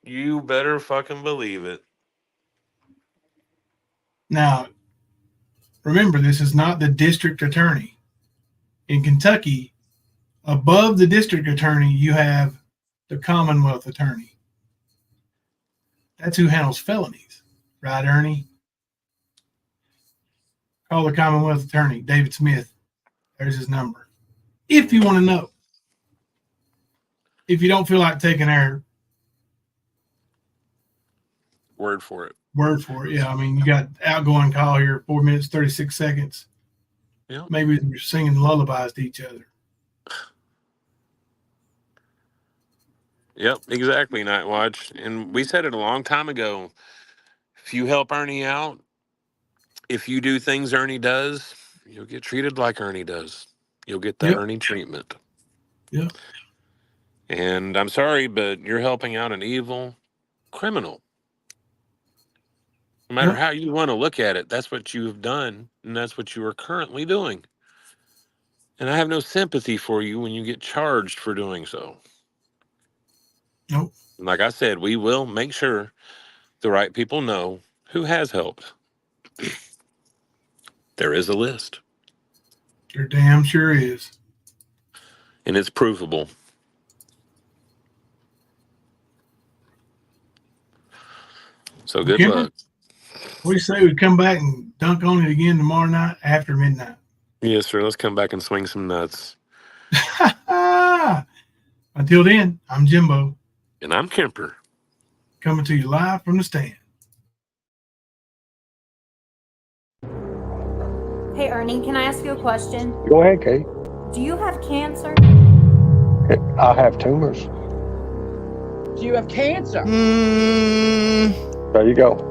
You better fucking believe it. Now, remember, this is not the district attorney. In Kentucky, above the district attorney, you have the Commonwealth attorney. That's who handles felonies. Right, Ernie? Call the Commonwealth attorney, David Smith. There's his number. If you want to know. If you don't feel like taking our word for it. Yeah, I mean, you got outgoing call here, 4 minutes, 36 seconds. Yeah. Maybe you're singing lullabies to each other. Yep, exactly, Night Watch. And we said it a long time ago. If you help Ernie out, if you do things Ernie does, you'll get treated like Ernie does. You'll get that Ernie treatment. Yeah. And I'm sorry, but you're helping out an evil criminal. No matter how you want to look at it, that's what you've done, and that's what you are currently doing. And I have no sympathy for you when you get charged for doing so. Nope. Like I said, we will make sure the right people know who has helped. There is a list. There damn sure is. And it's provable. So good luck. What do you say we come back and dunk on it again tomorrow night after midnight? Yes, sir. Let's come back and swing some nuts. Until then, I'm Jimbo. And I'm Kemper. Coming to you live from the stand. Hey, Ernie, can I ask you a question? Go ahead, Kate. Do you have cancer? I have tumors. Do you have cancer? There you go.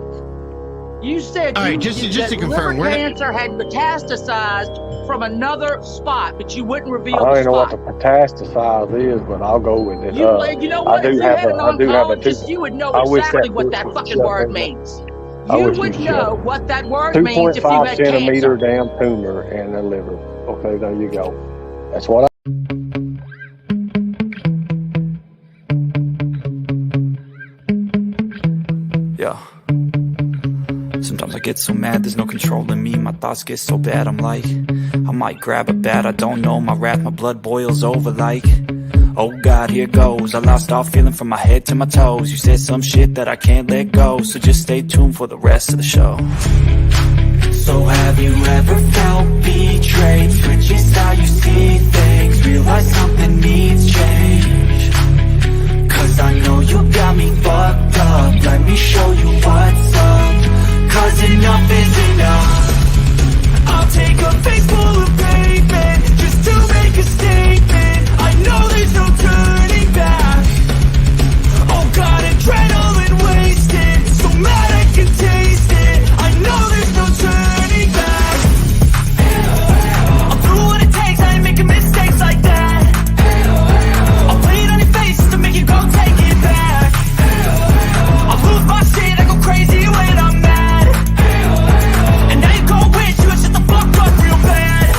You said All right, just to confirm, liver cancer had metastasized from another spot, but you wouldn't reveal I don't the know what spot. the metastasize is, but I'll go with it. You know what? If you had an oncologist, you would know exactly what that fucking word means. You would know what that word means if you 2.5 had centimeter cancer. damn tumor in the liver. Okay, there you go. That's what Yeah. Sometimes I get get so mad, there's no controlling me. My thoughts get so bad, I'm like, I might grab a bat, I don't know. My wrath, my blood boils over like, oh God, here goes. I lost all feeling from my head to my toes. You said some shit that I can't let go, so just stay tuned for the rest of the show. So have you ever felt betrayed? Switches how you see things, realize something needs change. Cause I know you got me fucked up, let me show you what's up. Cause enough is enough. I'll take a face full of pavement just to make a statement. I know there's no turning back. Oh God, adrenaline wasted, so mad I can taste it. I know there's no turning back. I'll do what it takes, I ain't making mistakes like that. I'll play it on your face to make you go take it back. I'll lose my shit, I go crazy when I'm mad. And now you gon' wish you would shut the fuck up real bad.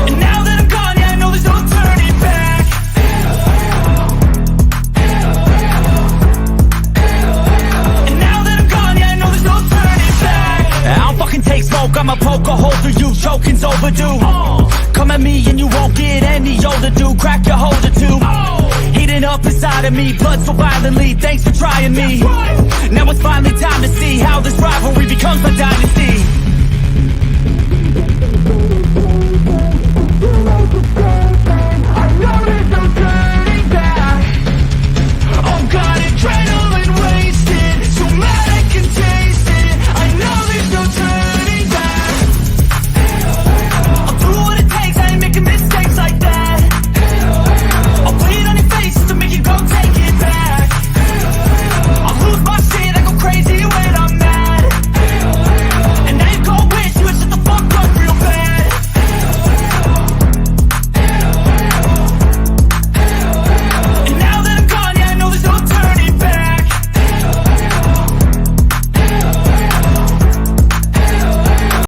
And now that I'm gone, yeah, I know there's no turning back. And now that I'm gone, yeah, I know there's no turning back. I don't fucking take smoke, I'ma poke a hole through you, choking's overdue. Come at me and you won't get any older, dude, crack your holder too. Heating up inside of me, blood so violently, thanks for trying me. Now it's finally time to see how